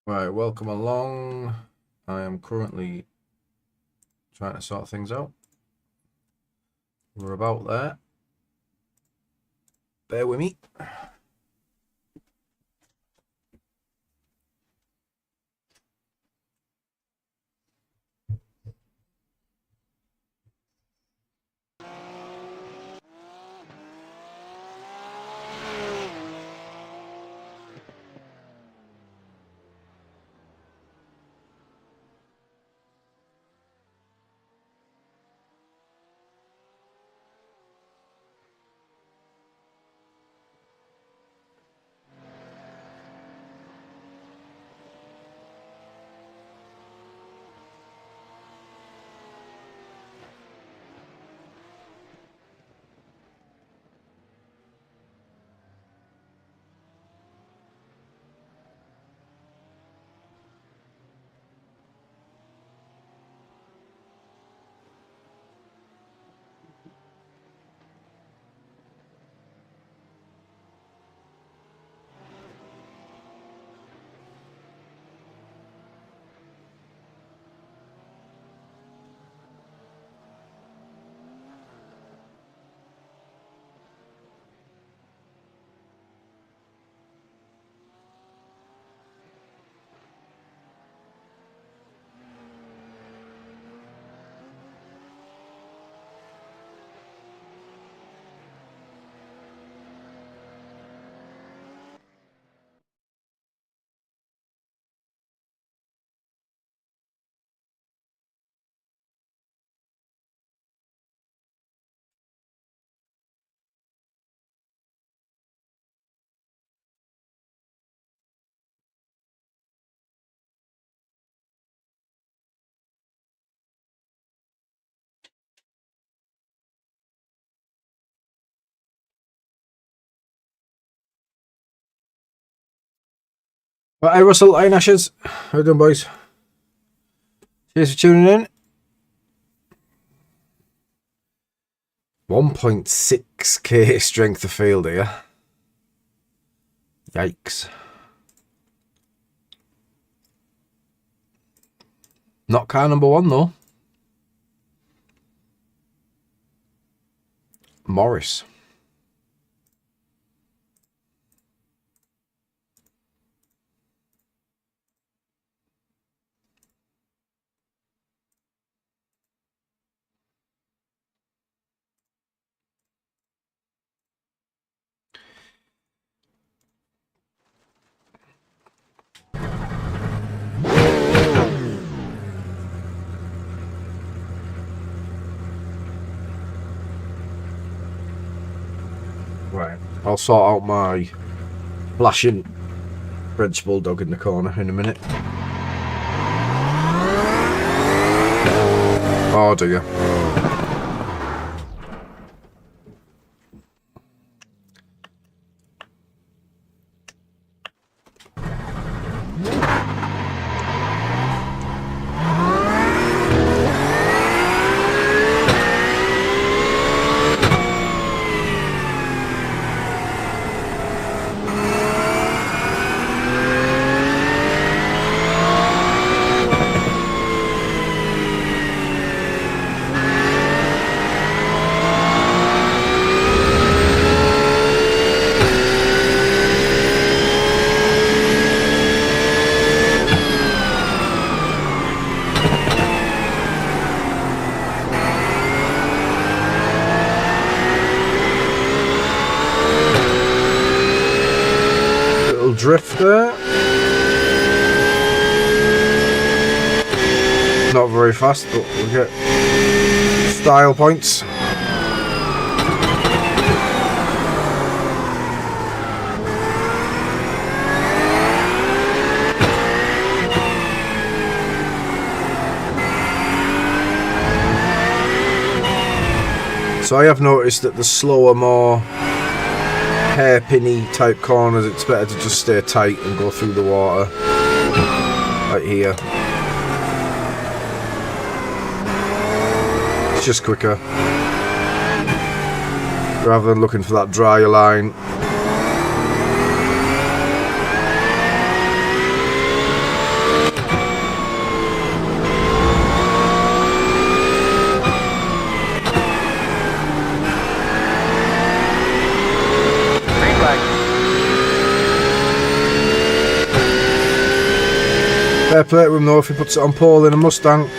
Right, welcome along. I am currently trying to sort things out. We're about there. Bear with me. Right, hey Russell, hey Nashers. How you doing, boys? Cheers for tuning in. 1.6k strength of field here. Yikes. Not car number one though. Morris. Right, I'll sort out my flashing French Bulldog in the corner in a minute. Oh dear. Drift there. Not very fast, but we'll get style points. So I have noticed that the slower, more hairpinny type corners, it's better to just stay tight and go through the water, like here. It's just quicker, rather than looking for that drier line. Fair play to him though if he puts it on pole in a Mustang.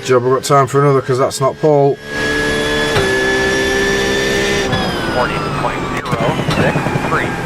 Job, I've got time for another because that's not Paul. 40.063.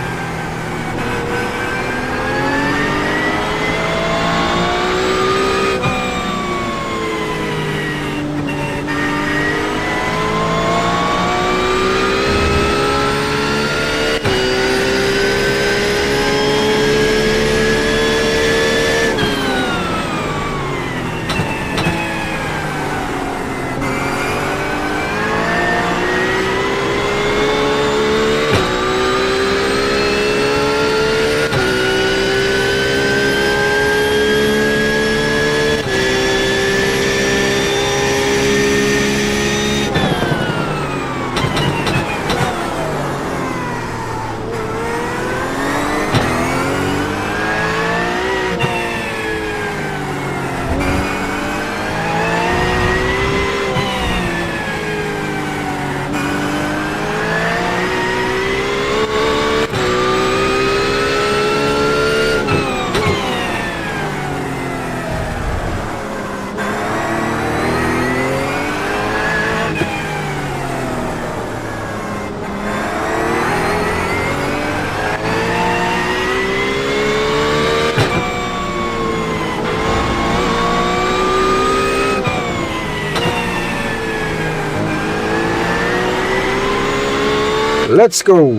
Let's go.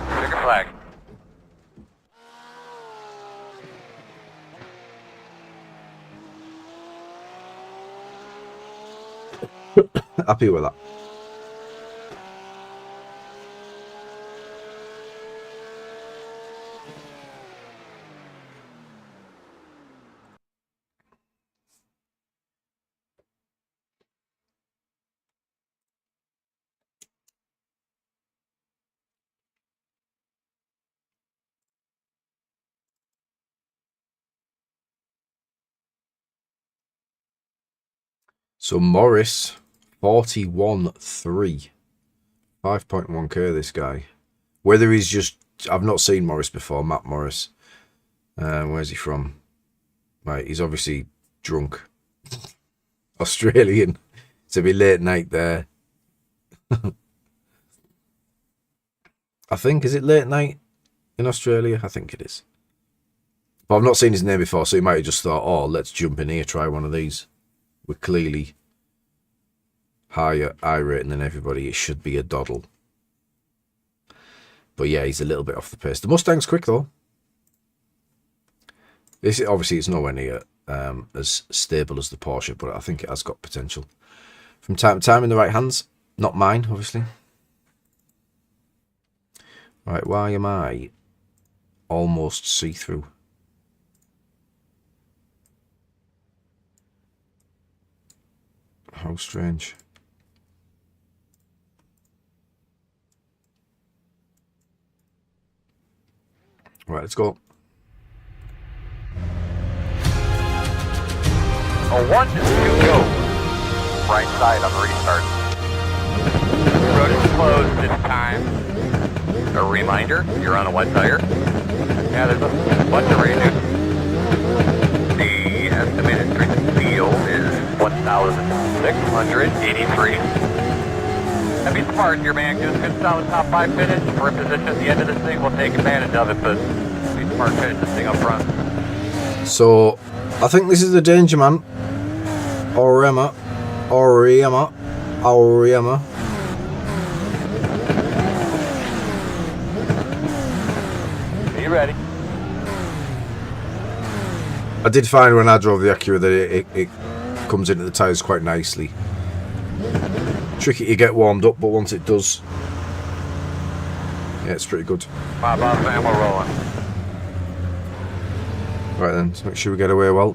Checker flag. Happy with that. So Morris, 41.3. 5.1k this guy. Whether he's just... I've not seen Morris before, Matt Morris. Where's he from? Right, he's obviously drunk. Australian. To be late night there. I think, is it late night in Australia? I think it is. But I've not seen his name before, so he might have just thought, oh, let's jump in here, try one of these. We're clearly higher iRating than everybody. It should be a doddle. But yeah, he's a little bit off the pace. The Mustang's quick though. This obviously it's nowhere near as stable as the Porsche, but I think it has got potential. From time to time in the right hands. Not mine, obviously. Right, why am I almost see-through? How strange. Right, let's go. A 1 to go. Right side on the restart. Road is closed this time. A reminder, you're on a wet tire. Yeah, there's a bunch of radius. The estimated street speed is 1,683. And be smart, your man. Just good solid top 5 minutes. We're in position at the end of this thing. We'll take advantage of it, but be smart, finish this thing up front. So, I think this is the danger man. Okayama. Be ready. I did find when I drove the Acura that it comes into the tyres quite nicely. Tricky to get warmed up, but once it does, yeah, it's pretty good. Bob, and we're rolling. Right then, let's make sure we get away well.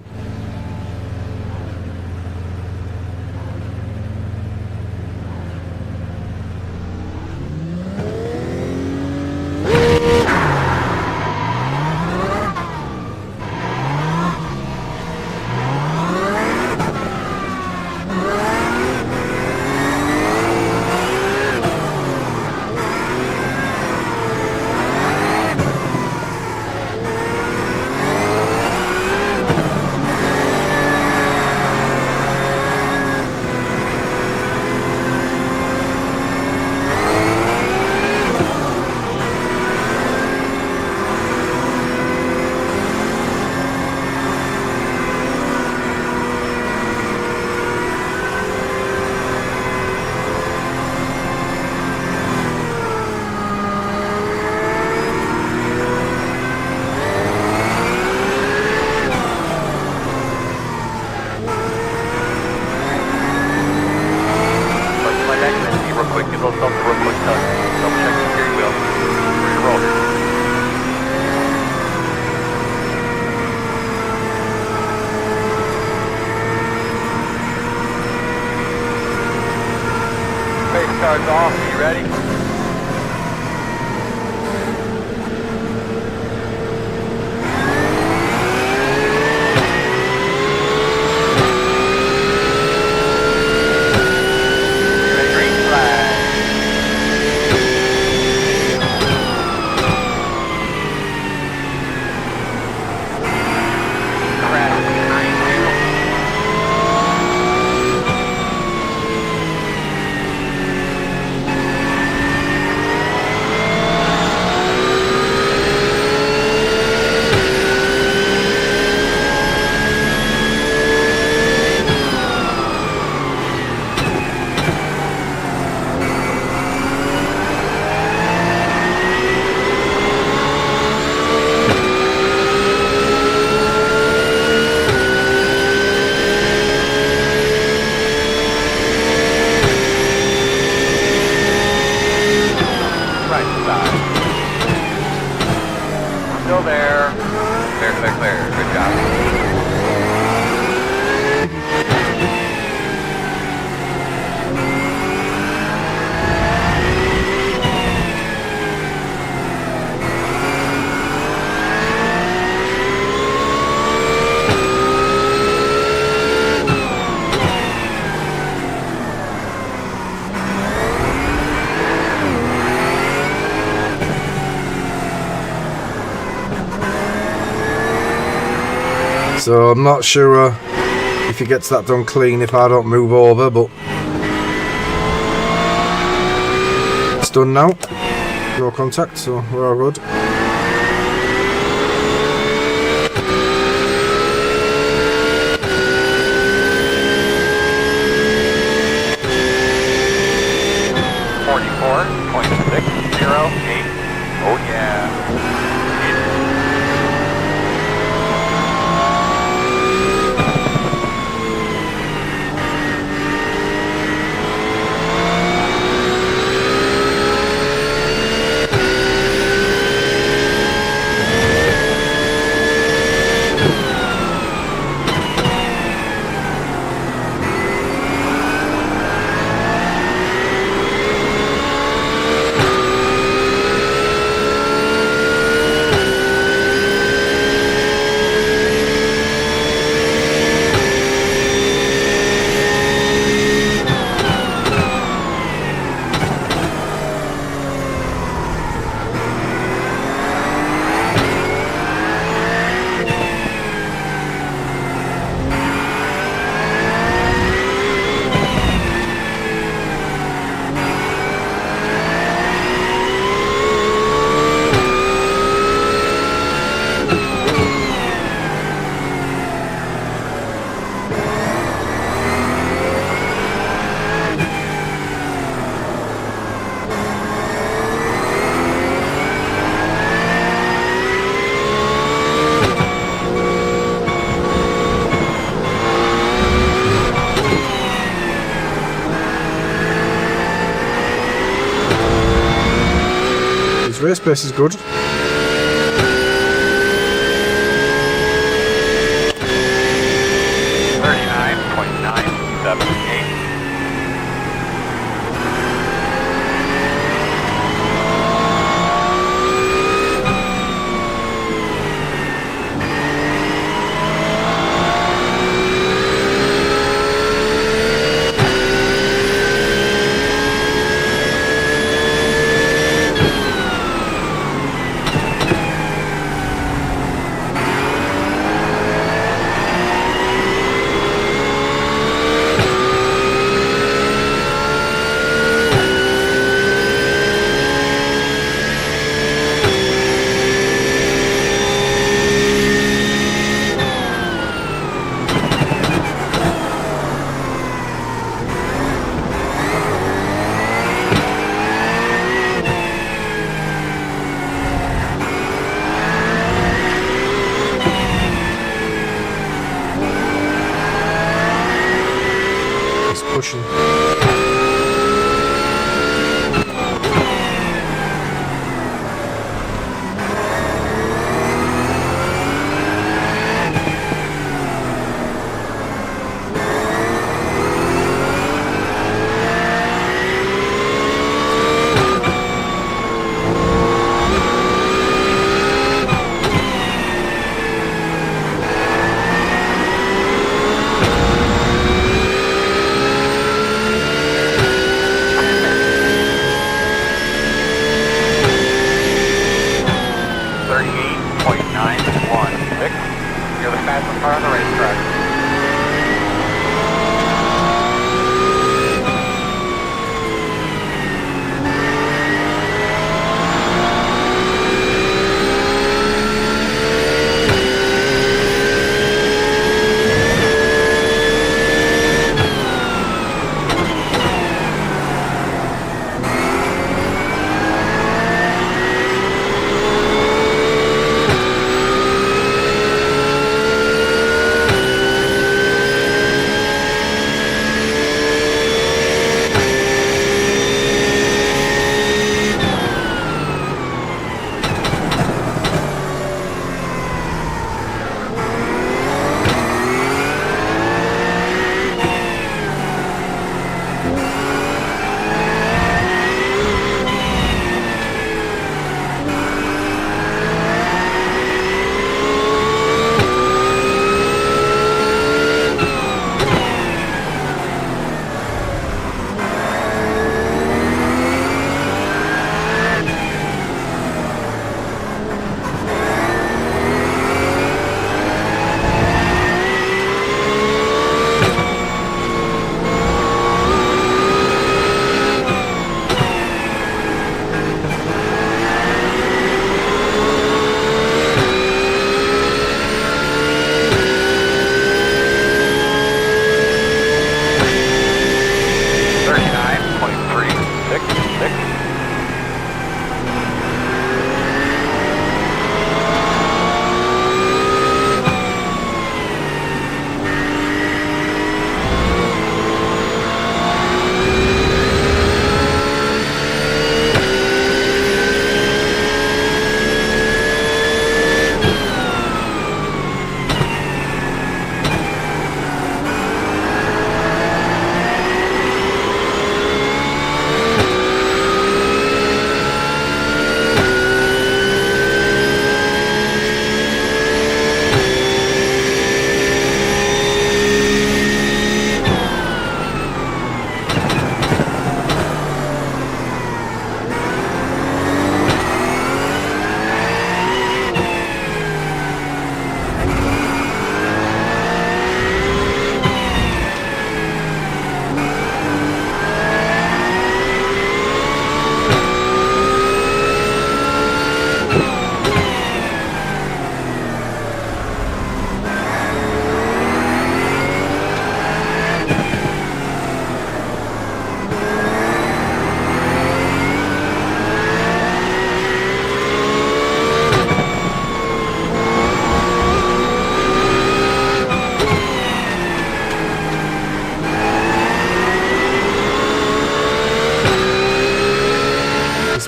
Car's off. Are you ready? Green flag. Crash behind you. Still there. Clear, clear, clear. Good job. So I'm not sure if he gets that done clean if I don't move over, but it's done now. No contact, so we're all good. .608. Oh yeah. race pace is good. Pushing. You're the fastest car on the racetrack.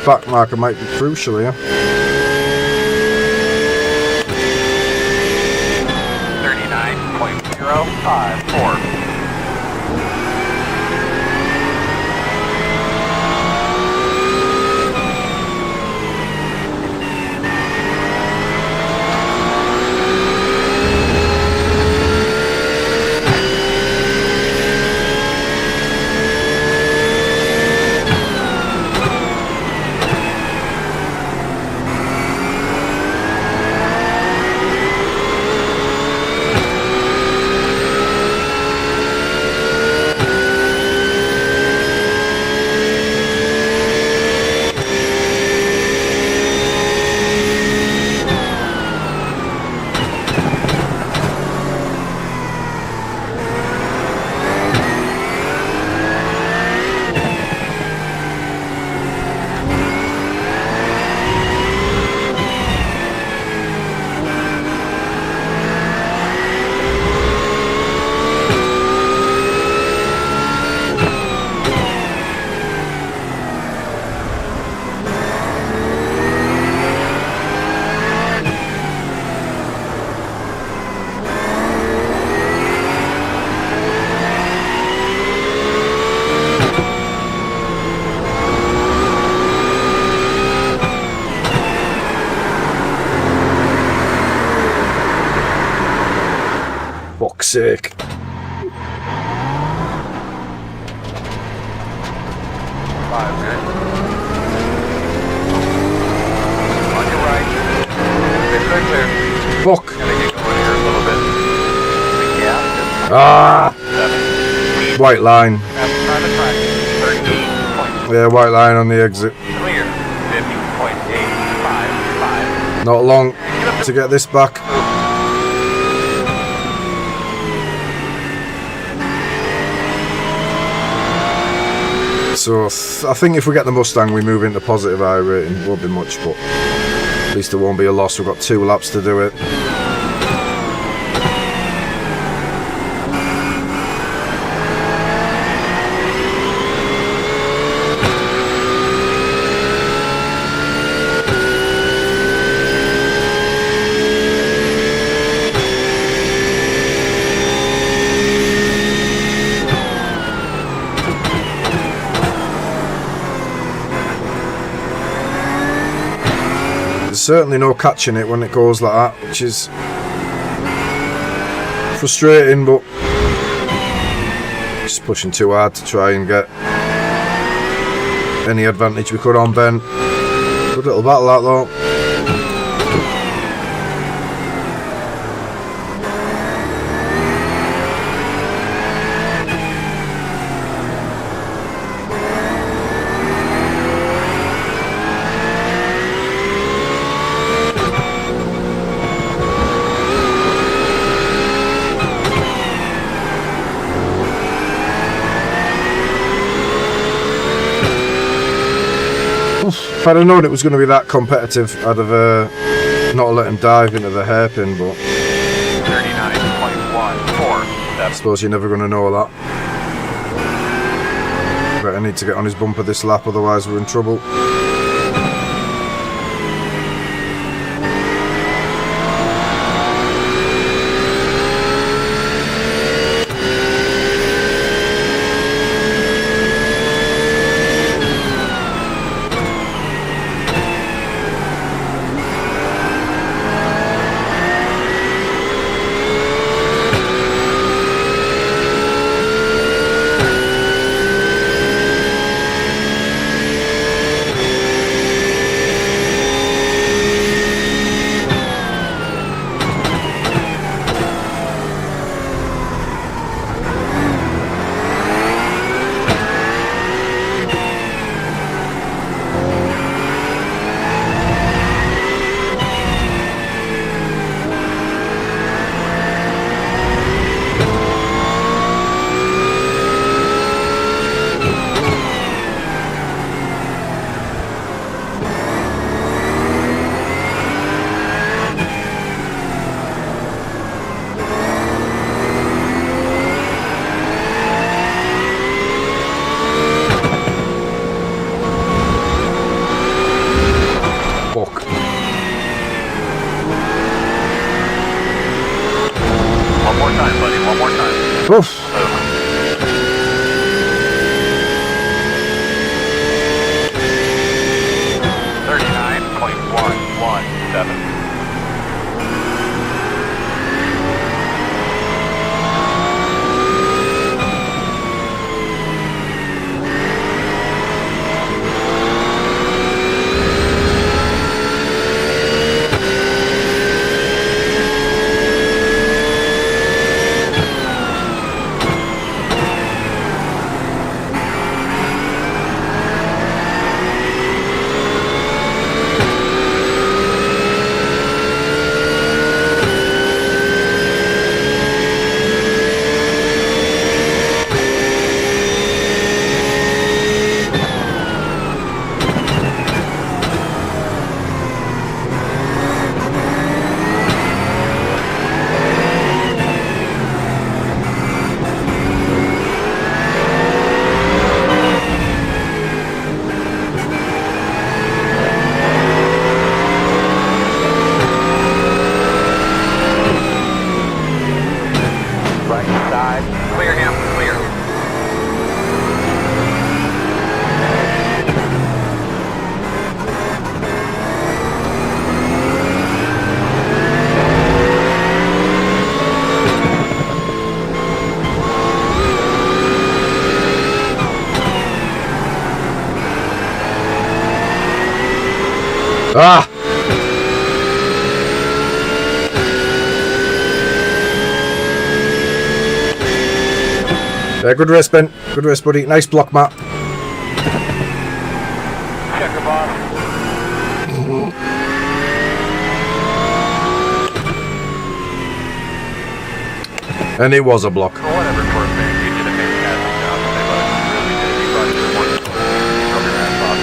back marker might be crucial here. 39.054. Fuck's sake. 5 good. On your right. Clear, clear. Fuck. Gotta get going here a little bit. Yeah. Ah! 7. White line. Try the track. 38. Yeah, white line on the exit. Clear. 50.855. Not long to get this back. So I think if we get the Mustang, we move into positive I rating. Won't be much, but at least there won't be a loss. We've got 2 laps to do it. There's certainly no catching it when it goes like that, which is frustrating, but just pushing too hard to try and get any advantage we could on Ben. Good little battle that though. If I'd have known it was going to be that competitive, I'd have not let him dive into the hairpin, but 39.14. I suppose you're never going to know that. But I need to get on his bumper this lap, otherwise we're in trouble. time, buddy. One more time. Oof. Over. 39.117. Clear him, clear. Ah! Yeah, good race, Ben. Good race, buddy. Nice block, Matt. Checker, boss. And it was a block. For whatever sort of thing, you did a fantastic job today, bud. You really did. You brought your work. Drove your ass off.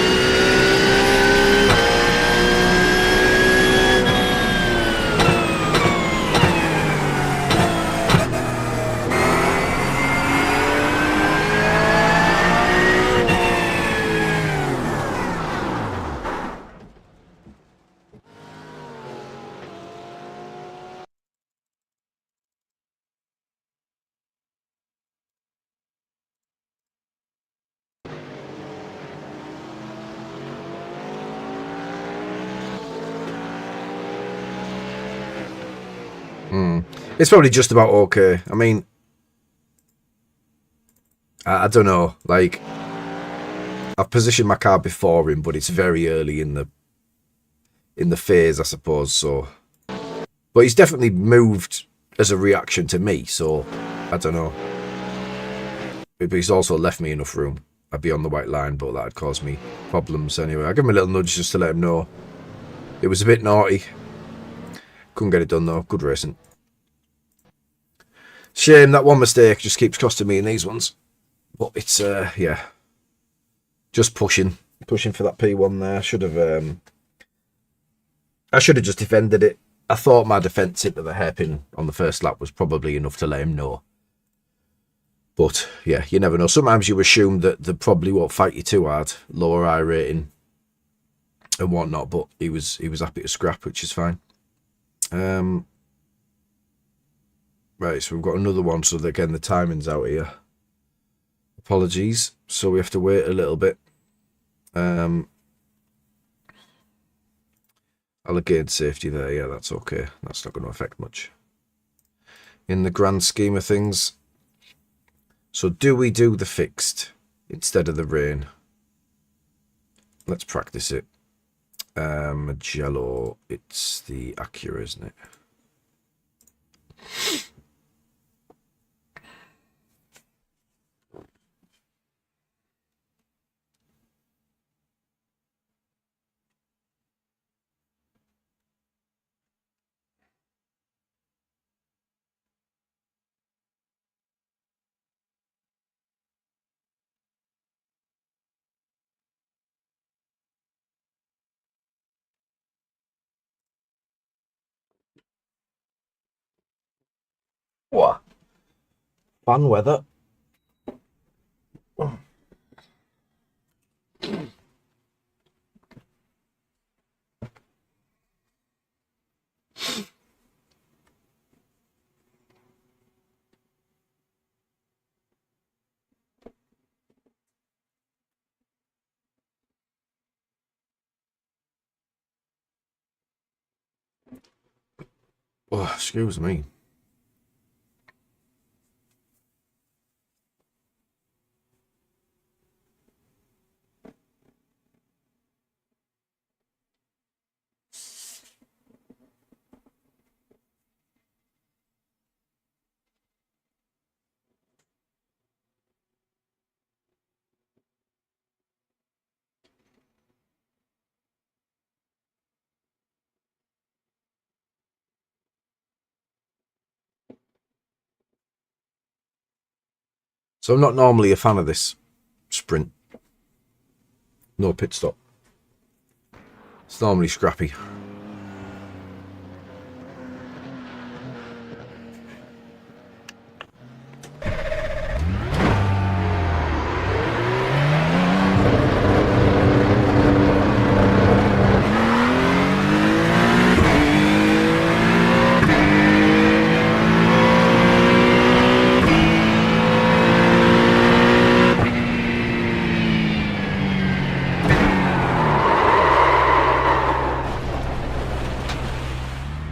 It's probably just about okay. I mean, I don't know. Like, I've positioned my car before him, but it's very early in the phase, I suppose. So, but he's definitely moved as a reaction to me. So, I don't know. But he's also left me enough room. I'd be on the white line, but that'd cause me problems anyway. I give him a little nudge just to let him know it was a bit naughty. Couldn't get it done though. Good racing. Shame that one mistake just keeps costing me in these ones. But it's yeah, just pushing for that P1 there. I should have just defended it. I thought my defence into the hairpin on the first lap was probably enough to let him know. But yeah, you never know. Sometimes you assume that they probably won't fight you too hard, lower I rating and whatnot. But he was happy to scrap, which is fine. Right, so we've got another one. So again, the timing's out here. Apologies. So we have to wait a little bit. I'll again safety there. Yeah, that's okay. That's not going to affect much in the grand scheme of things. So do we do the fixed instead of the rain? Let's practice it. Mugello. It's the Acura, isn't it? What? Fun weather. Oh, excuse me. So I'm not normally a fan of this sprint. No pit stop. It's normally scrappy.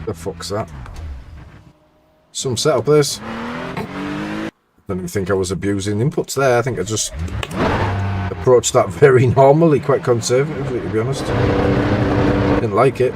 The fuck's that? Some setup this. I don't think I was abusing inputs there. I think I just approached that very normally, quite conservatively, to be honest. Didn't like it.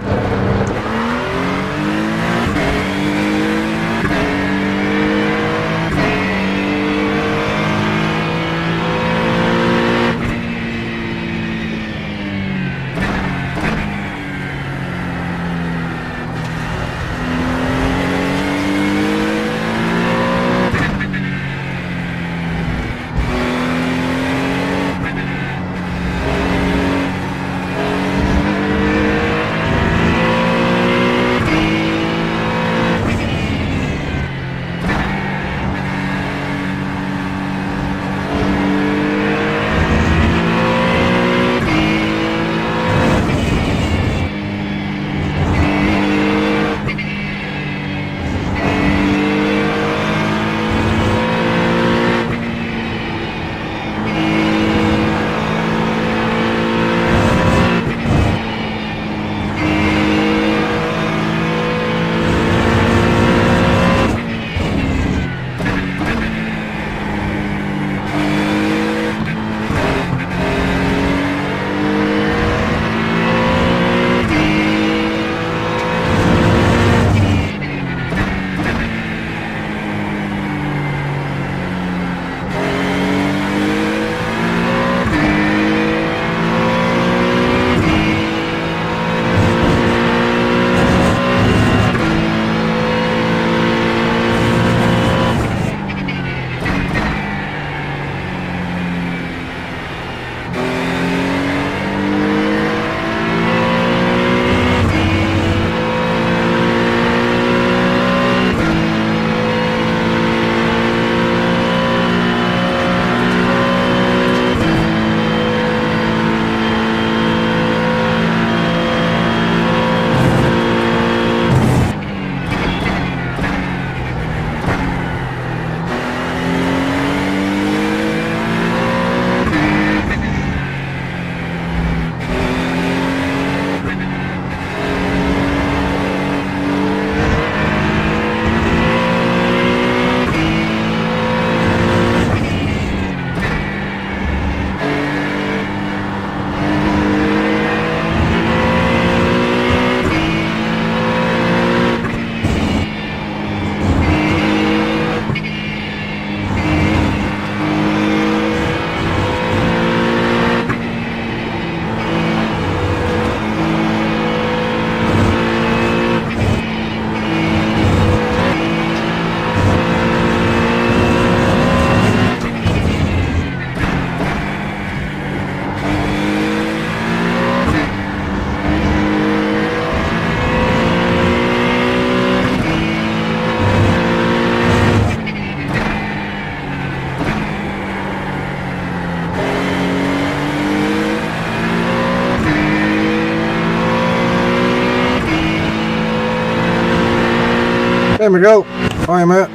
There we go. Hi, mate.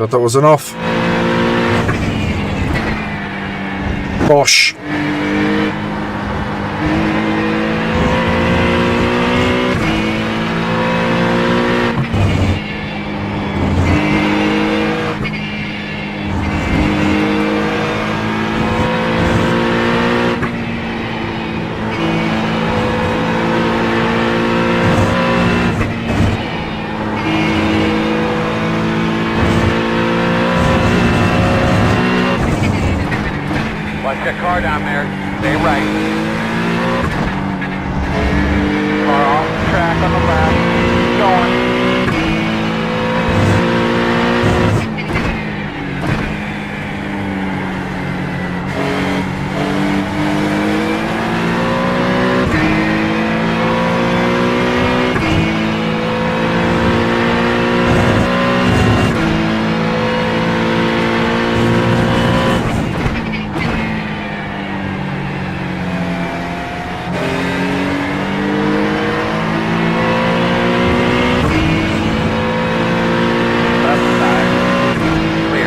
God, that was an off. Bosh. Watch that car down there. Stay right. Car off the track on the left. Keep going.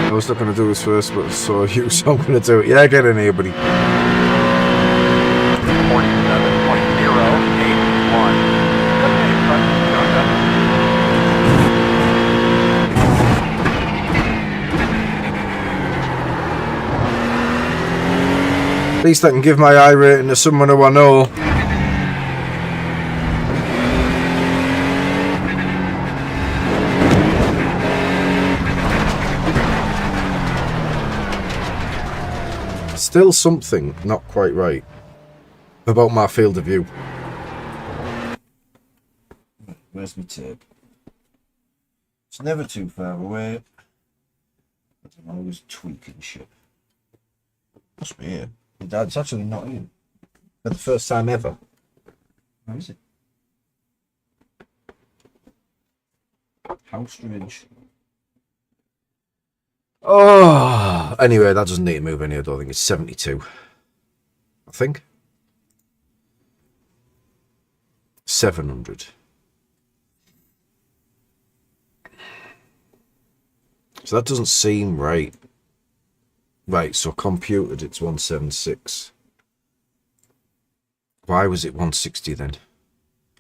I was not going to do this first, but I saw you, so I'm going to do it. Yeah, get in here, buddy. 47.081. Okay, front. At least I can give my iRating to someone who I know. Still something not quite right about my field of view. Where's my tape? It's never too far away. But I'm always tweaking shit. Must be here. My dad's actually not in. For the first time ever. Where is it? How strange. Oh, anyway, that doesn't need to move any. I don't think it's 72. I think 700. So that doesn't seem right. Right, so computed it's 176. Why was it 160 then?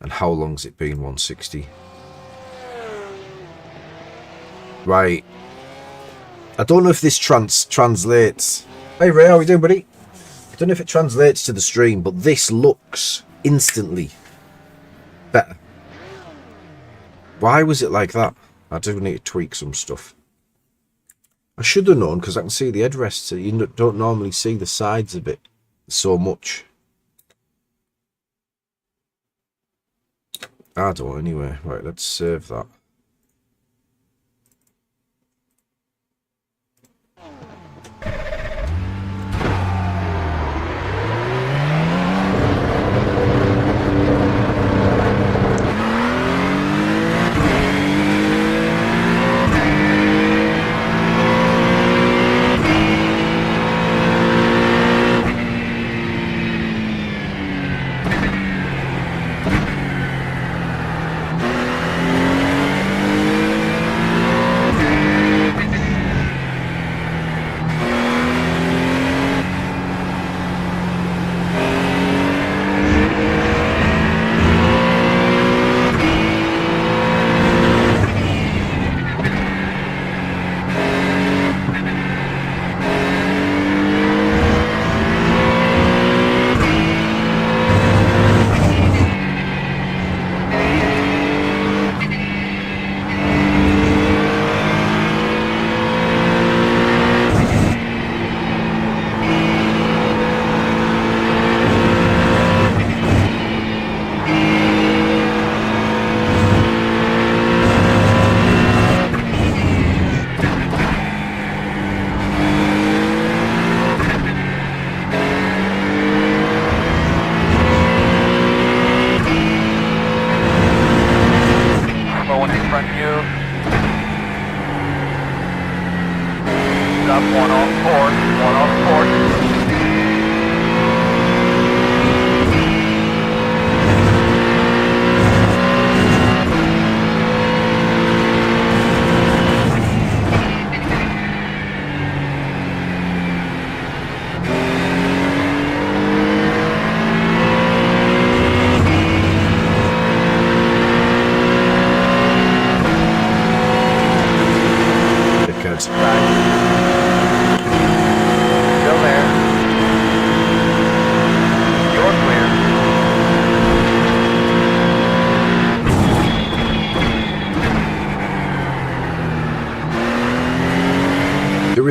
And how long's it been 160? Right. I don't know if this translates. Hey Ray, how are you doing, buddy? I don't know if it translates to the stream, but this looks instantly better. Why was it like that? I do need to tweak some stuff. I should have known because I can see the headrests. You don't normally see the sides of it so much. I don't anyway. Right, let's save that.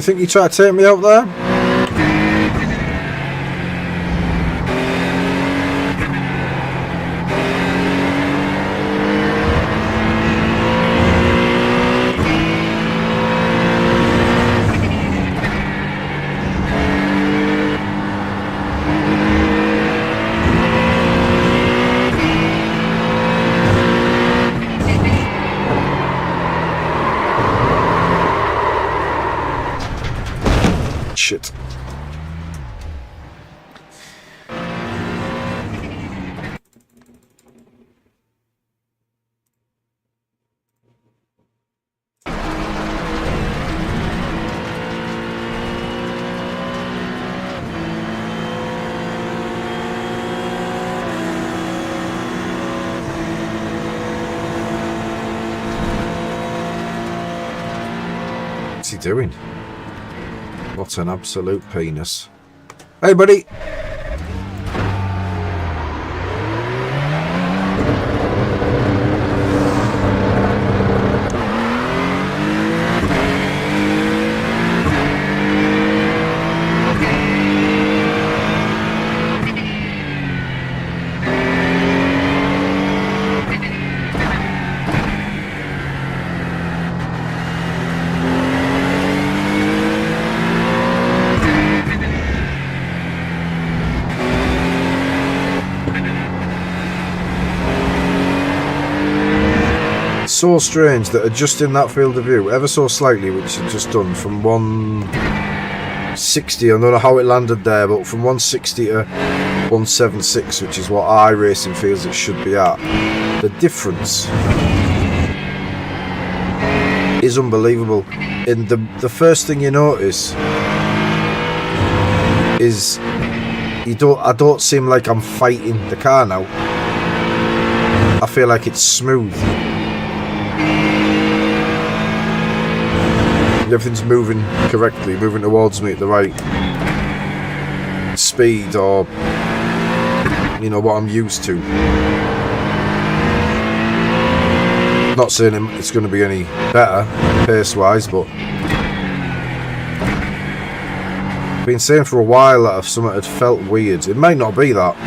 you think you try to take me out there? Shit. What's he doing? What an absolute penis. Hey, buddy. So strange that adjusting that field of view ever so slightly, which it's just done from 160, I don't know how it landed there, but from 160 to 176, which is what iRacing feels it should be at, the difference is unbelievable. And the first thing you notice is I don't seem like I'm fighting the car now. I feel like it's smooth. Everything's moving correctly, moving towards me at the right speed, or you know, what I'm used to. Not saying it's going to be any better pace wise, but I've been saying for a while that if something had felt weird, it might not be that.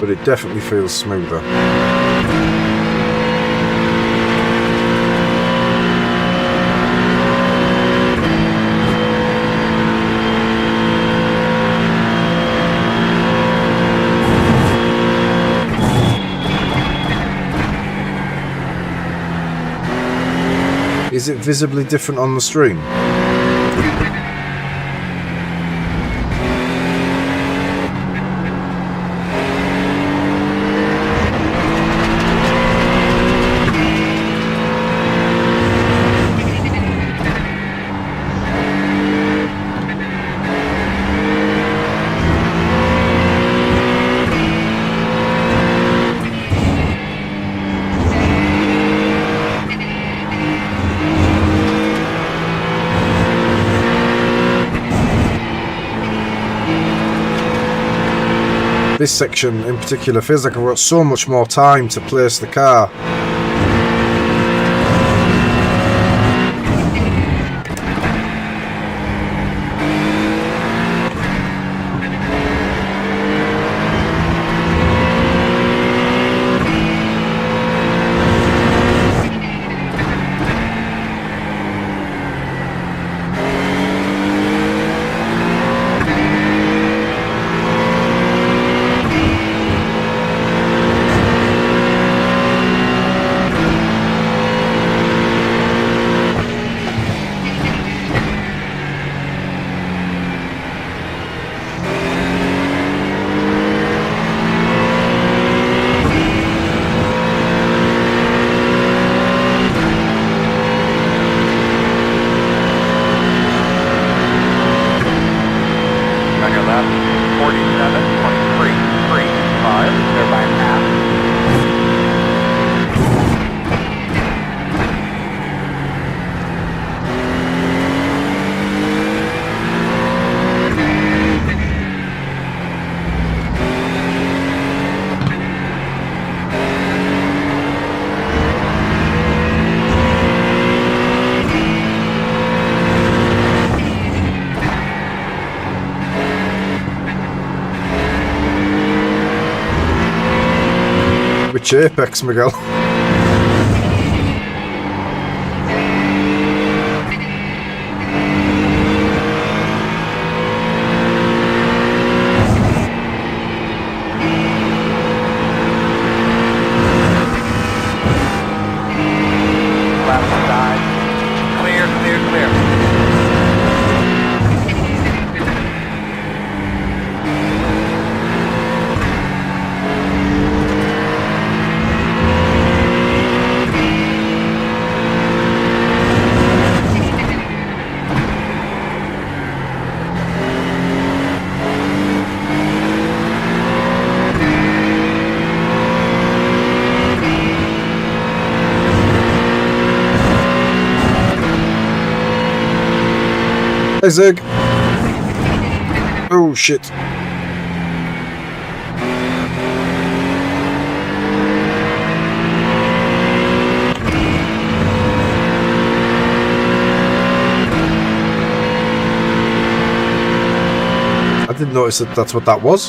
It definitely feels smoother. Is it visibly different on the stream? This section in particular feels like I've got so much more time to place the car. Which apex, Miguel? Left side. Clear, clear, clear. Hey, Zig. Oh, shit. I didn't notice that that's what that was.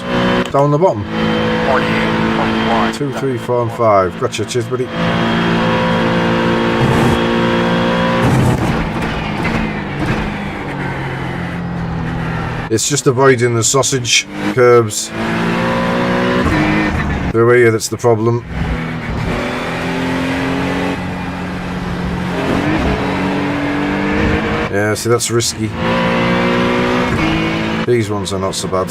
Down the bottom. 48.1. 2, 3, 4, and 5. Gotcha. Cheers, buddy. It's just avoiding the sausage curbs through here that's the problem. Yeah, see, that's risky. These ones are not so bad.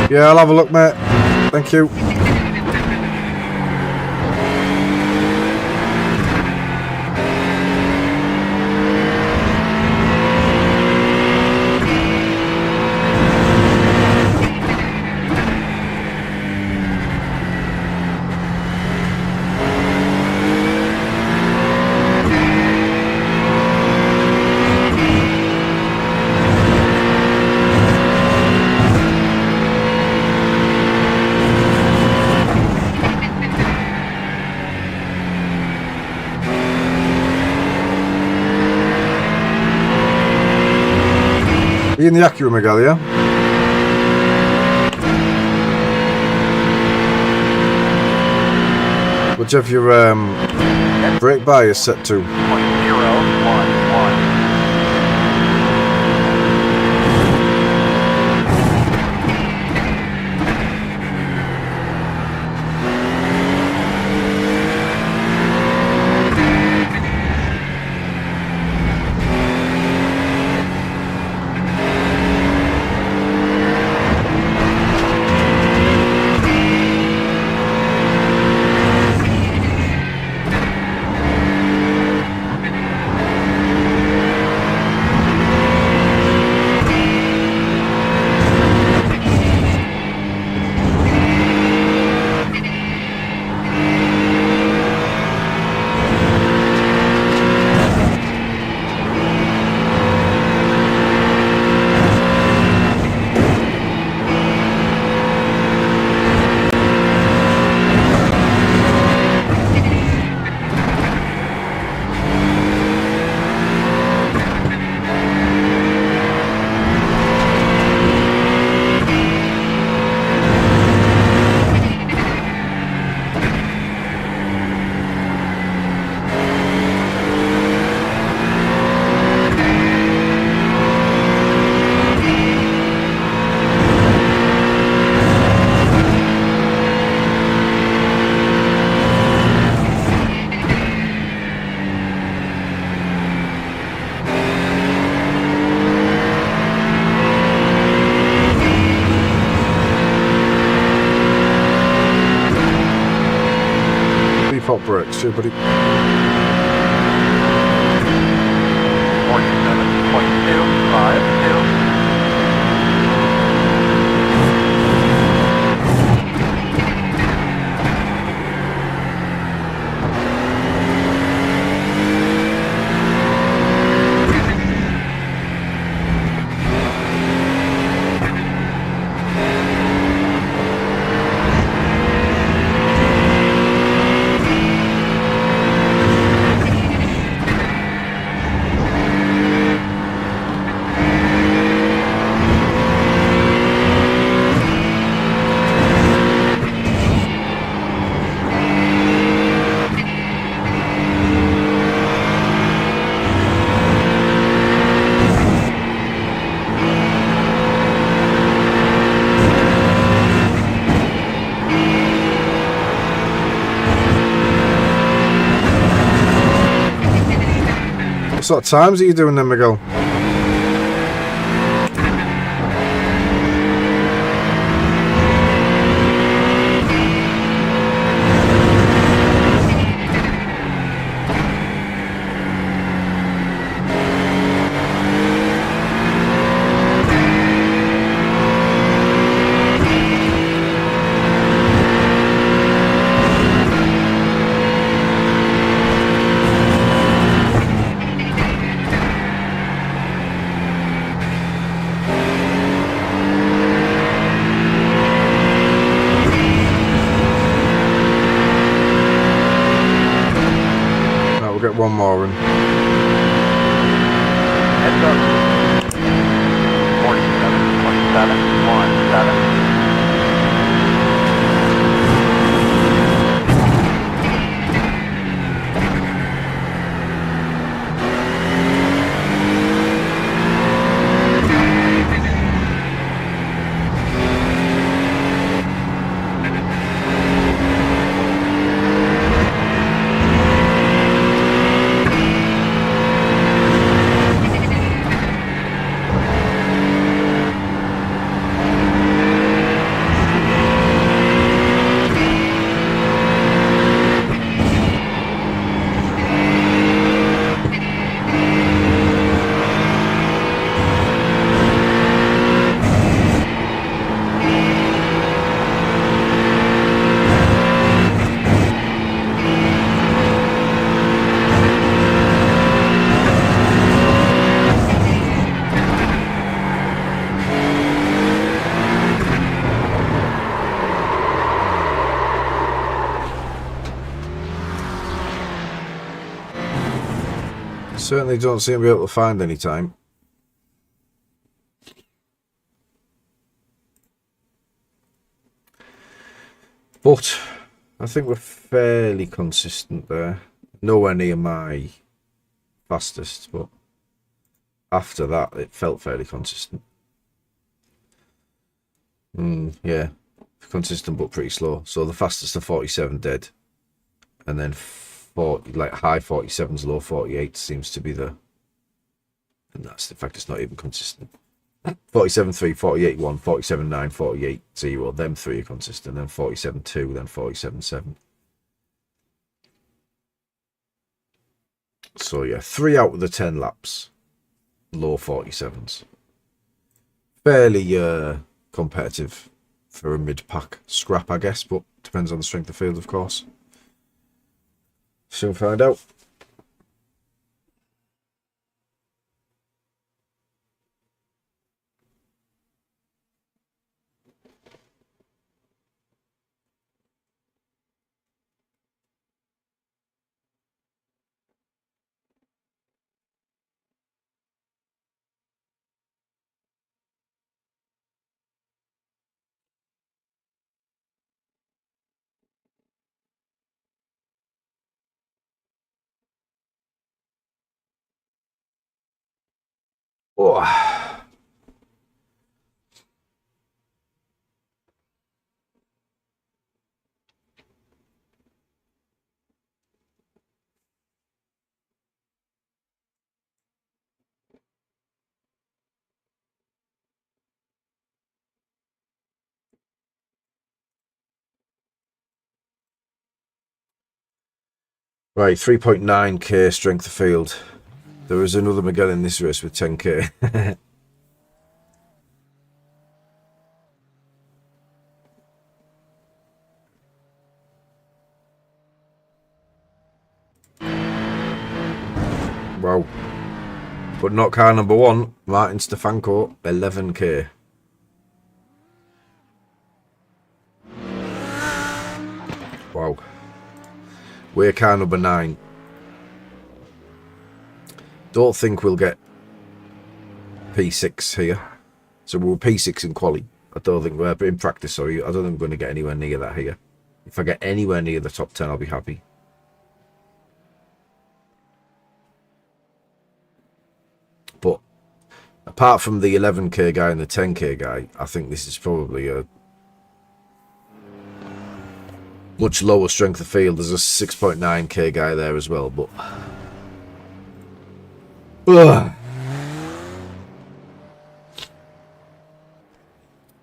Yeah, I'll have a look, mate. Thank you. Are you in the Acura, Miguel, yeah? Would you have your brake bias set to? 0.011. brakes too, buddy. 47.252. What sort of times are you doing then, Miguel? We'll get one more in. Heads up. 47.717. Certainly don't seem to be able to find any time. But I think we're fairly consistent there. Nowhere near my fastest, but after that it felt fairly consistent. Yeah, consistent but pretty slow. So the fastest of 47 dead, and then 40, like high 47s, low 48 seems to be the, and that's, in fact, it's not even consistent. 47.3, 48.1, 47.9, 48.0, them three are consistent, then 47.2, then 47.7. So yeah, 3 out of the 10 laps, low 47s. Fairly competitive for a mid-pack scrap, I guess, but depends on the strength of field, of course. Soon find out. Oh. Right, 3.9k strength of field. There is another Mugello in this race with 10k. Wow. But not car number 1, Martin Stefanko, 11k. Wow. We're car number 9. Don't think we'll get P6 here. So we're P6 in quali. I don't think we're in practice, sorry. I don't think we're going to get anywhere near that here. If I get anywhere near the top 10, I'll be happy. But apart from the 11k guy and the 10k guy, I think this is probably a much lower strength of field. There's a 6.9k guy there as well, but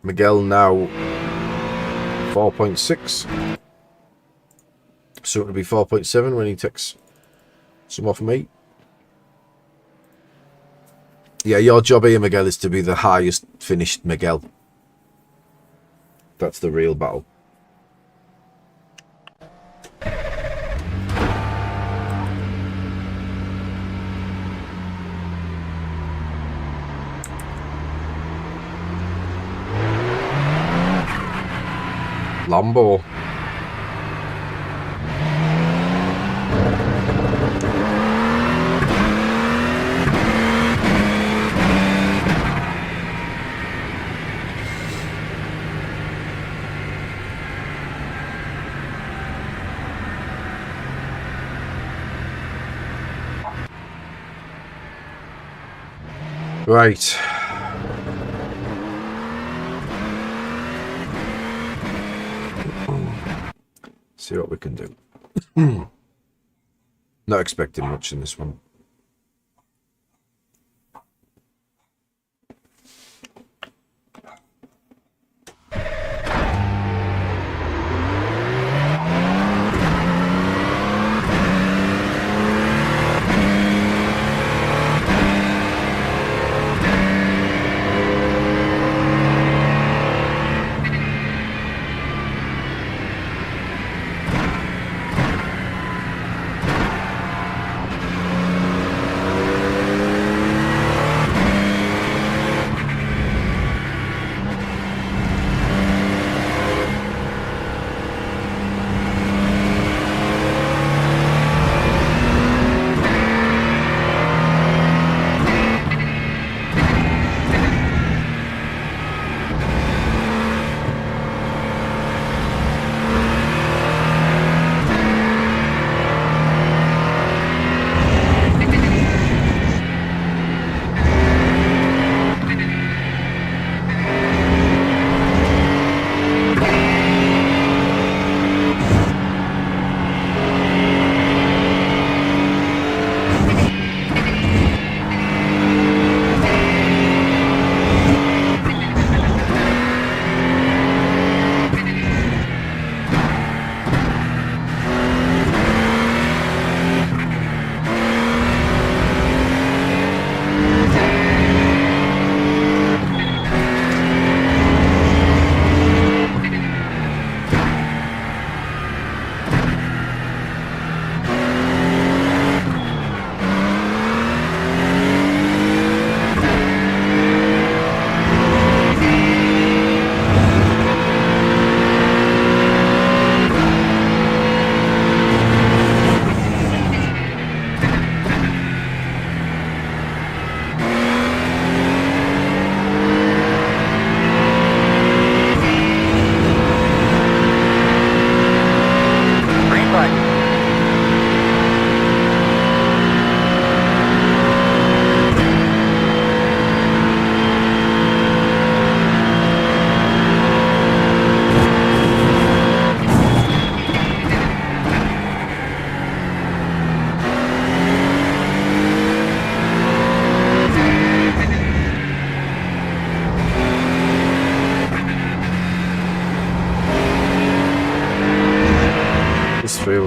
Miguel now 4.6. So it'll be 4.7 when he takes some off me. Yeah, your job here, Miguel, is to be the highest finished Miguel. That's the real battle. Lambo. Right. See what we can do. Not expecting much in this one.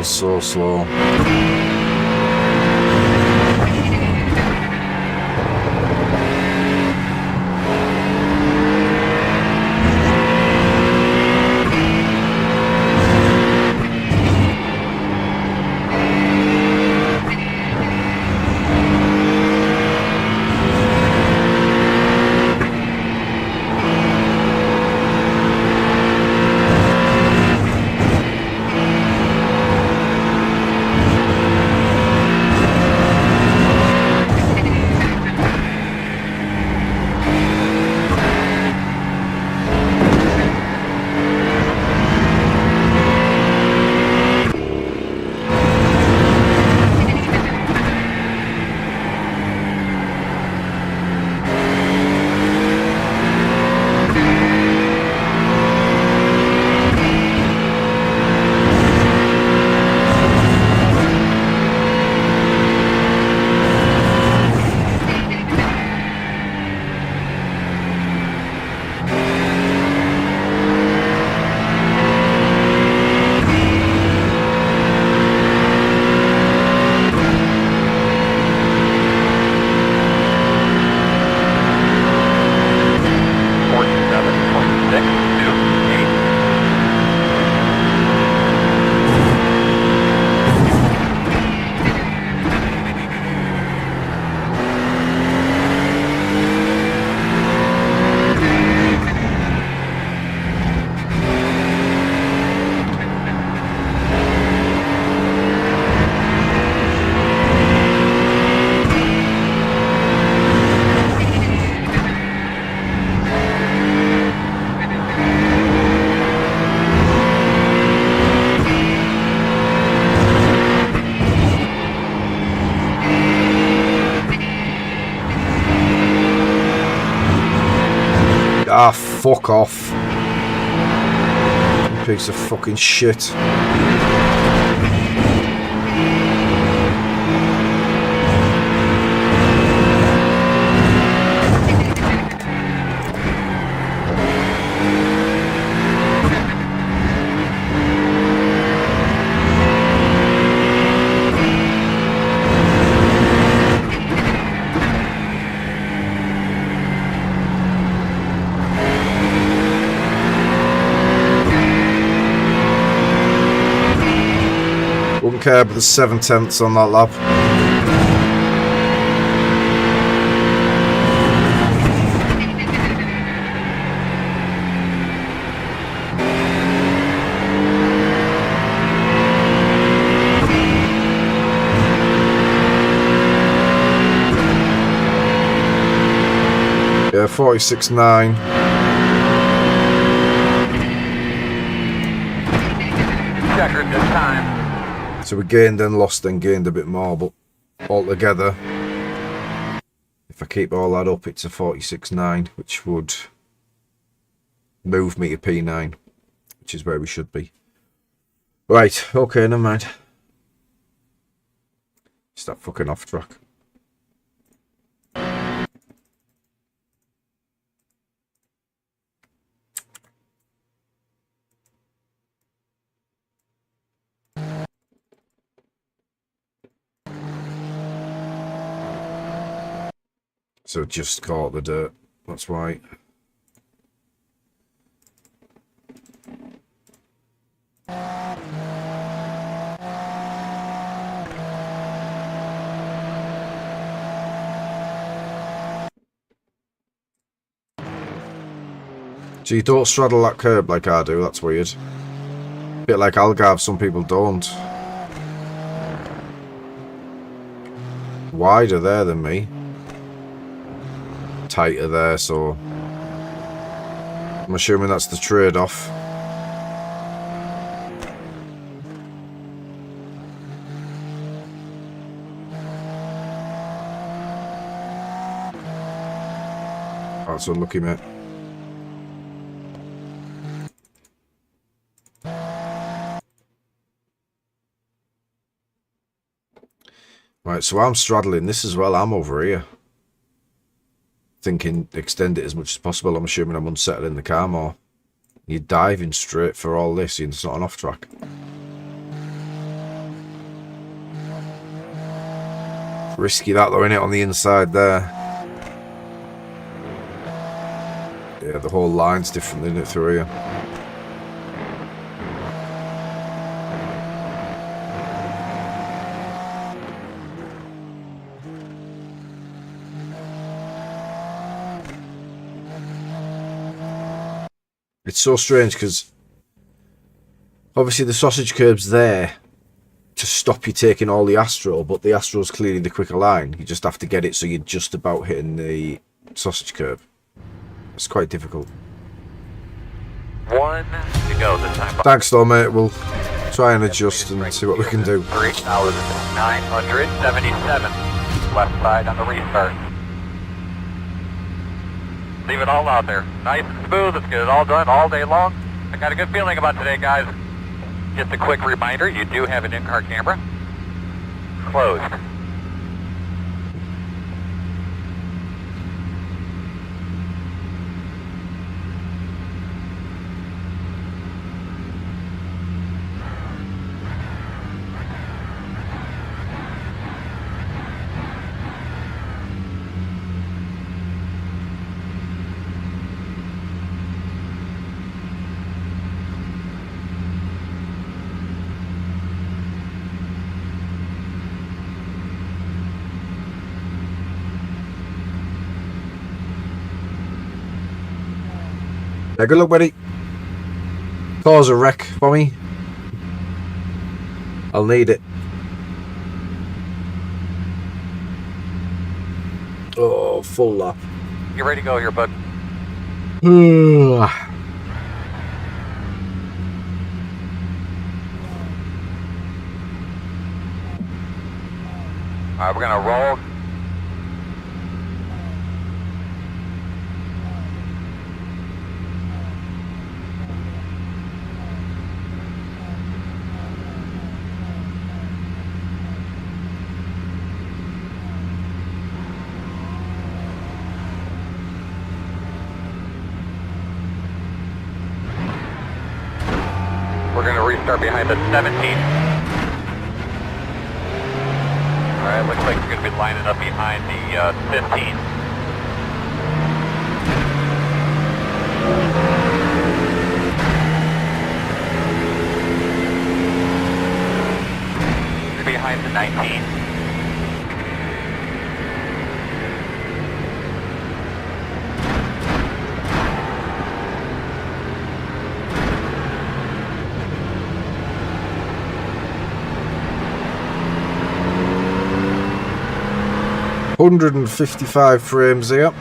feels so slow. Ah, fuck off. Piece of fucking shit. Wouldn't care, but there's 7/10 on that lap. Yeah, 46.9. Checkered this time. So we gained and lost and gained a bit more, but altogether, if I keep all that up, it's a 46.9, which would move me to P9, which is where we should be. Right, okay, never mind. Stop fucking off track. So just caught the dirt, that's why. So you don't straddle that curb like I do, that's weird. Bit like Algarve, some people don't. Wider there than me. Tighter there, so I'm assuming that's the trade-off. That's unlucky, mate. Right, so I'm straddling this as well. I'm over here. Thinking extend it as much as possible. I'm assuming I'm unsettling the car more. You're diving straight for all this. It's not an off track. Risky that though, innit, on the inside there. Yeah, the whole line's different, isn't it, through here? It's so strange because obviously the sausage curb's there to stop you taking all the Astro, but the Astro's clearly the quicker line. You just have to get it so you're just about hitting the sausage curb. It's quite difficult. 1 to go this time. Thanks though, mate. We'll try and adjust and see what we can do. 3,977. Left side on the restart. Leave it all out there. Nice and smooth. Let's get it all done all day long. I got a good feeling about today, guys. Just a quick reminder, you do have an in-car camera. Closed. Yeah, good luck, buddy. Cause a wreck for me. I'll need it. Oh, full lap. You ready to go here, bud? Alright, we're gonna roll. We're gonna restart behind the 17. Alright, looks like you're gonna be lining up behind the 15. You're behind the 19. $155 frames here.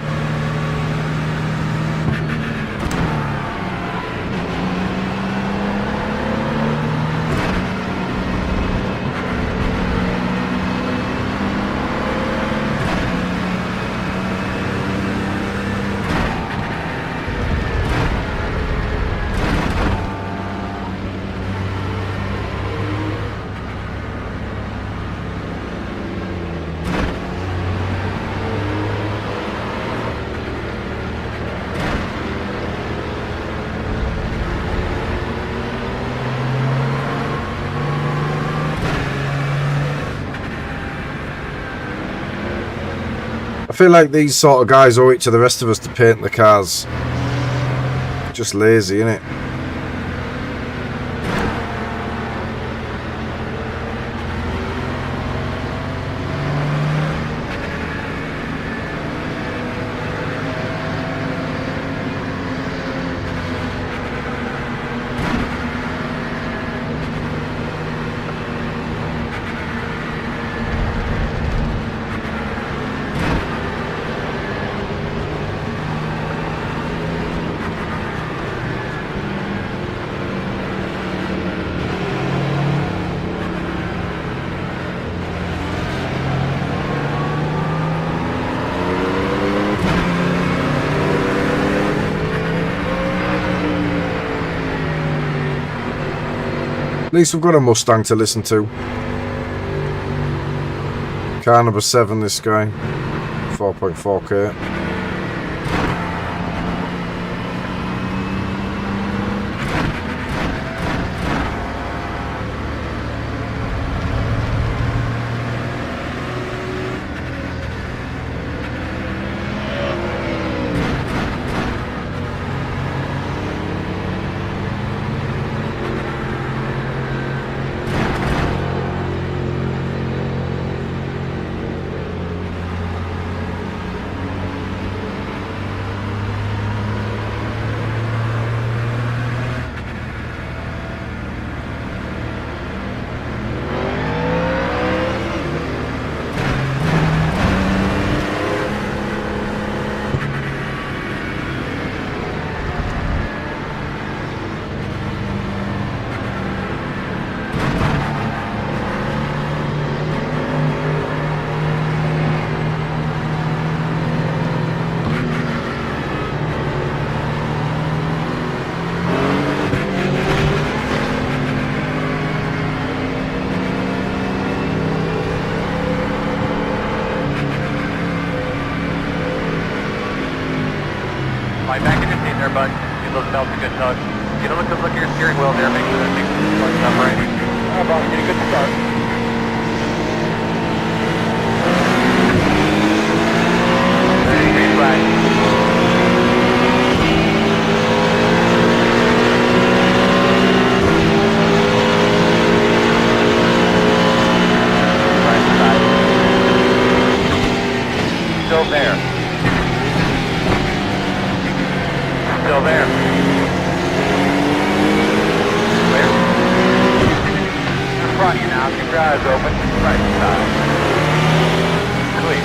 I feel like these sort of guys owe it to the rest of us to paint the cars. Just lazy, innit? At least we've got a Mustang to listen to. Car number 7, this guy. 4.4K. in there, bud. Get those belts a good tug. Get a look at your steering wheel there. Make sure that thing's plugged up right. All right, Bob, get a good start. Green flag. Right side. Still there. Still there. Clear. In front of you now. Keep your eyes open. Right side. Clear.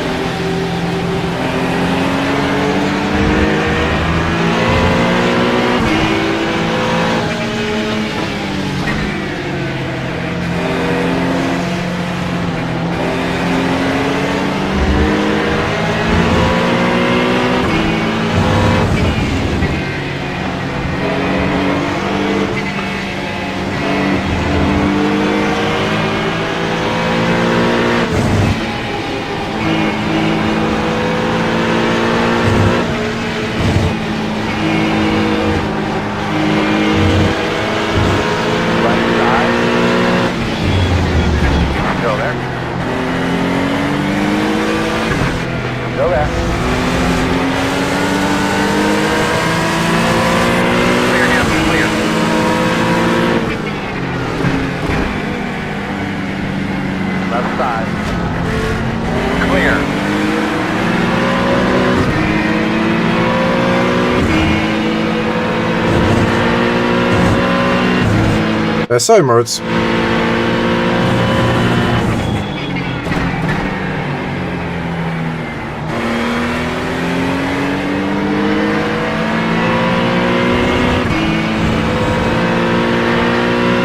So, Moritz.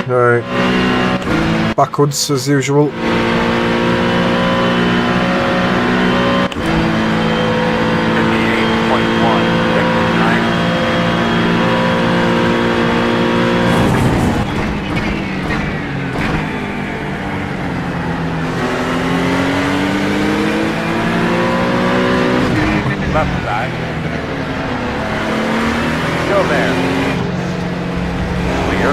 Alright. Backwards as usual. Left side. Still there. Clear.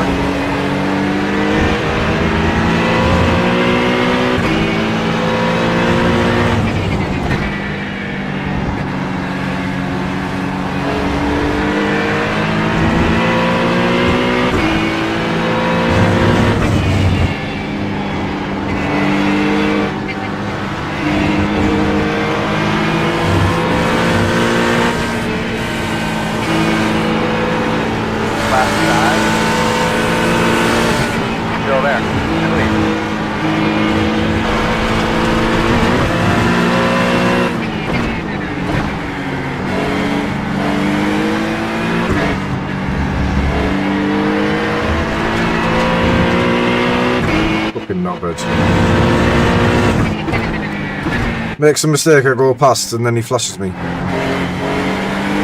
Left side. Still there. Clear. Fucking not good. Makes a mistake, I go past, and then he flashes me.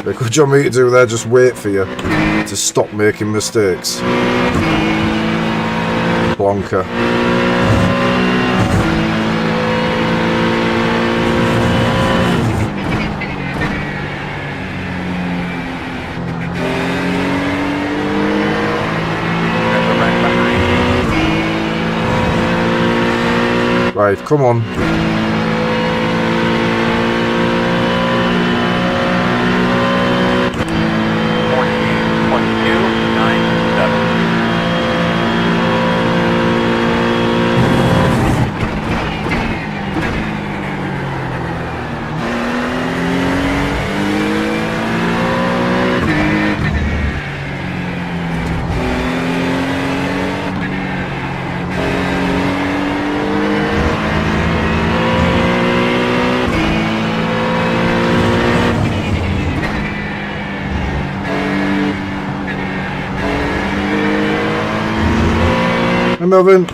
Like, what do you want me to do there? Just wait for you to stop making mistakes. Blonker. There's a wreck behind you. Right, come on. Hi, Melvin.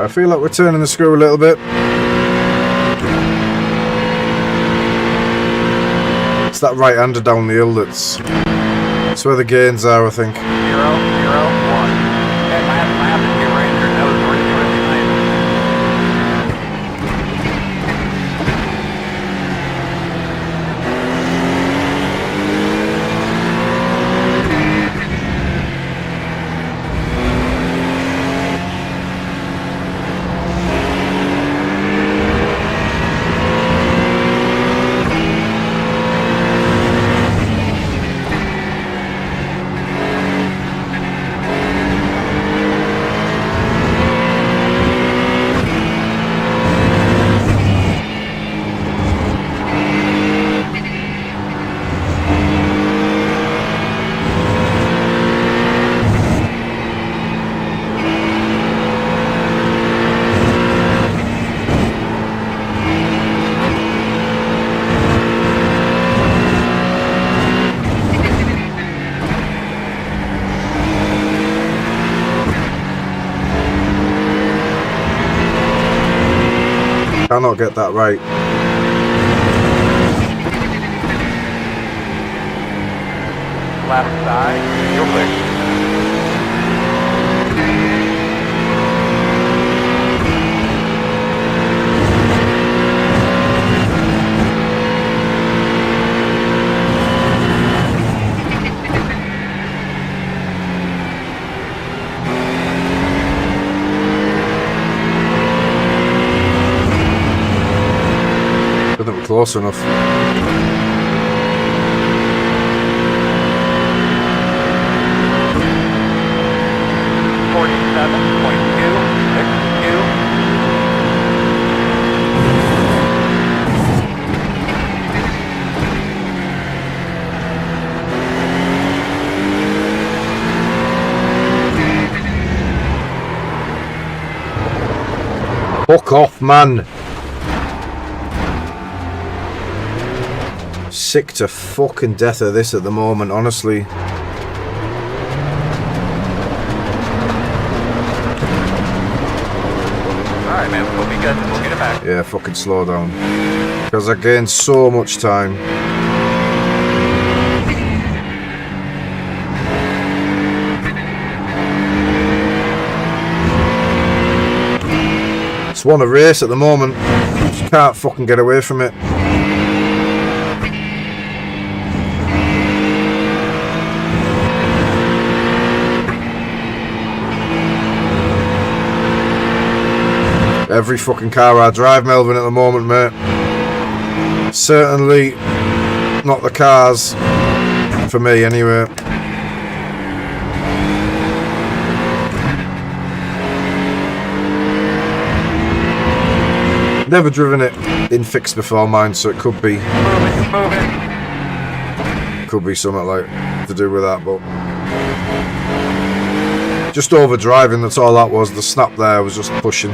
feel like we're turning the screw a little bit. It's that right-hander down the hill that's where the gains are, I think. 0, 0, 1. Hey, my aptitude ranger knows really, really nice. Cannot get that right. Left side, real quick. I think we're close enough. Fuck off, man. Sick to fucking death of this at the moment, honestly. Alright, man, we'll be good. We'll get it back. Yeah, fucking slow down. Because I gained so much time. Just want a race at the moment. Just can't fucking get away from it. Every fucking car I drive, Melvin, at the moment, mate. Certainly not the cars. For me, anyway. Never driven it in fixed before mine, so it could be. Move it. Could be something like to do with that, but just over driving, that's all that was. The snap there was just pushing.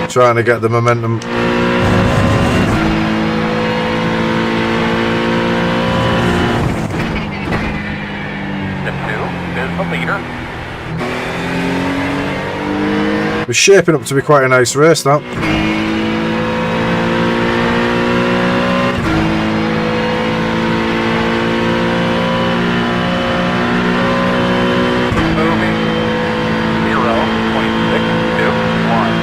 Trying to get the momentum. The 2 is the leader. We're shaping up to be quite a nice race now. Moving. 0, 26, 2, 1.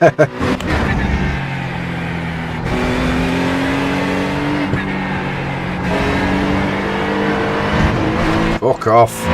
Fuck off.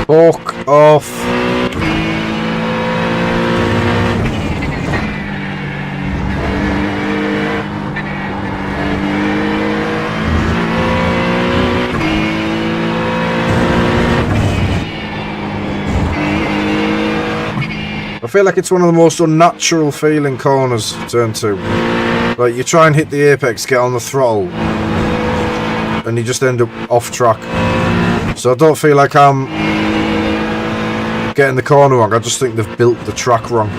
Fuck off. I feel like it's one of the most unnatural feeling corners, turn 2. Like, you try and hit the apex, get on the throttle, and you just end up off track. So I don't feel like I'm getting the corner wrong, I just think they've built the track wrong.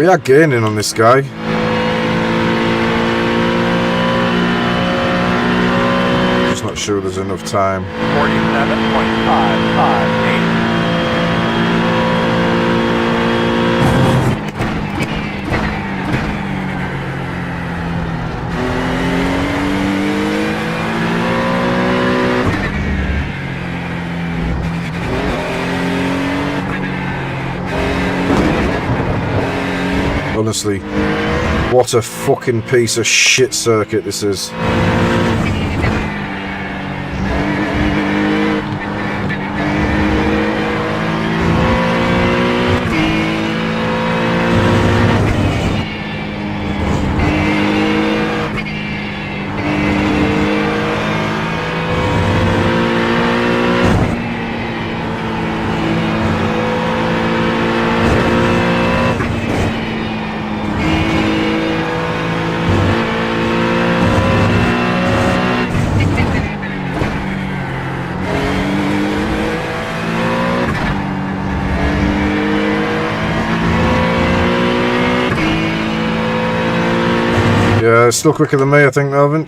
We are gaining on this guy. Just not sure there's enough time. 47.558. Honestly, what a fucking piece of shit circuit this is. Yeah, it's still quicker than me, I think, Melvin.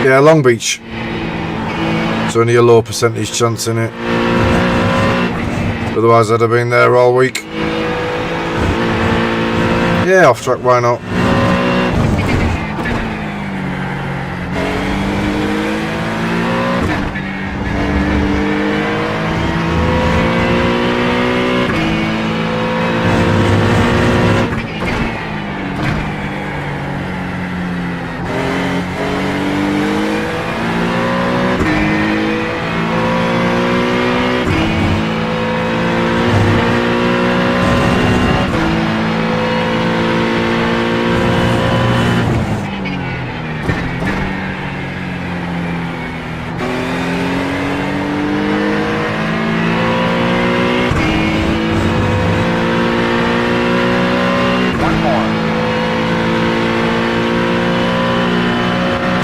Yeah, Long Beach. It's only a low percentage chance in it. Otherwise I'd have been there all week. Yeah, off track, why not?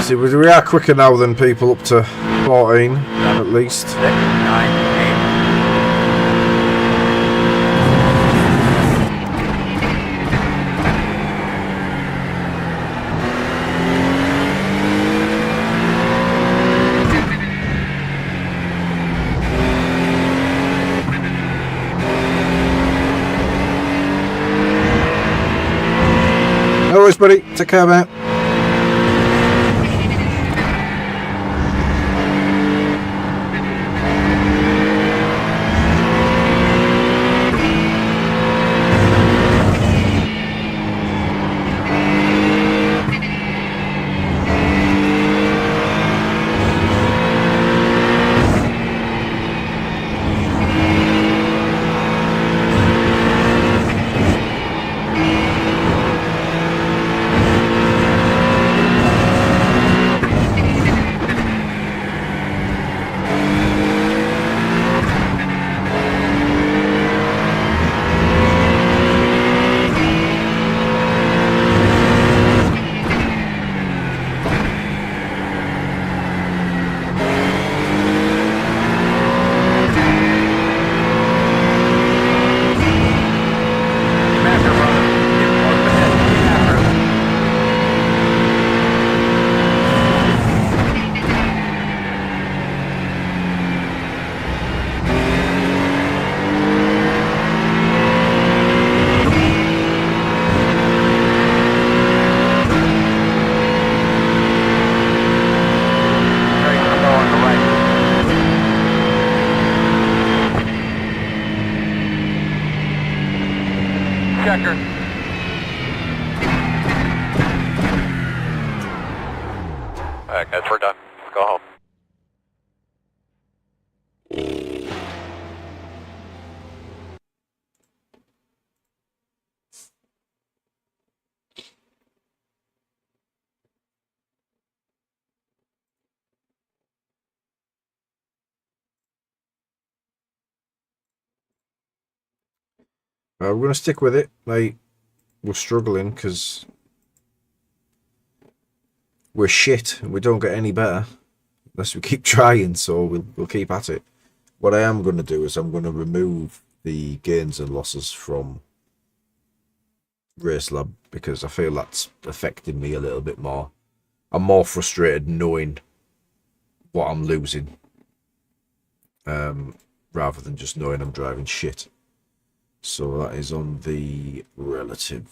See, we are quicker now than people up to 14, at least. 6, 9, 8. No worries, buddy. Take care, mate. contact. That's we're done. Let's go home. We're going to stick with it. Like, we're struggling because we're shit and we don't get any better unless we keep trying, so we'll keep at it. What I am going to do is I'm going to remove the gains and losses from Race Lab because I feel that's affecting me a little bit more. I'm more frustrated knowing what I'm losing rather than just knowing I'm driving shit. So that is on the relative.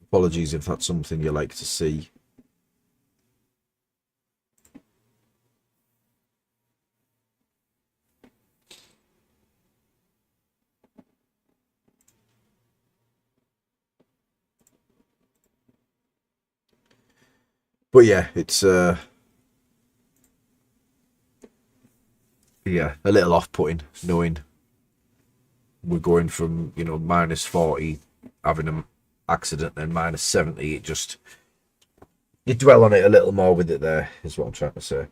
Apologies if that's something you like to see. But yeah, it's yeah, a little off-putting knowing we're going from, you know, minus 40 having an accident and minus 70. It just, you dwell on it a little more with it there, is what I'm trying to say.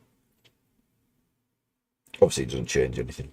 Obviously it doesn't change anything.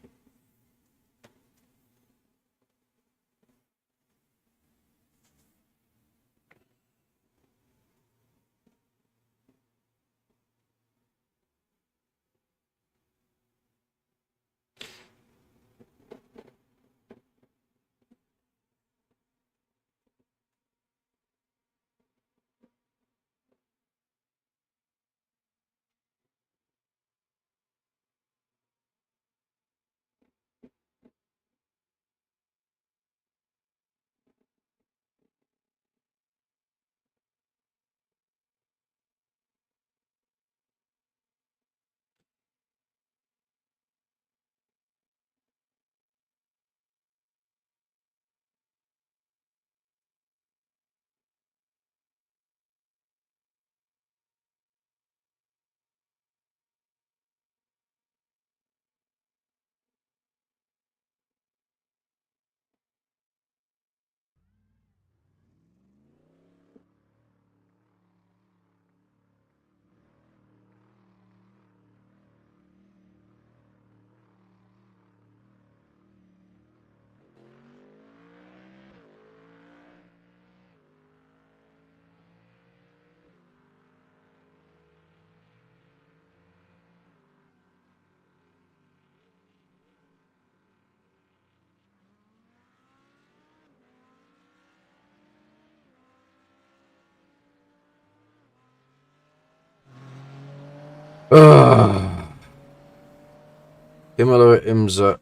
Imola Imsa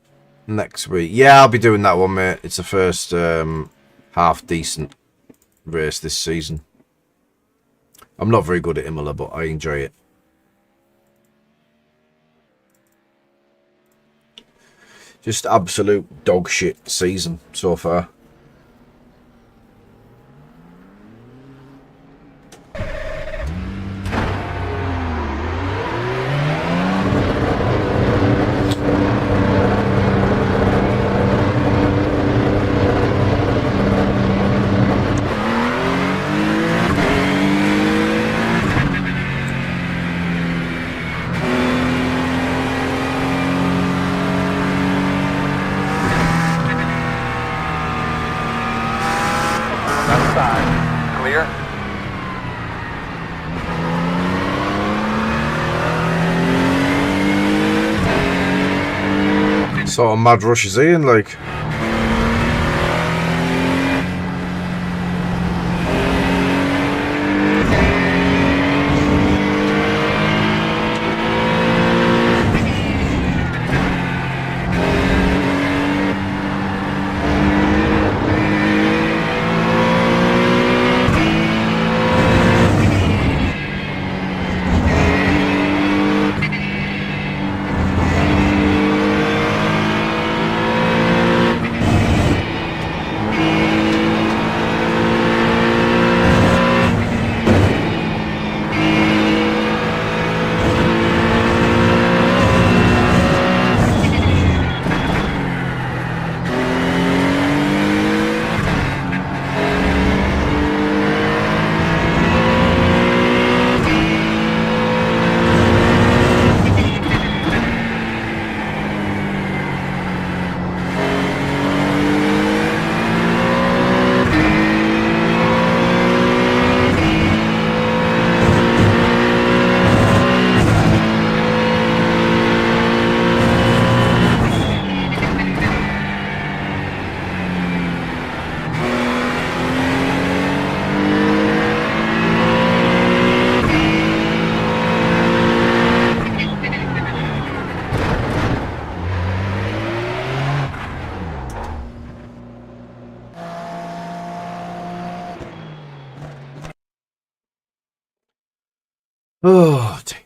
next week. Yeah, I'll be doing that one, mate. It's the first half decent race this season. I'm not very good at Imola, but I enjoy it. Just absolute dog shit season so far. Clear. Sort of mad rush is Ian, like. Oh, dear.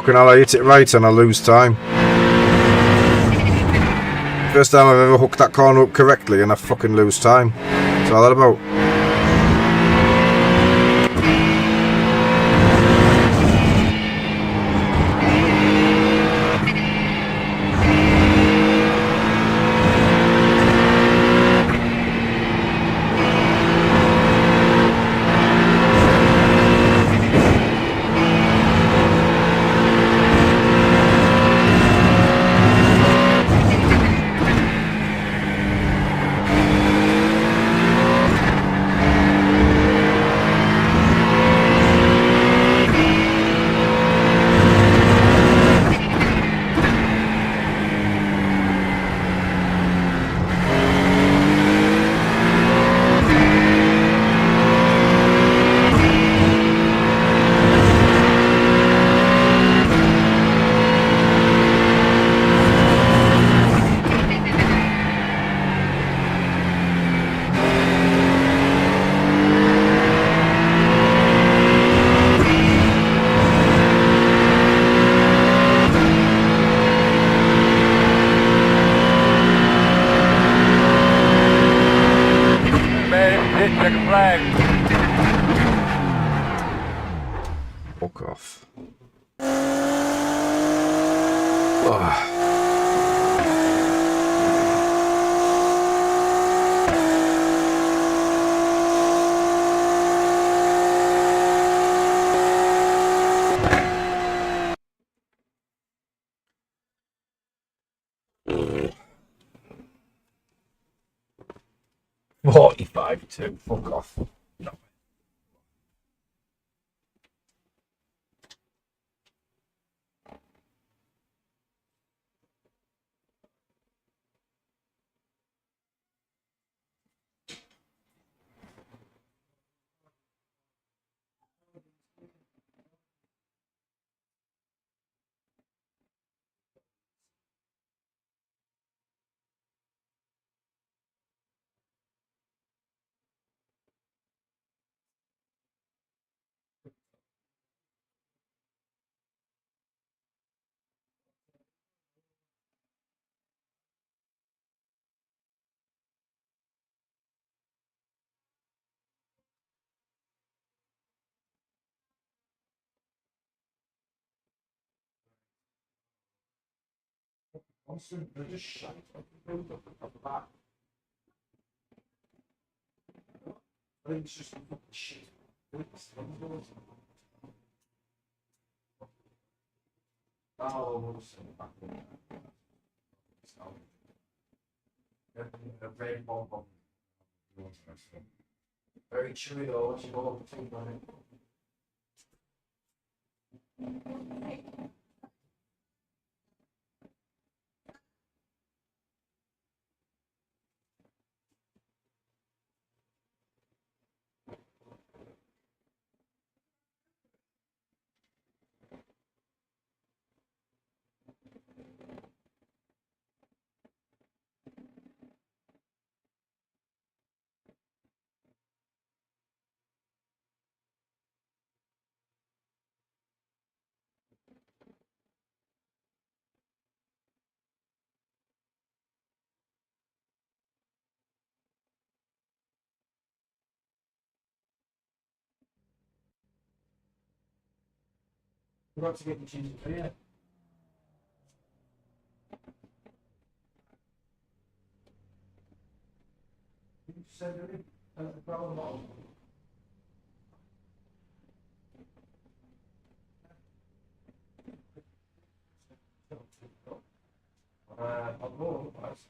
Fucking hell, I hit it right and I lose time. First time I've ever hooked that corner up correctly and I fucking lose time. What's all that about? Check flag. Fuck off. Oh. Mm. 45-2. Fuck off. No. They're just shite. I think it's just shit. Very chewy though, once you go over the on it. Forgot to get the cheese for you. You said it. That's the problem. I'll go otherwise.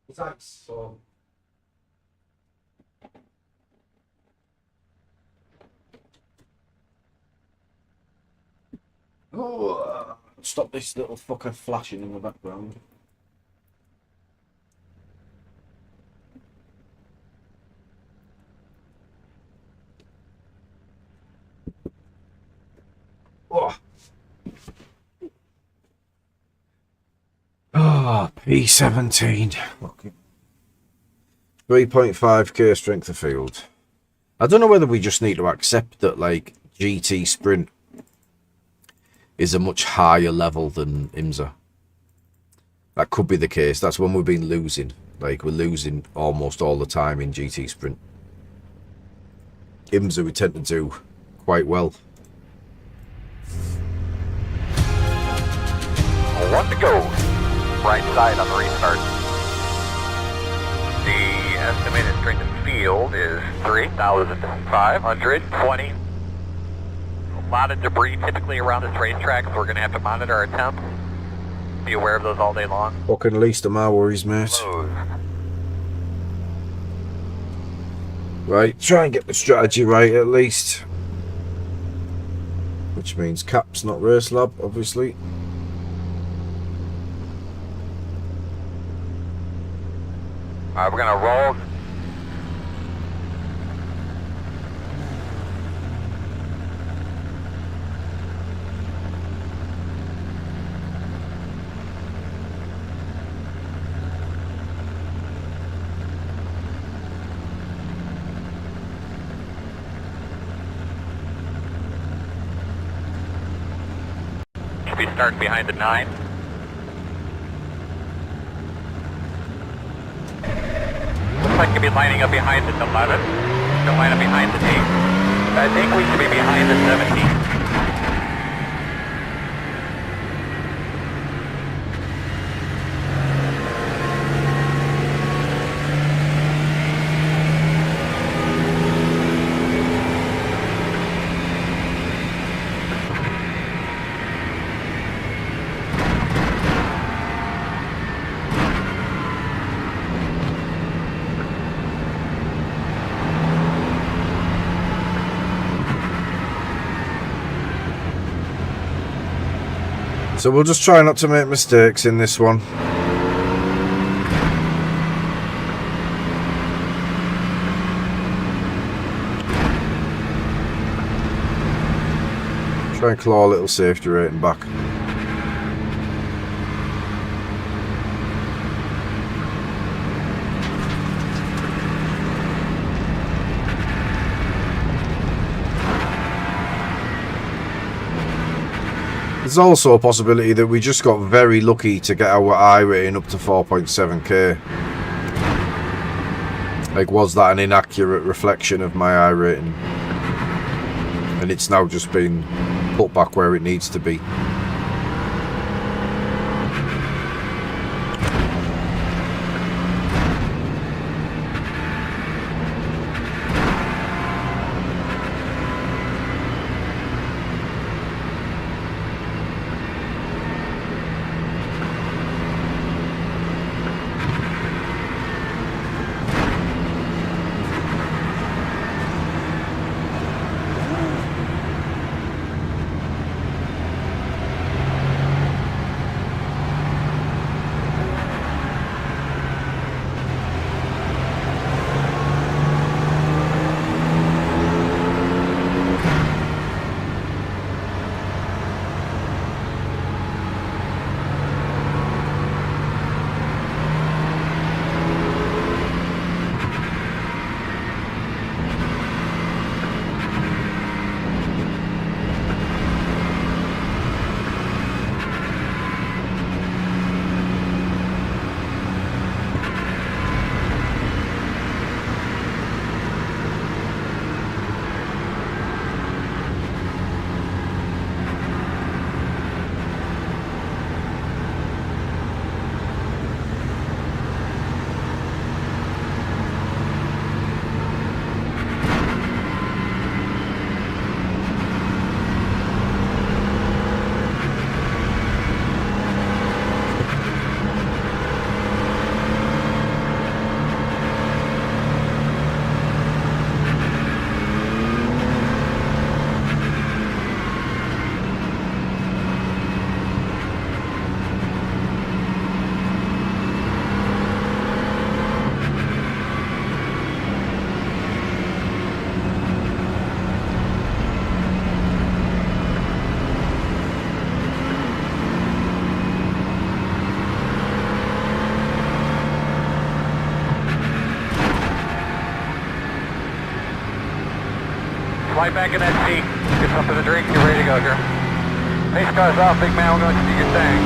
It's ice, so. Oh, stop this little fucker flashing in the background. Oh. Ah, P17. Okay. 3.5k strength of field. I don't know whether we just need to accept that, like, GT Sprint is a much higher level than IMSA. That could be the case. That's when we've been losing. Like, we're losing almost all the time in GT Sprint. IMSA we tend to do quite well. 1 to go. Right side on the restart. The estimated strength in field is 3,520. A lot of debris typically around this racetrack, so we're going to have to monitor our temp. Be aware of those all day long. Fucking least of my worries, mate. Closed. Right, try and get the strategy right at least. Which means caps, not race lab, obviously. We're going to roll. Should be starting behind the 9. Looks like you'll be lining up behind the 11. You'll line up behind the 8. I think we should be behind the 17. So we'll just try not to make mistakes in this one. Try and claw a little safety rating back. There's also a possibility that we just got very lucky to get our I rating up to 4.7k. Like, was that an inaccurate reflection of my I rating? And it's now just been put back where it needs to be. Fly back in that seat. Get something to drink. You're ready to go, girl. Pace car's off, big man. We're going to do your thing.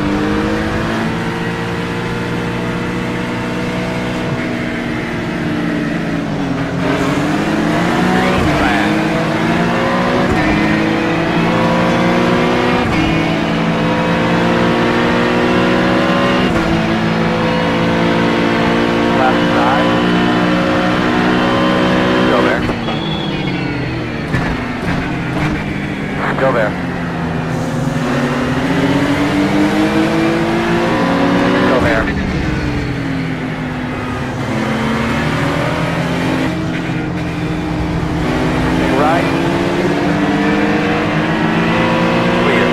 Go there. Go there. Right. Clear.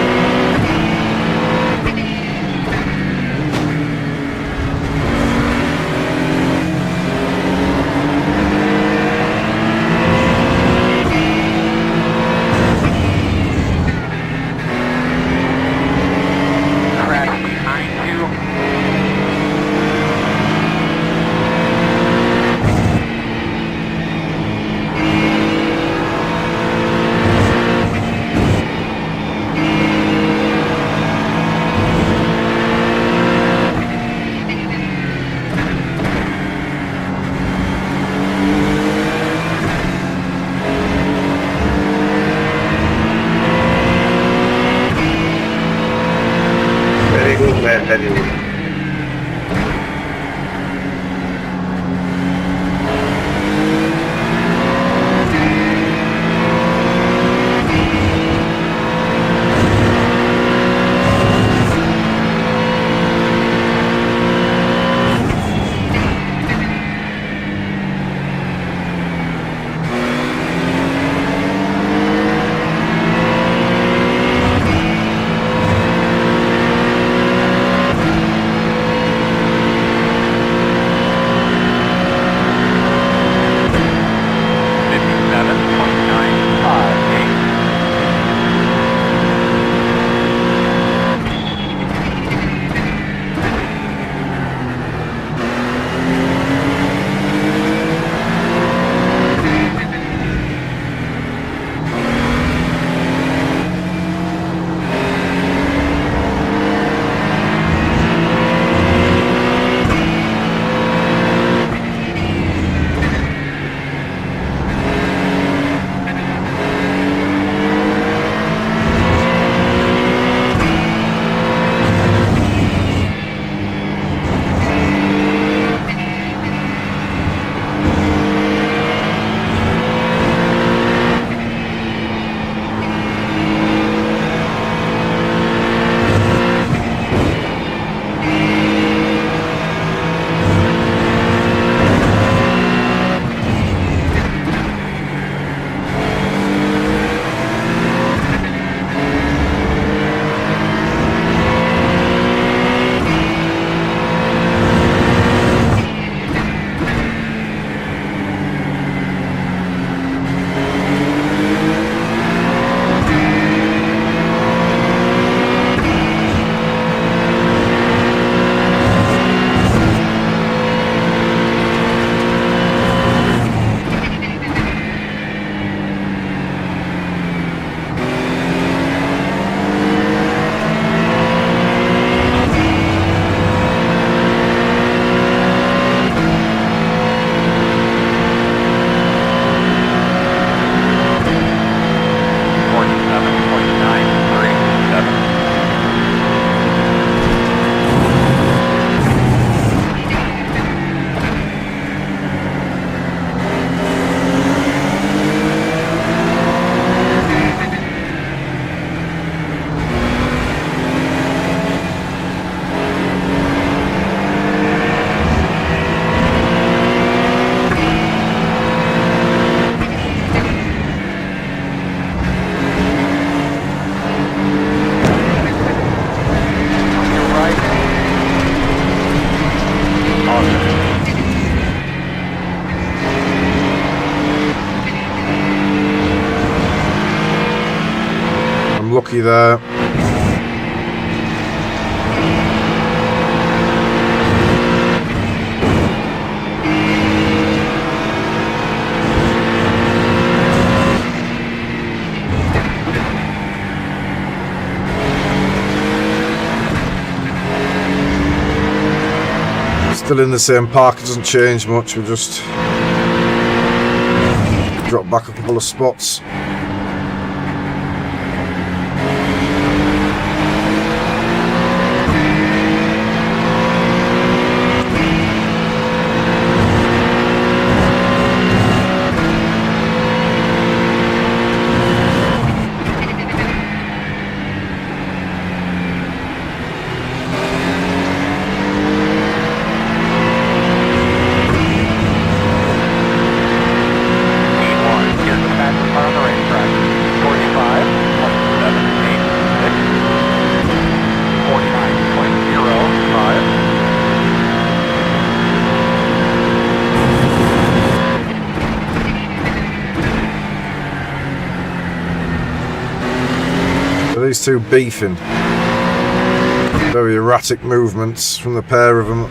Very good, man. Very good. Lucky there. Still in the same park, it doesn't change much, we just drop back a couple of spots. These two beefing. Very erratic movements from the pair of them.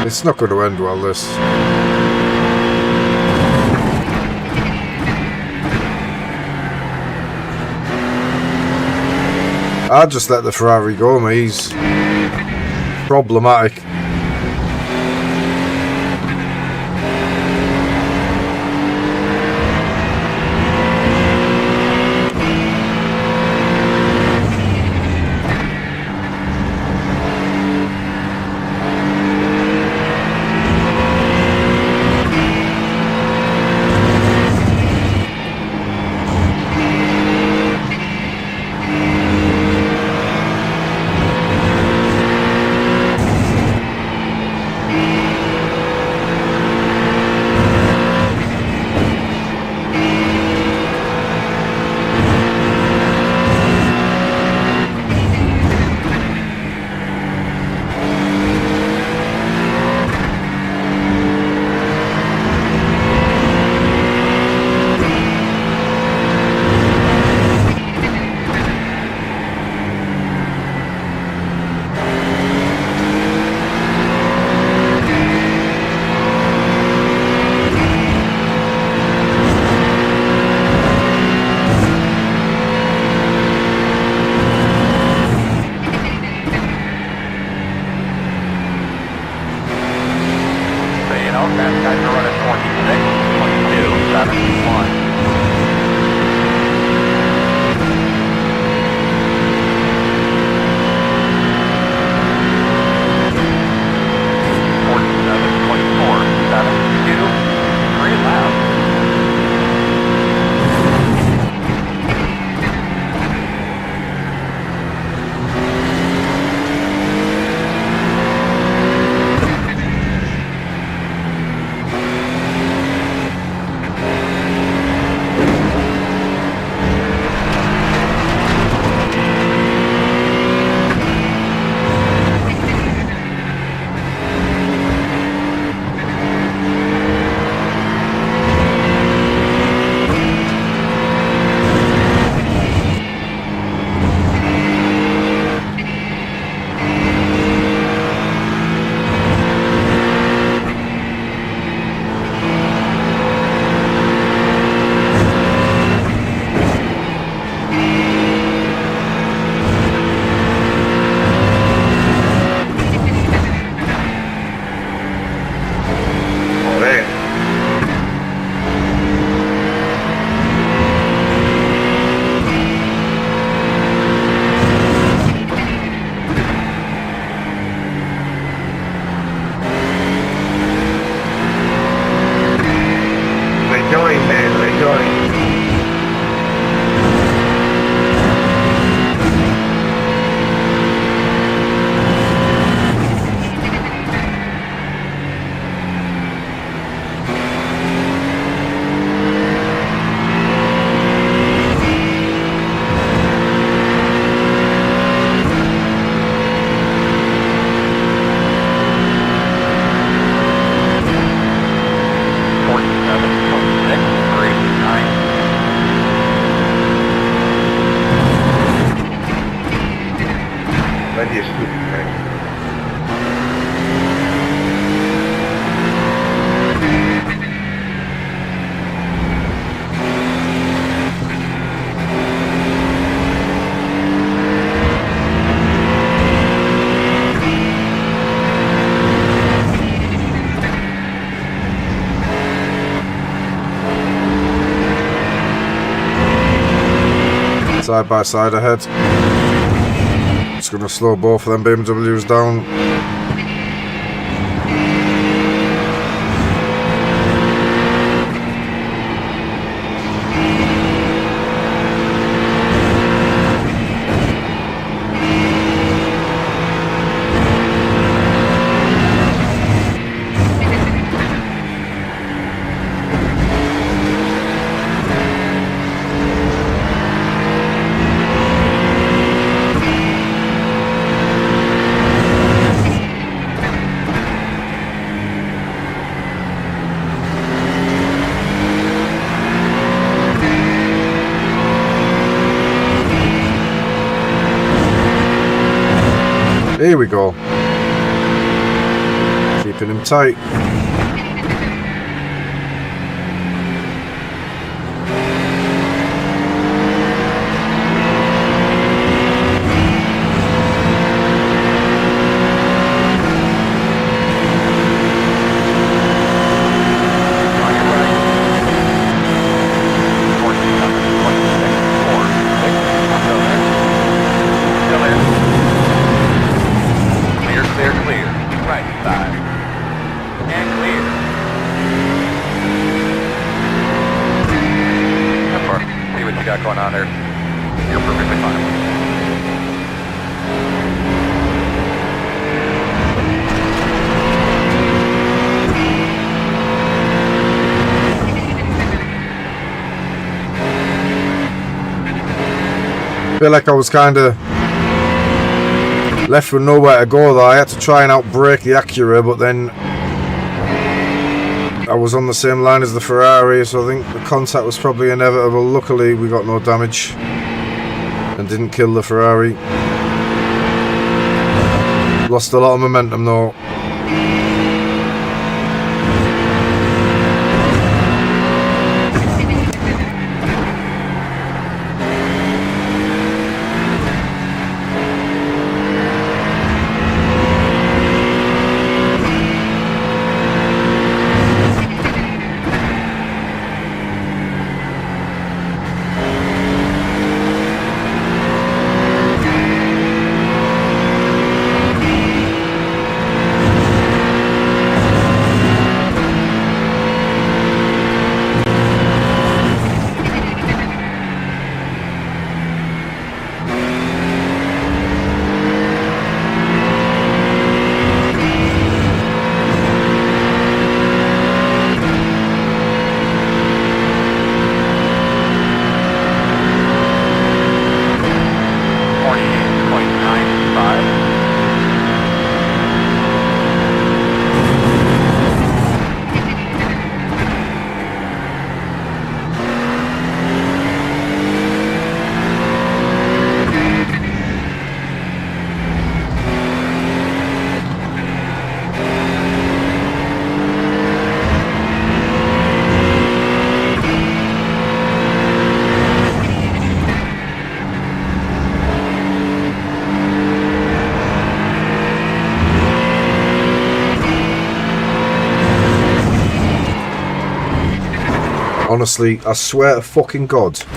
It's not going to end well, this. I'd just let the Ferrari go, mate. He's problematic. side by side ahead. It's going to slow both of them BMWs down. Here we go. Keeping him tight. Going on there. You're perfectly fine. Feel like I was kind of left with nowhere to go though. I had to try and outbrake the Acura, but then I was on the same line as the Ferrari, so I think the contact was probably inevitable. Luckily we got no damage and didn't kill the Ferrari. Lost a lot of momentum though. Honestly, I swear to fucking God. Think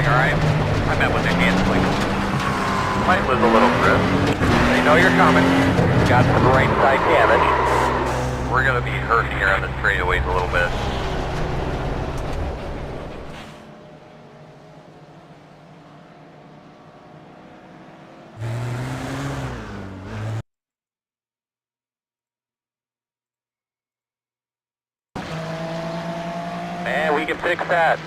alright? I met with the handling. Might lose a little grip. They know you're coming. Got some right side damage. We're gonna be hurting here on the straightaways a little bit. And we can fix that.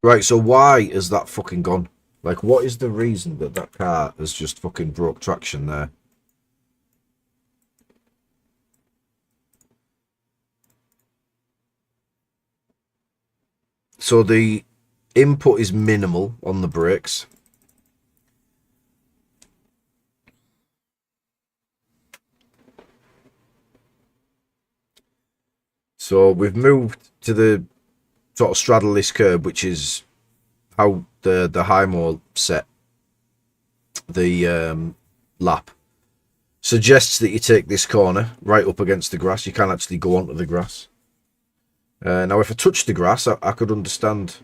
Right, so why is that fucking gone? Like, what is the reason that that car has just fucking broke traction there? So the input is minimal on the brakes. So we've moved to the sort of straddle this curb, which is how the Hymo set the lap. Suggests that you take this corner right up against the grass. You can actually go onto the grass. Now, if I touch the grass, I could understand.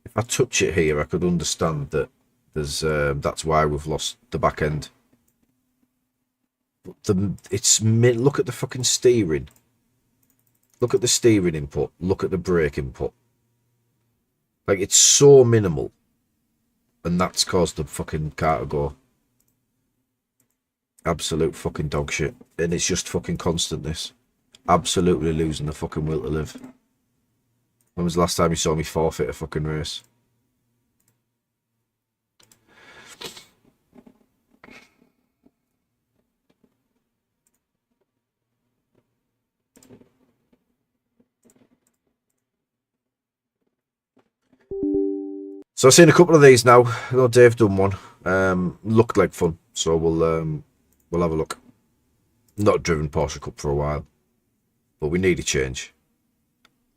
If I touch it here, I could understand that there's that's why we've lost the back end. But look at the fucking steering. Look at the steering input. Look at the brake input. Like, it's so minimal. And that's caused the fucking car to go absolute fucking dog shit. And it's just fucking constant, this. Absolutely losing the fucking will to live. When was the last time you saw me forfeit a fucking race? So I've seen a couple of these now. I know Dave done one. Looked like fun, so we'll have a look. Not driven Porsche Cup for a while, but we need a change.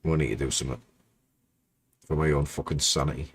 We need to do something for my own fucking sanity.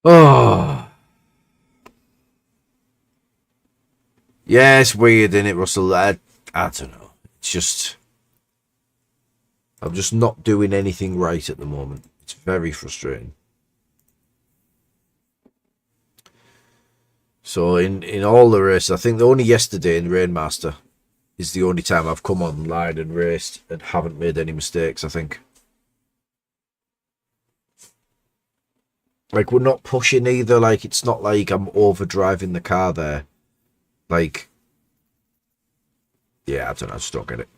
Oh, yeah, it's weird, isn't it, Russell? I don't know. It's just, I'm just not doing anything right at the moment. It's very frustrating. So in all the races, I think only yesterday in Rainmaster is the only time I've come online and raced and haven't made any mistakes, I think. Like, we're not pushing either. Like, it's not like I'm overdriving the car there. Like, yeah, I don't know. I just don't get it.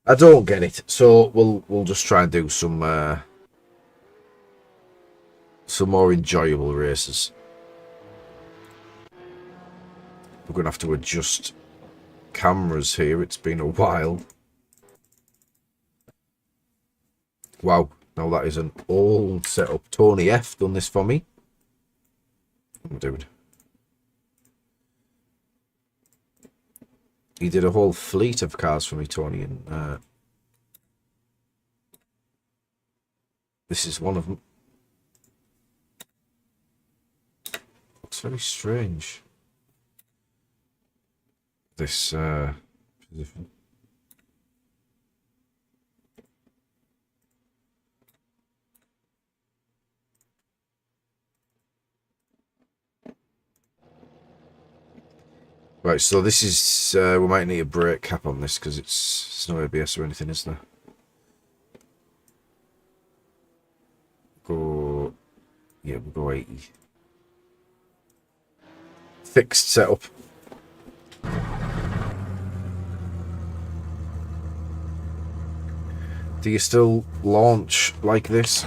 I don't get it. So we'll just try and do some more enjoyable races. We're gonna have to adjust cameras here. It's been a while. Wow. Now that is an old setup. Tony F done this for me. Oh, dude. He did a whole fleet of cars for me, Tony, and this is one of them. It's very strange. This position. Right, so this is, we might need a brake cap on this because it's no ABS or anything, is there? Go, yeah, we'll go 80. Fixed setup. Do you still launch like this?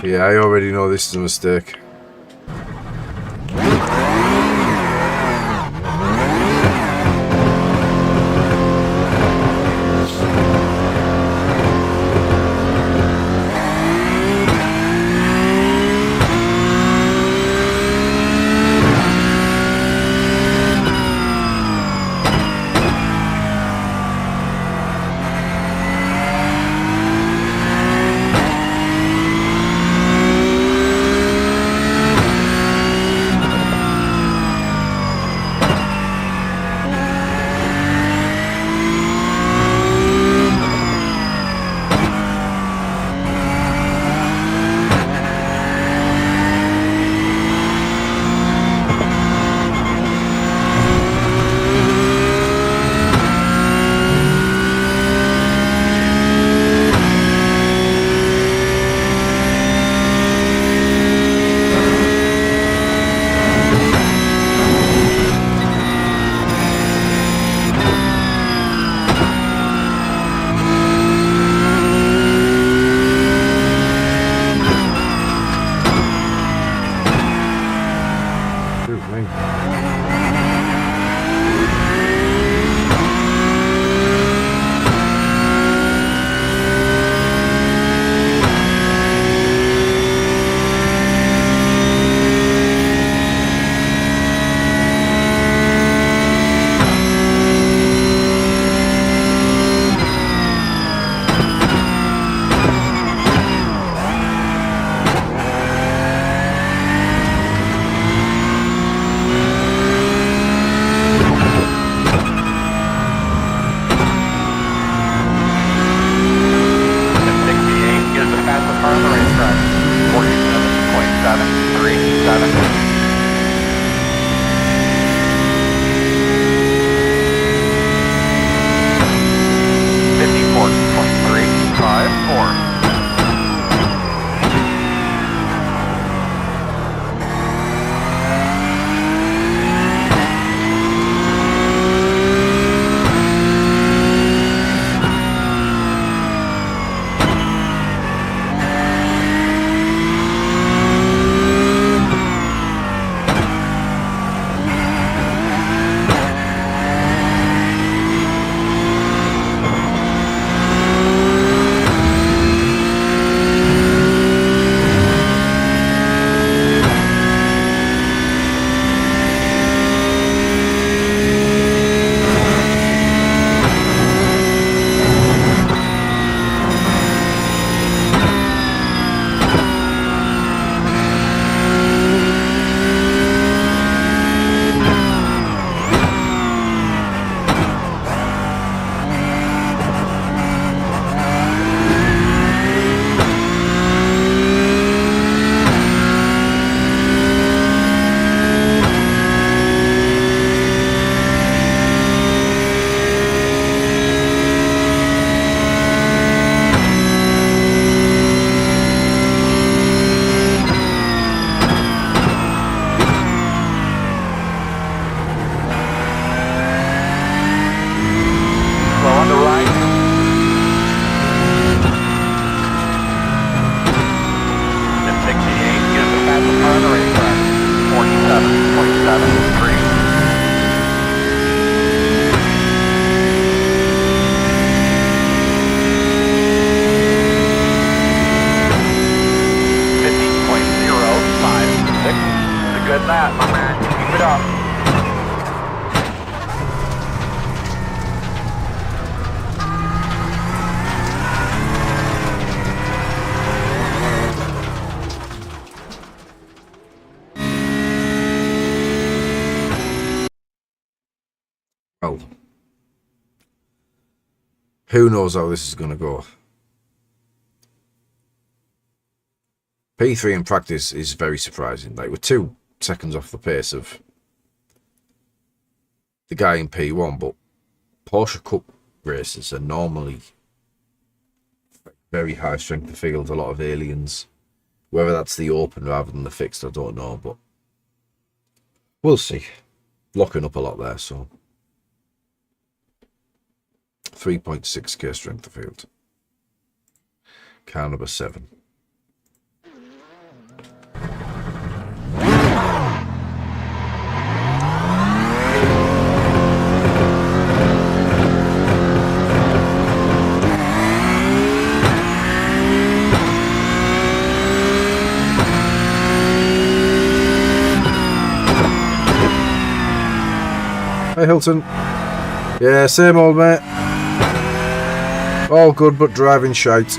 Yeah, I already know this is a mistake. Well, who knows how this is going to go. P3 in practice is very surprising. Like, we're 2 seconds off the pace of the guy in P1, but Porsche Cup races are normally very high strength of field, a lot of aliens. Whether that's the open rather than the fixed, I don't know, but we'll see. Locking up a lot there, so 3.6k strength of field. Car number 7. Hey Hilton. Yeah, same old mate. All good but driving shite.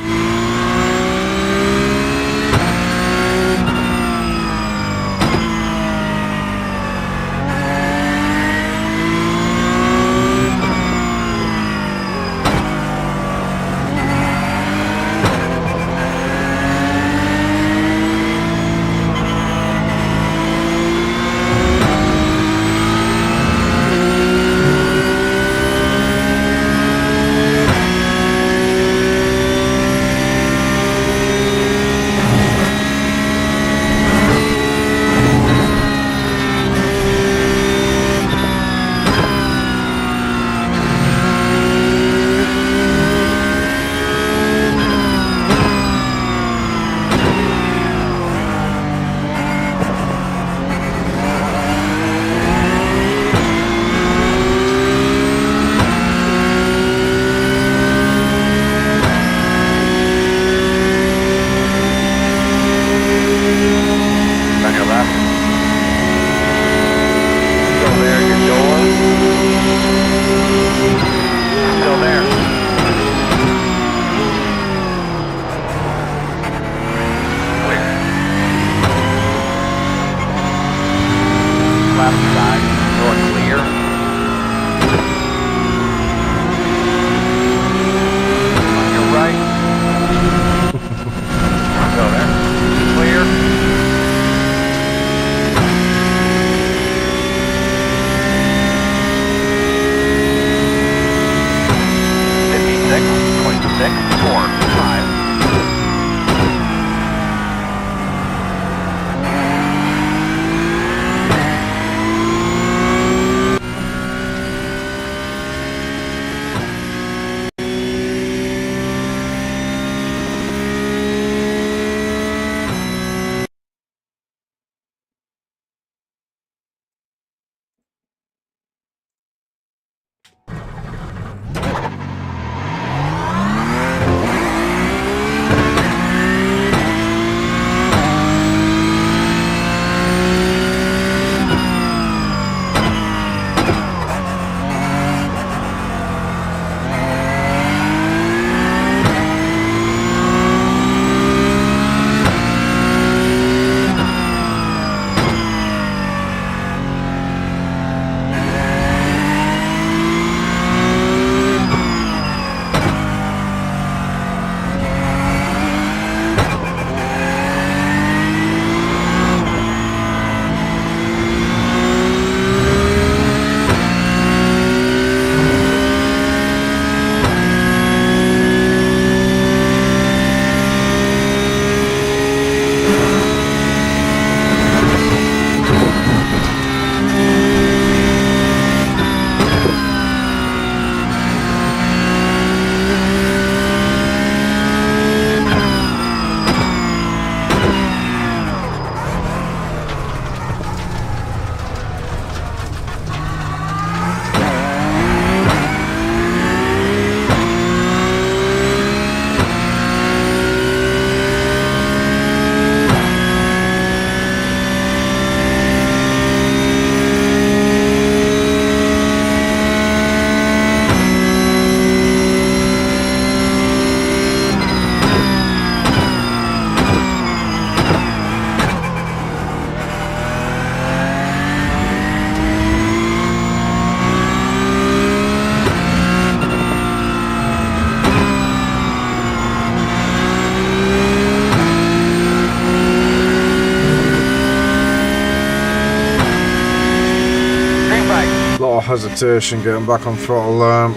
hesitation getting back on throttle there.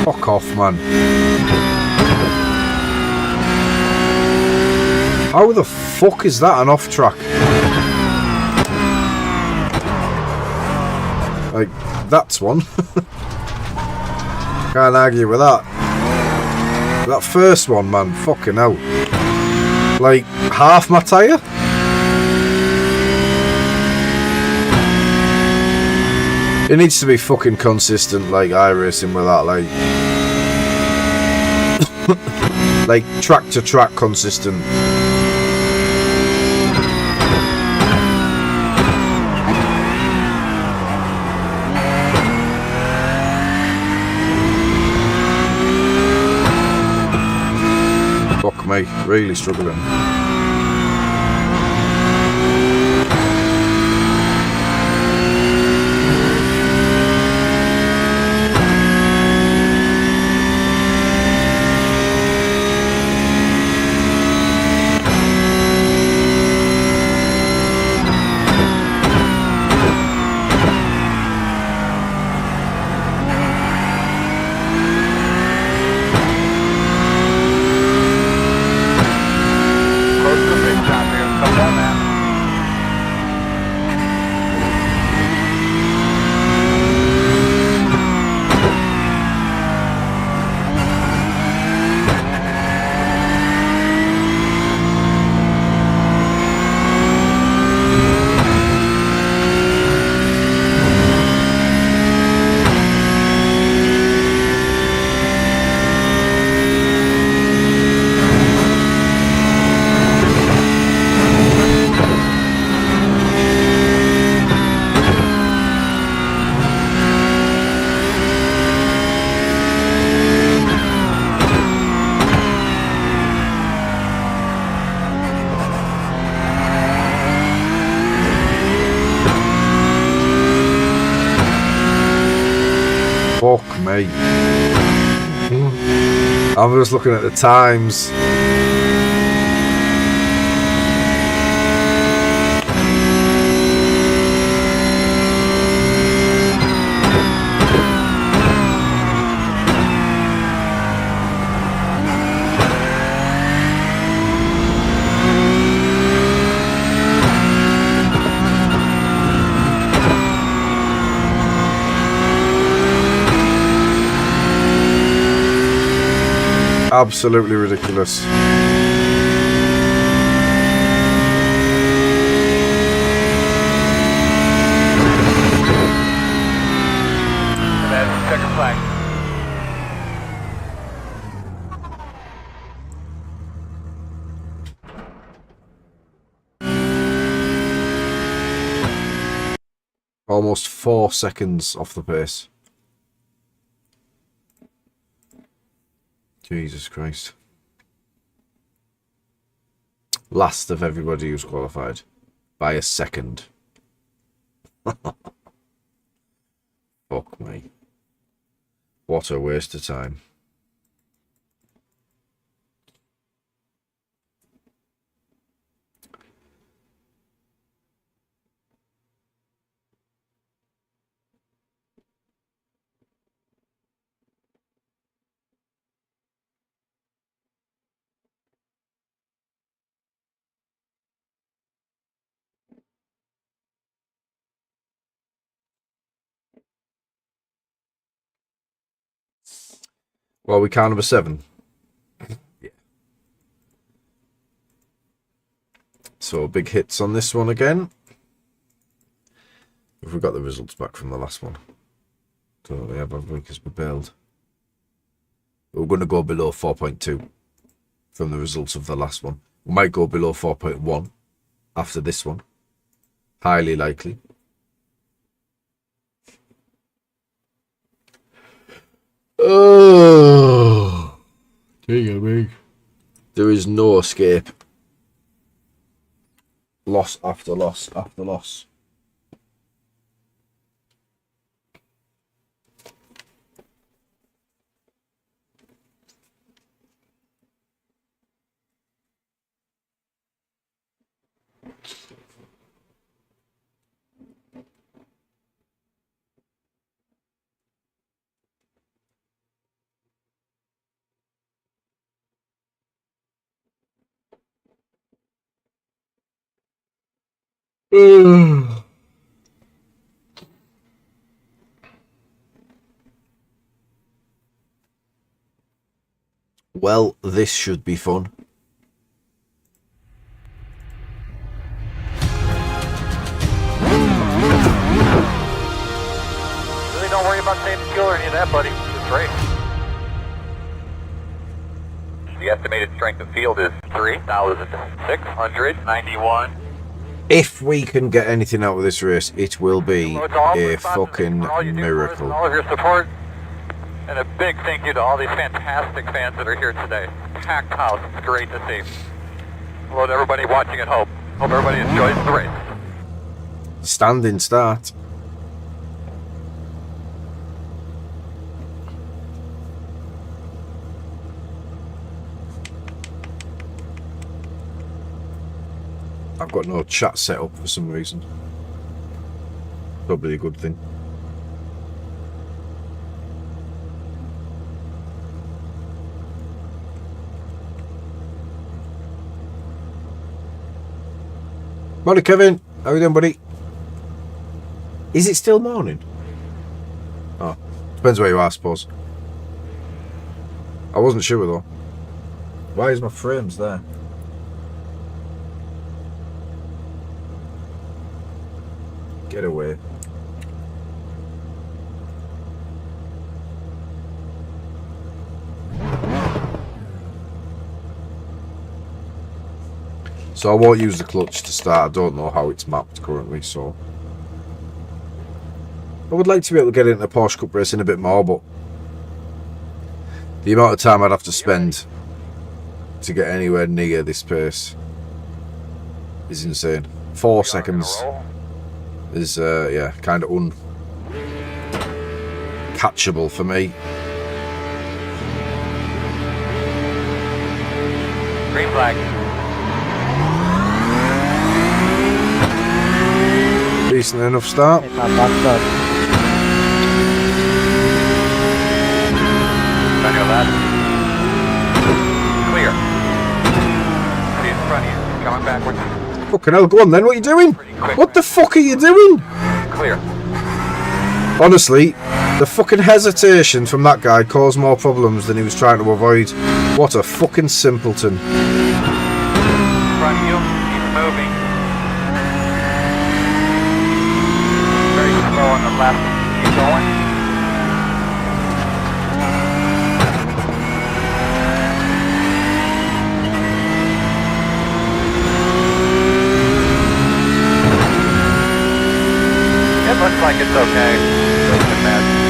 Fuck off, man. How the fuck is that an off track? Like, that's one. Can't argue with that. That first one, man, fucking hell. Like, half my tyre? It needs to be fucking consistent, like iRacing with that, like... like, track to track consistent. Fuck me, really struggling. Fuck me. I'm just looking at the times. Absolutely ridiculous. Checker flag. Almost 4 seconds off the pace. Jesus Christ. Last of everybody who's qualified. By a second. Fuck me. What a waste of time. Well, we car number 7. Yeah. So big hits on this one again. we got the results back from the last one? Don't know, we have because we bailed. We're going to go below 4.2 from the results of the last one. We might go below 4.1 after this one. Highly likely. Oh, there is no escape. Loss after loss after loss. Well, this should be fun. Really don't worry about saving fuel or any of that, buddy. It's great. The estimated strength of field is 3,691. If we can get anything out of this race, it will be a fucking miracle. All of your support, and a big thank you to all these fantastic fans that are here today. Packed house, it's great to see. Hello to everybody watching at home. Hope everybody enjoys the race. Standing start. I've got no chat set up for some reason. Probably a good thing. Morning, Kevin. How you doing, buddy? Is it still morning? Oh, depends where you are, I suppose. I wasn't sure though. Why is my frames there? Get away. So I won't use the clutch to start. I don't know how it's mapped currently, so I would like to be able to get into the Porsche Cup racing a bit more, but the amount of time I'd have to spend to get anywhere near this pace is insane. 4 seconds is yeah, kind of uncatchable for me. Green flag. Decent enough start. On your left. Clear. See in front of you. Coming backwards. Fucking hell, go on then, what are you doing? What the fuck are you doing? Clear. Honestly, the fucking hesitation from that guy caused more problems than he was trying to avoid. What a fucking simpleton. In front of you. Keep moving. Very slow on the left. Keep going. It looks like it's okay. Doesn't matter.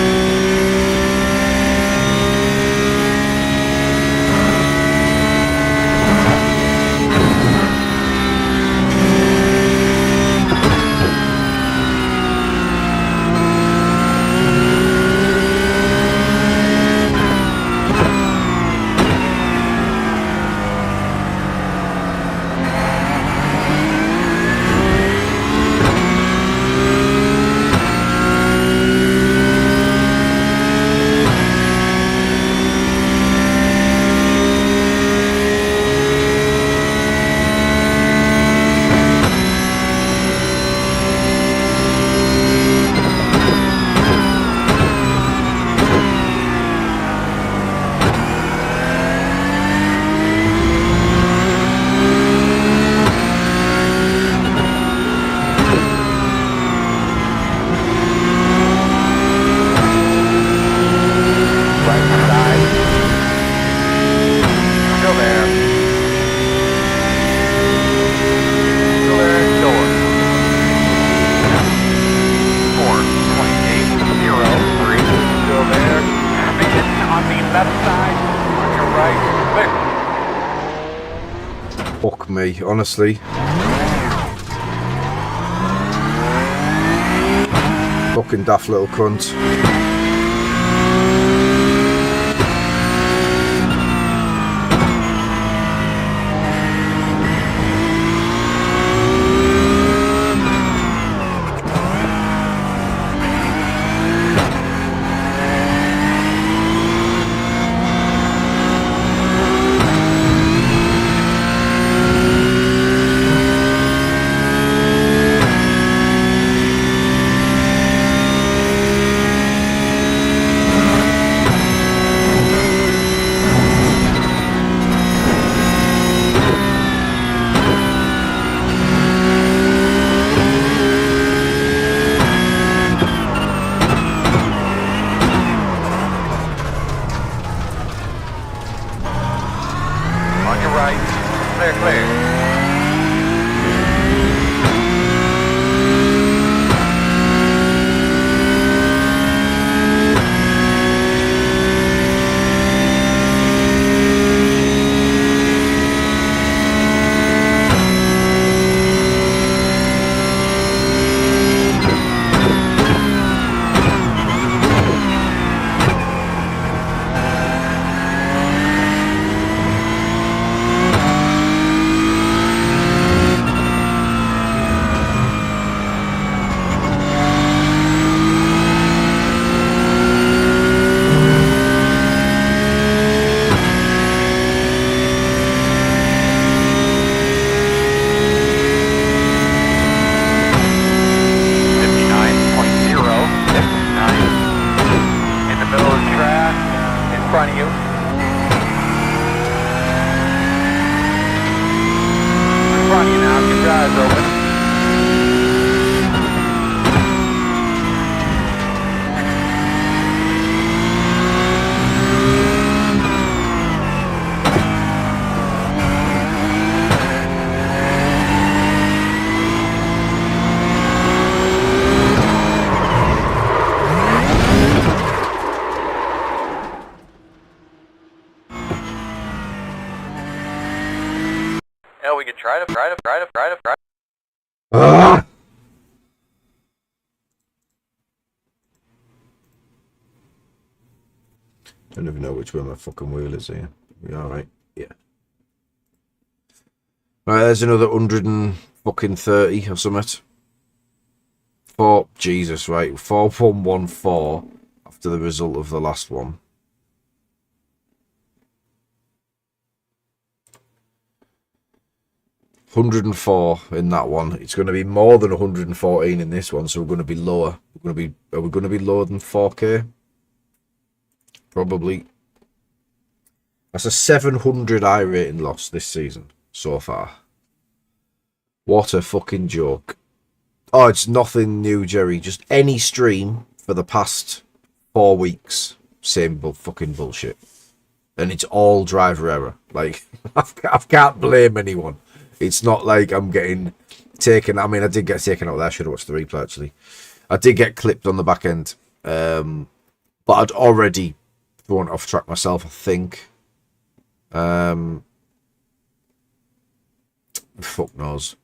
me, honestly. Fucking daft little cunt. On your right. Clear, clear. In front of you. In front of you now, keep your eyes open. Yeah, we could try to. Ah! Don't even know which way my fucking wheel is here. We alright? Yeah. Right, there's another 130 or something. Jesus, right. 4114 after the result of the last one. $104 in that one. It's going to be more than 114 in this one, so we're going to be lower. Are we going to be lower than 4K? Probably. That's a 700 iRating loss this season so far. What a fucking joke. Oh, it's nothing new, Jerry. Just any stream for the past 4 weeks. Same fucking bullshit. And it's all driver error. Like, I can't blame anyone. It's not like I'm getting taken. I mean, I did get taken out there. I should have watched the replay, actually. I did get clipped on the back end. But I'd already gone off track myself, I think. Fuck knows.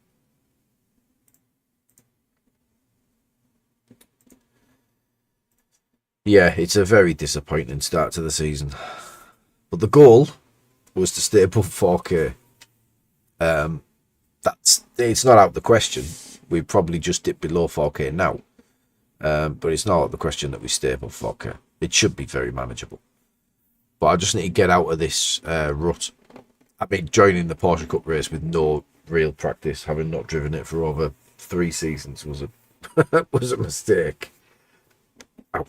Yeah, it's a very disappointing start to the season. But the goal was to stay above 4K. It's not out of the question. We probably just dipped below 4K now. But it's not out of the question that we stay above 4K. It should be very manageable. But I just need to get out of this rut. I mean, joining the Porsche Cup race with no real practice, having not driven it for over 3 seasons, was a mistake. Ow.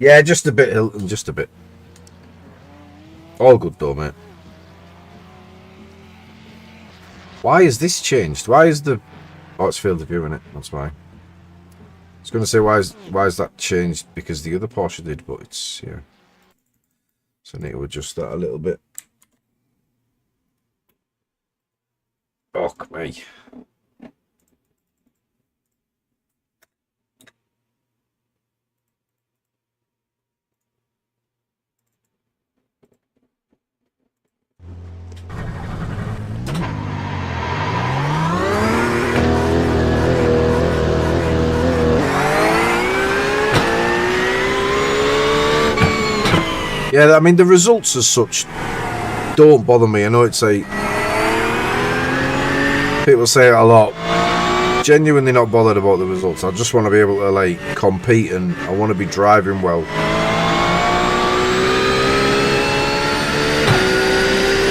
Yeah, just a bit, Hilton, just a bit. All good though, mate. Why is this changed? Why is the... Oh, it's field of view, innit? That's why. I was going to say, why is that changed? Because the other Porsche did, but it's... Yeah. So I need to adjust that a little bit. Fuck me. Yeah, I mean, the results as such don't bother me. I know it's a... People say it a lot. Genuinely not bothered about the results. I just want to be able to, like, compete, and I want to be driving well.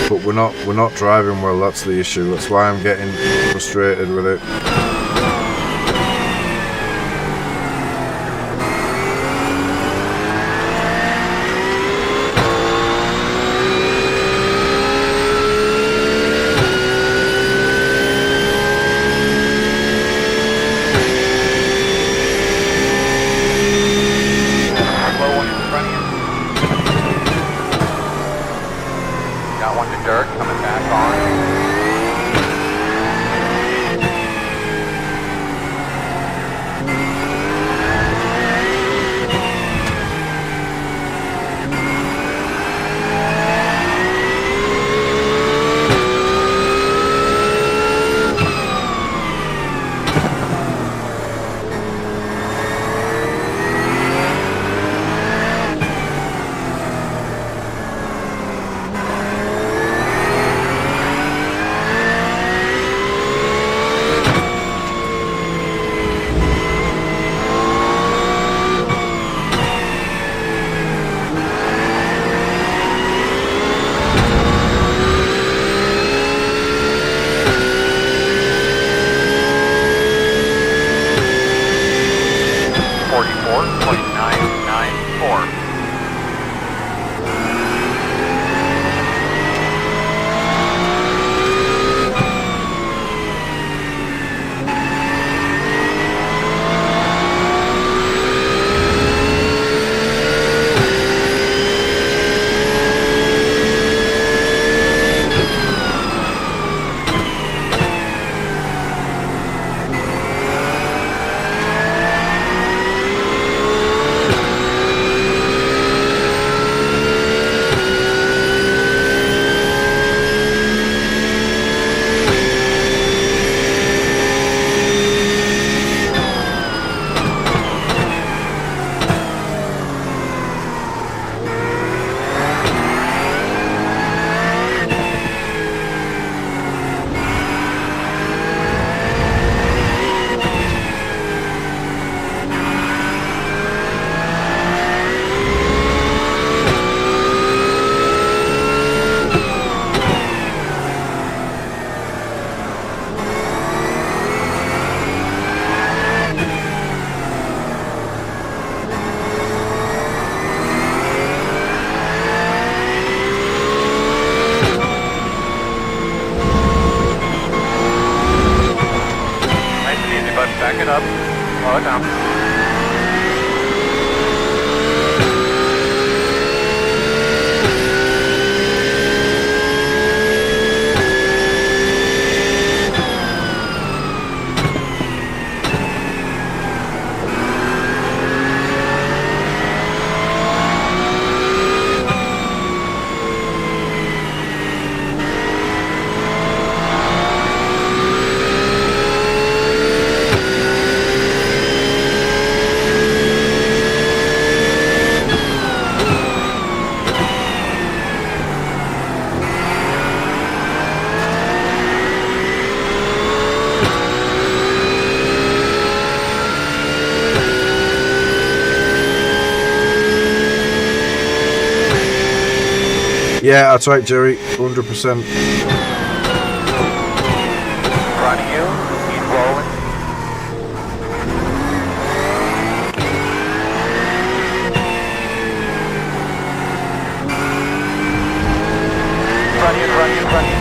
But we're not driving well, that's the issue. That's why I'm getting frustrated with it. Back it up. Slow it down. Yeah, that's right, Jerry. 100%. Front of you, keep rolling. front of you, in front of you, in front of you.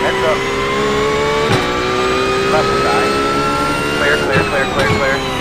Heads up. Left side. Clear, clear, clear, clear, clear.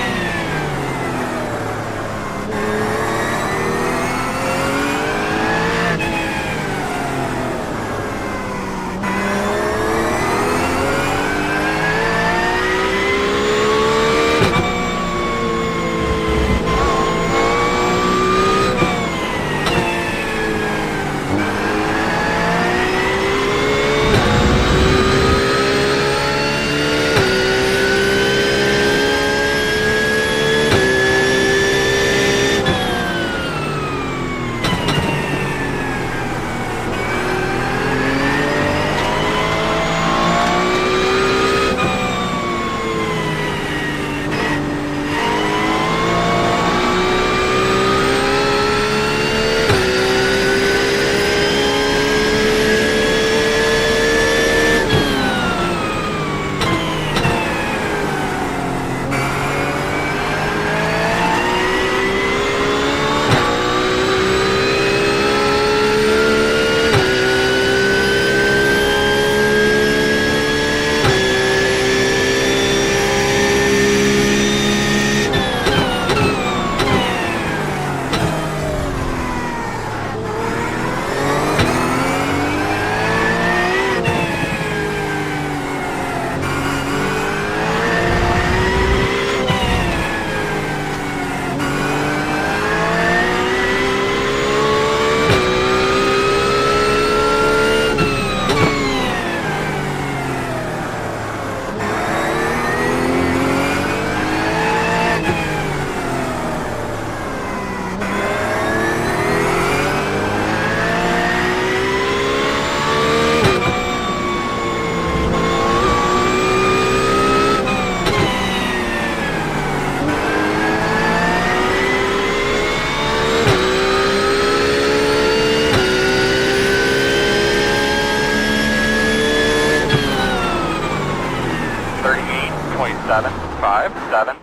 .757.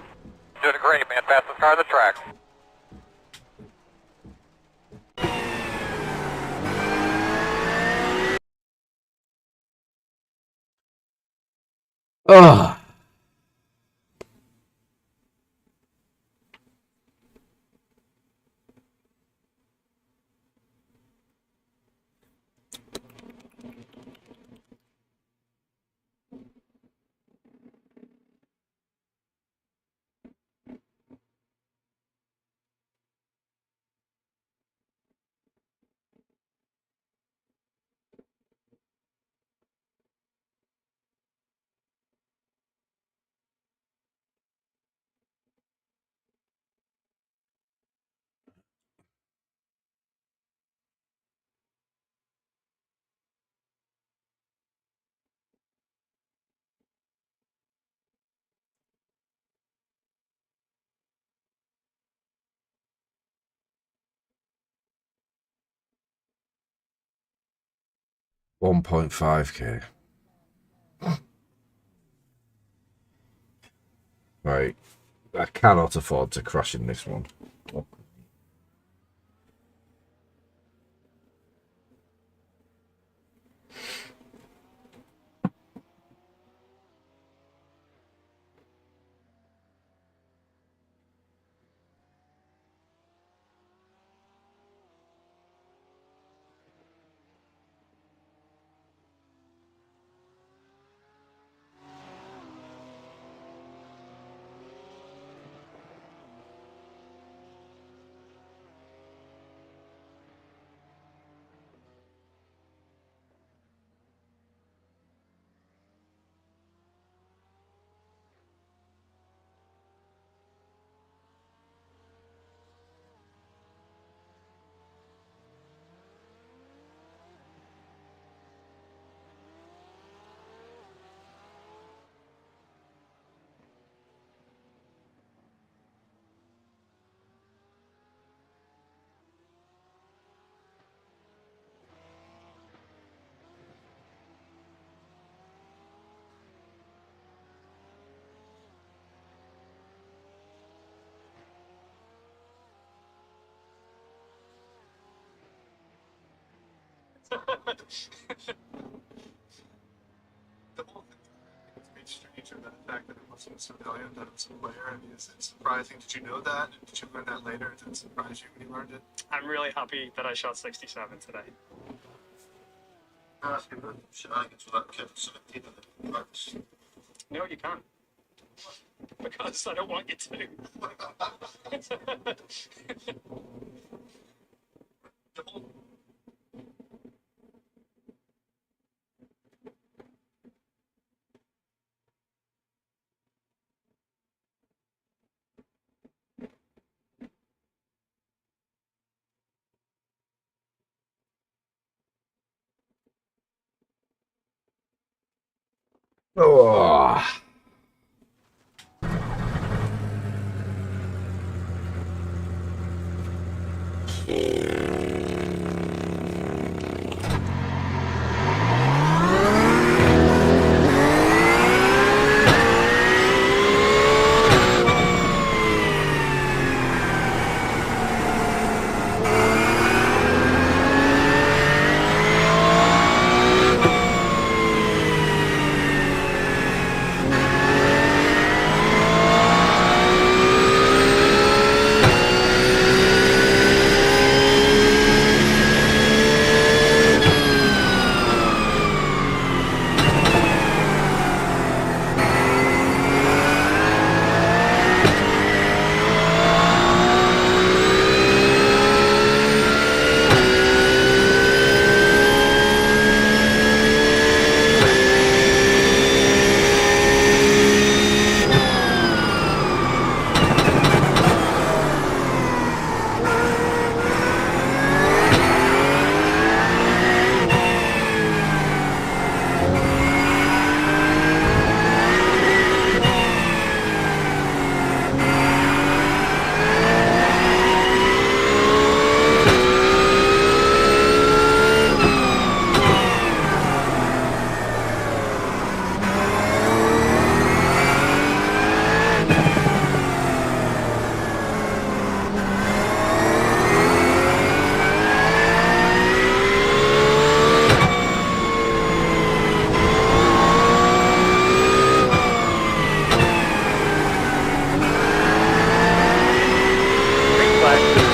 Doing great, man. Fastest car on the track. Oh, $1.5K. Right. I cannot afford to crash in this one. The whole thing is made strange in the fact that it wasn't a civilian, that it was a player. I mean, is it surprising? Did you know that? Did you learn that later? Did it surprise you when you learned it? I'm really happy that I shot 67 today. Asking the shenanigans with that kid 17 in the practice. No, you can't. Because I don't want you to. The whole Oh. Green flag.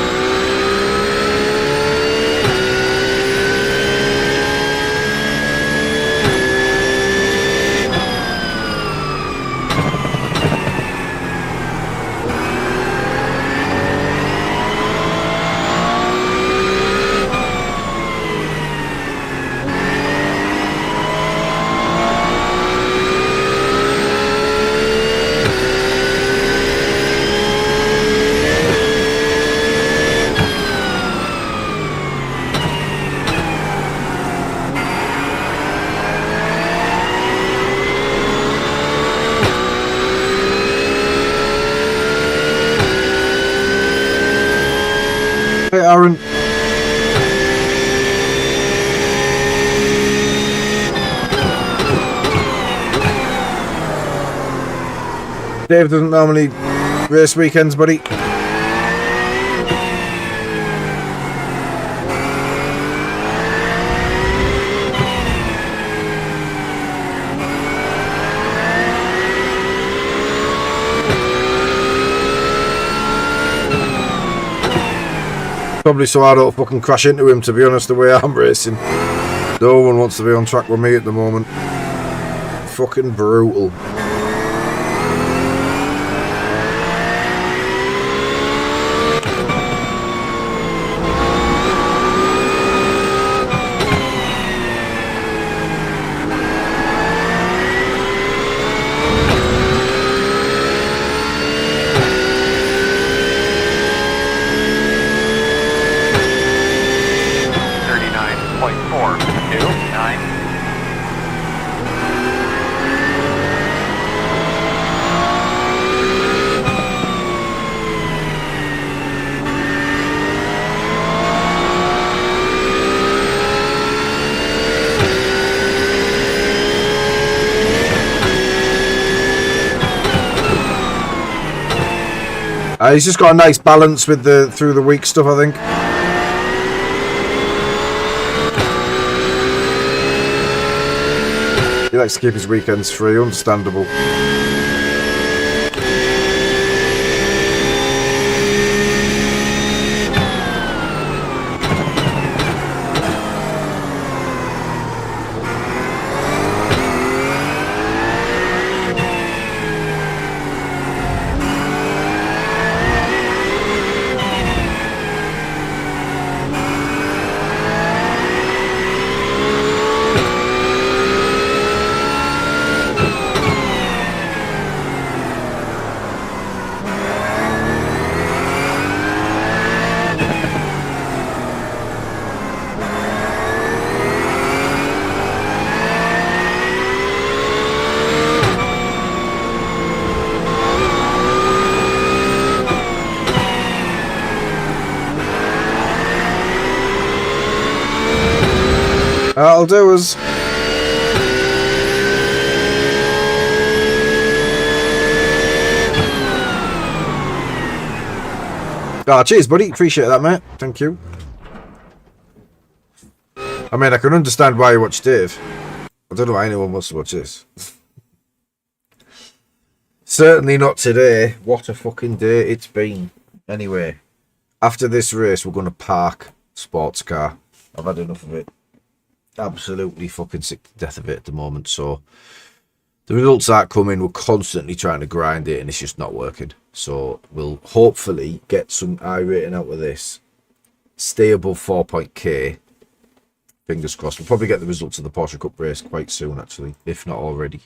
Hey, Aaron. Dave doesn't normally race weekends, buddy. Probably so I don't fucking crash into him, to be honest, the way I'm racing. No one wants to be on track with me at the moment. Fucking brutal. He's just got a nice balance with the through the week stuff, I think. He likes to keep his weekends free, understandable. That'll do us. Ah, cheers, buddy. Appreciate that, mate. Thank you. I mean, I can understand why you watch Dave. I don't know why anyone wants to watch this. Certainly not today. What a fucking day it's been. Anyway, after this race, we're going to park sports car. I've had enough of it. Absolutely fucking sick to death of it at the moment. So the results aren't coming. We're constantly trying to grind it and it's just not working. So we'll hopefully get some iRating out of this. Stay above 4.k. Fingers crossed. We'll probably get the results of the Porsche Cup race quite soon, actually, if not already.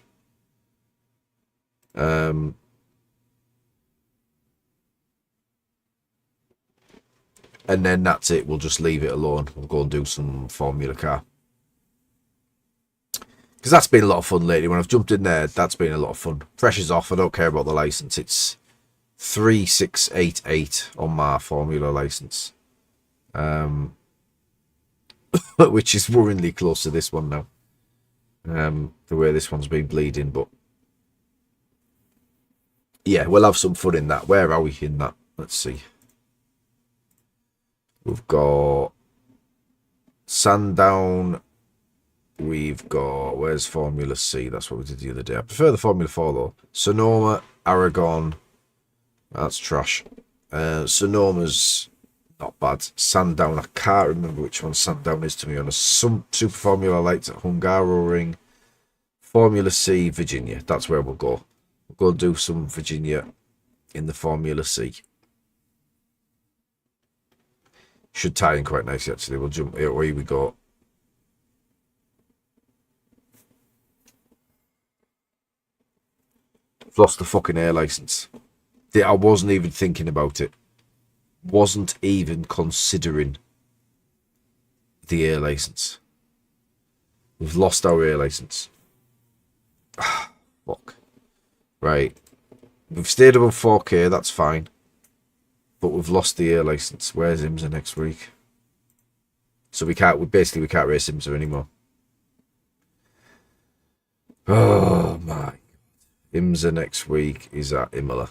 And then that's it. We'll just leave it alone. We'll go and do some Formula Car. Because that's been a lot of fun lately. When I've jumped in there, that's been a lot of fun. Pressure's off. I don't care about the license. It's 3688 on my Formula license. Which is worryingly close to this one now. The way this one's been bleeding. But yeah, we'll have some fun in that. Where are we in that? Let's see. We've got Sandown. We've got, where's Formula C? That's what we did the other day. I prefer the Formula 4 though. Sonoma, Aragon. That's trash. Sonoma's not bad. Sandown, I can't remember which one Sandown is, to be honest. Some Super Formula Lights at Hungaroring. Formula C, Virginia. That's where we'll go. We'll go and do some Virginia in the Formula C. Should tie in quite nicely, actually. We'll jump. Away we go. I've lost the fucking air license. I wasn't even thinking about it. Wasn't even considering the air license. We've lost our air license. Fuck. Right. We've stayed above 4k, that's fine. But we've lost the air license. Where's IMSA next week? So we can't race IMSA anymore. Oh my. IMSA next week is at Imola.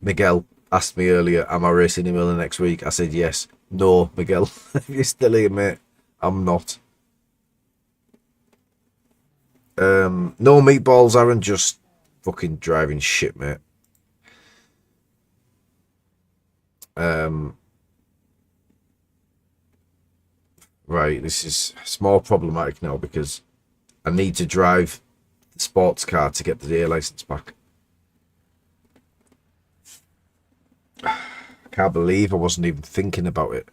Miguel asked me earlier, am I racing Imola next week? I said yes. No, Miguel. You're still here, mate. I'm not. No meatballs, Aaron. Just fucking driving shit, mate. Right, this is more problematic now because I need to drive the sports car to get the air license back. I can't believe I wasn't even thinking about it.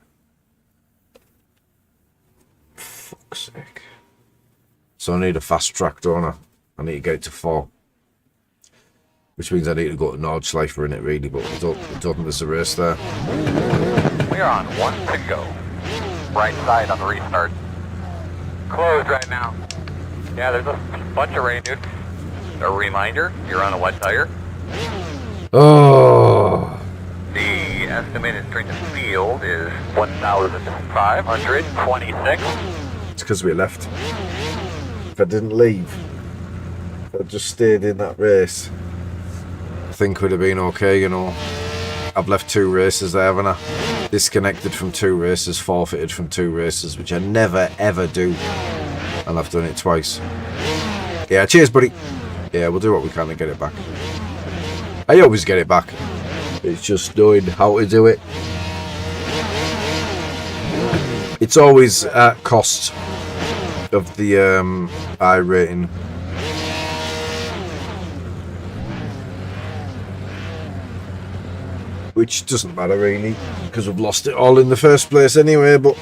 Fuck's sake. So I need a fast track, don't I? I need to get it to 4. Which means I need to go to Nordschleifer in it, really, but I don't think there's a race there. We are on 1 to go. Right side on the restart. Closed right now. Yeah, there's a bunch of rain, dude. A reminder, you're on a wet tire. Oh. The estimated strength of field is 1,526. It's because we left. If I didn't leave, if I just stayed in that race, I think we'd have been okay, you know. I've left 2 races there, haven't I? disconnected from 2 races, forfeited from 2 races, which I never ever do, and I've done it twice. Yeah, cheers, buddy. Yeah, we'll do what we can to get it back. I always get it back. It's just knowing how to do it. It's always at cost of the iRating. Which doesn't matter really, because we've lost it all in the first place anyway, but...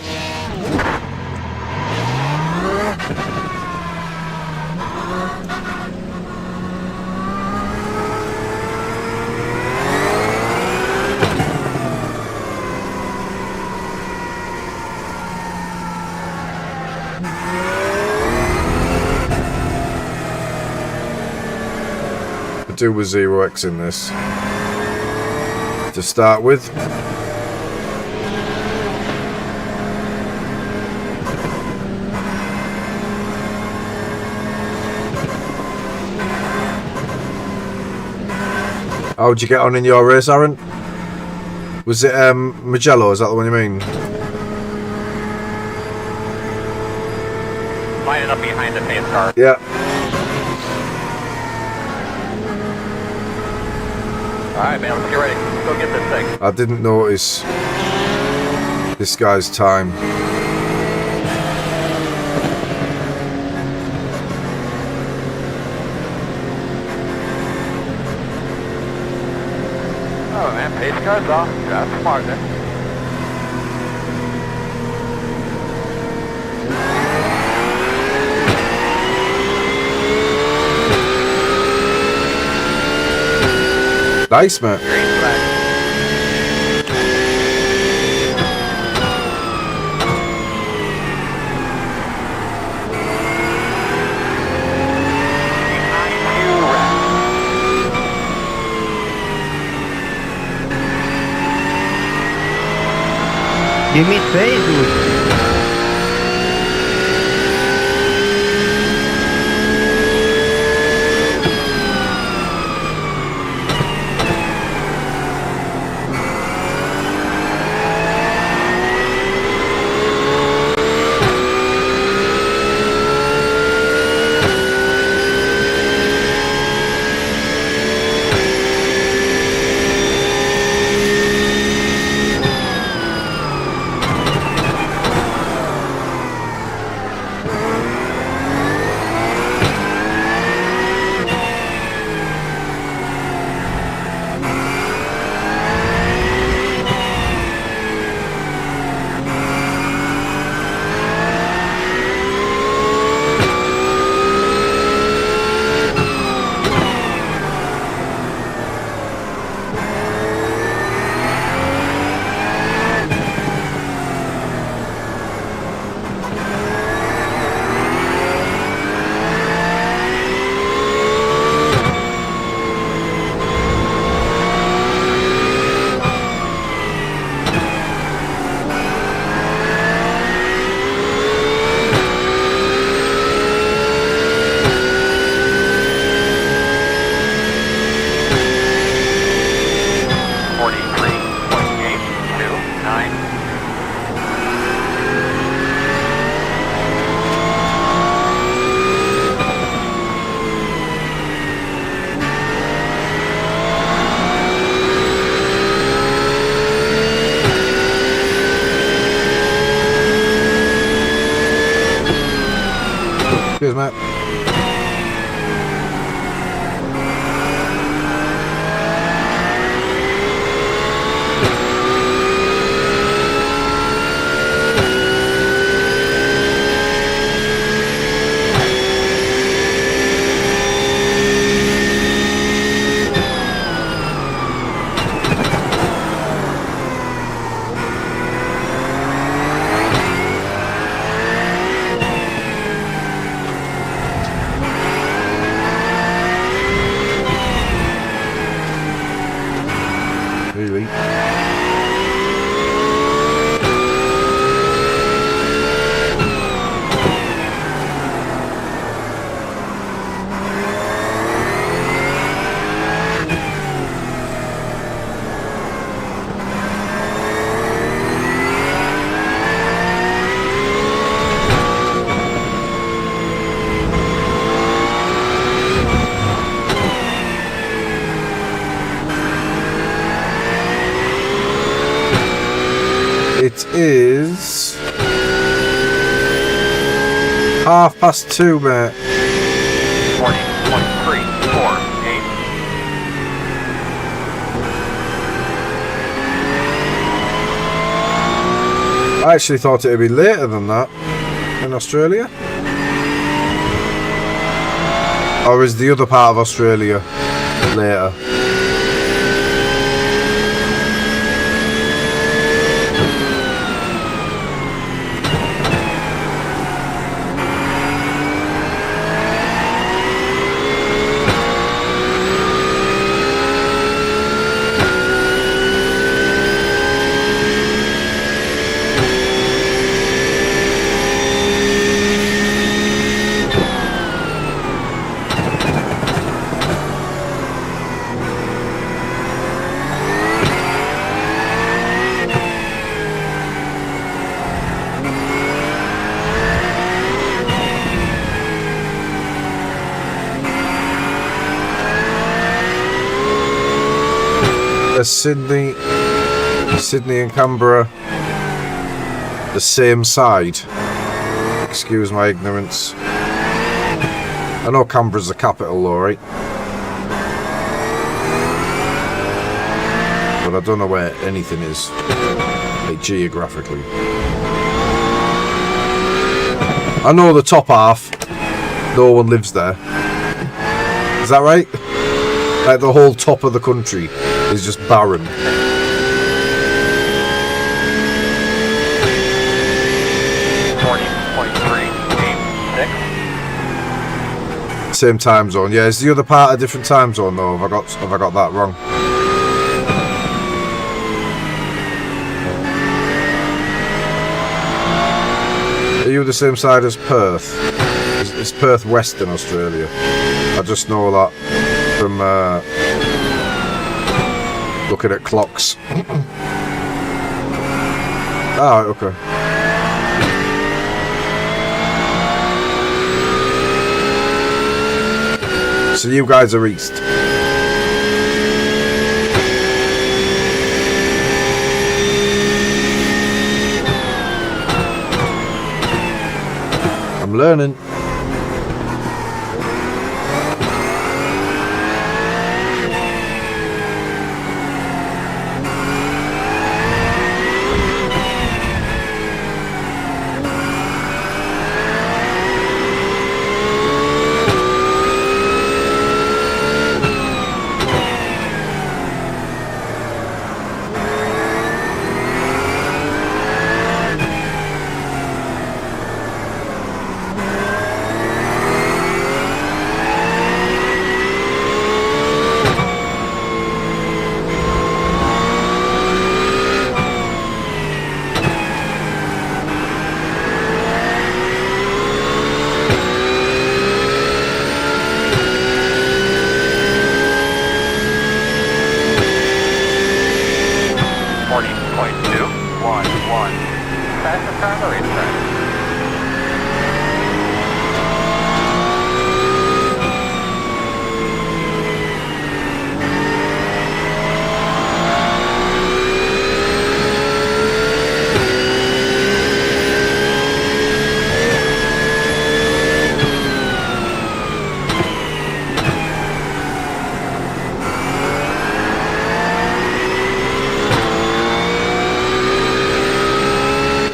I do with 0x in this. To start with. How'd you get on in your race, Aaron? Was it Mugello? Is that the one you mean? Lining up behind the pace car. Yeah. Alright, man, let's get ready. Let's go get this thing. I didn't notice this guy's time. Oh, man, pace car's off. That's smart, then. Nice, man. Green flag. Behind you, Rex. Give me space, dude. Cheers, mate. is 2:30, mate. 40.348. I actually thought it would be later than that in Australia. Or is the other part of Australia later? Sydney and Canberra the same side? Excuse my ignorance. I know Canberra's the capital, alright, but I don't know where anything is, like, geographically. I know the top half, no one lives there. Is that right? Like the whole top of the country is just barren. 40.386. Same time zone. Yeah, is the other part a different time zone though? Have I got that wrong? Are you the same side as Perth? Is Perth Western Australia? I just know that from looking at clocks. Ah, okay. So you guys are east. I'm learning.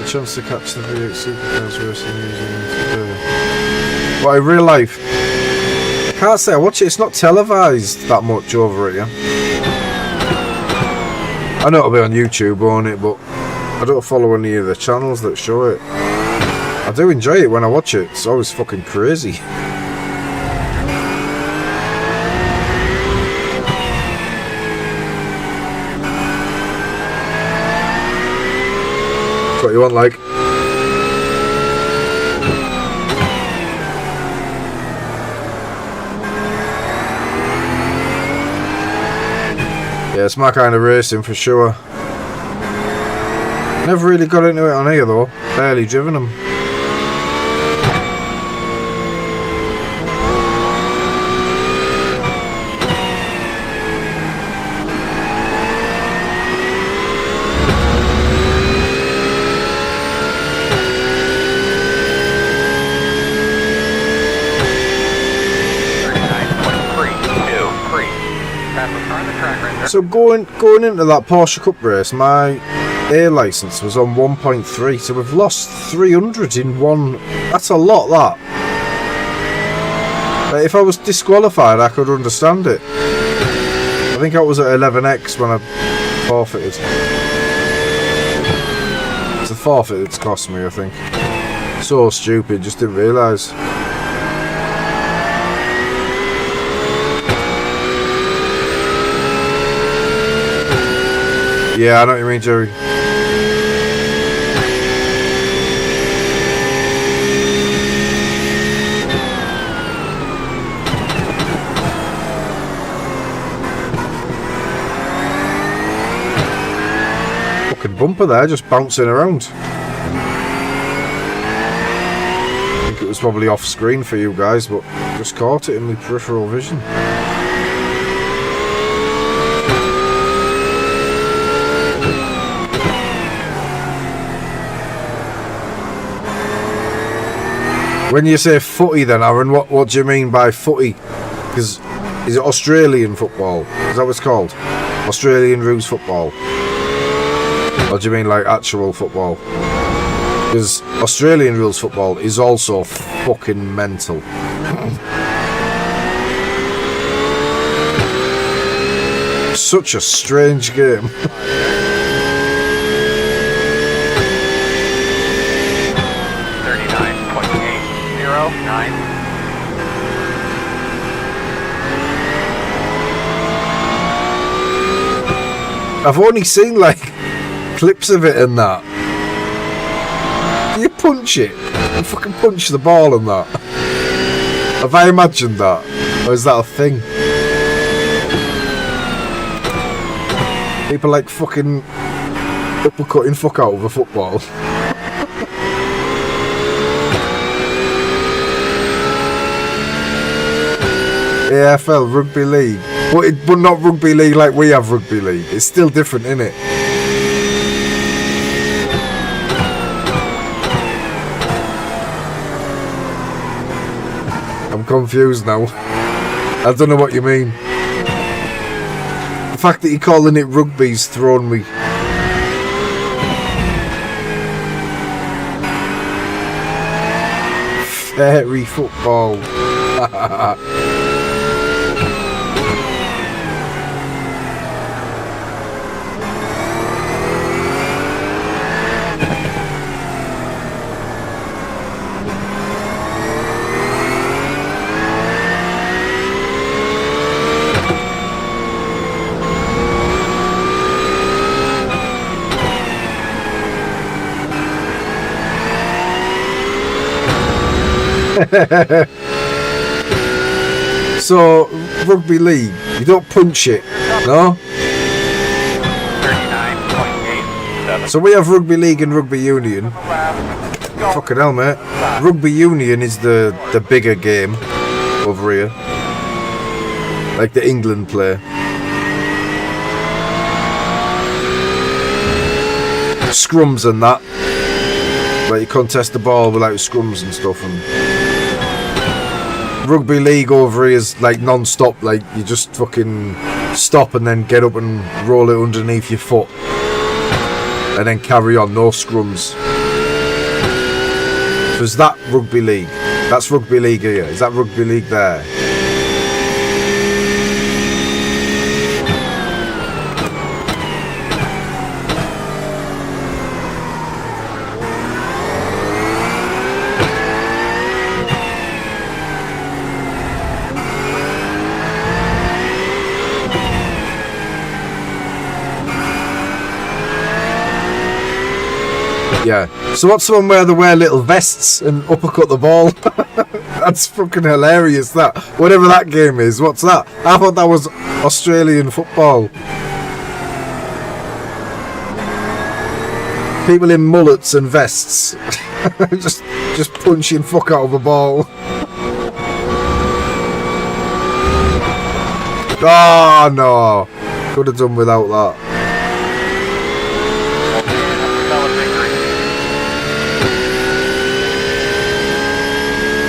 Chance to catch the V8 Supercars racing using but in real life, I can't say I watch it. It's not televised that much over here. I know it'll be on YouTube, won't it? But I don't follow any of the channels that show it. I do enjoy it when I watch it. It's always fucking crazy. What you want, like? Yeah, it's my kind of racing for sure. Never really got into it on here though. Barely driven them. So going into that Porsche Cup race, my A licence was on 1.3, so we've lost 300 in one. That's a lot, that. Like, if I was disqualified, I could understand it. I think I was at 11x when I forfeited. It's a forfeit that's cost me, I think. So stupid, just didn't realise. Yeah, I know what you mean, Jerry. Fucking bumper there, just bouncing around. I think it was probably off screen for you guys, but just caught it in my peripheral vision. When you say footy then, Aaron, what do you mean by footy? Because is it Australian football? Is that what it's called? Australian rules football? Or do you mean like actual football? Because Australian rules football is also fucking mental. Such a strange game. 39.809. I've only seen like clips of it and that. Do you punch it? You fucking punch the ball and that? Have I imagined that? Or is that a thing? People like fucking uppercutting fuck out of a football. AFL, rugby league. But not rugby league like we have rugby league. It's still different, innit? I'm confused now. I don't know what you mean. The fact that you're calling it rugby's thrown me. Fairy football. So, rugby league, you don't punch it, no? 39.87. So we have rugby league and rugby union. Fucking hell, mate. Rugby union is the bigger game over here. Like the England play. Scrums and that. Like you contest the ball without scrums and stuff, and rugby league over here is like non-stop, like you just fucking stop and then get up and roll it underneath your foot and then carry on, no scrums. So is that rugby league? That's rugby league here. Is that rugby league there? Yeah. So what's the one where they wear little vests and uppercut the ball? That's fucking hilarious, that. Whatever that game is, what's that? I thought that was Australian football. People in mullets and vests. just punching fuck out of a ball. Oh no. Could have done without that.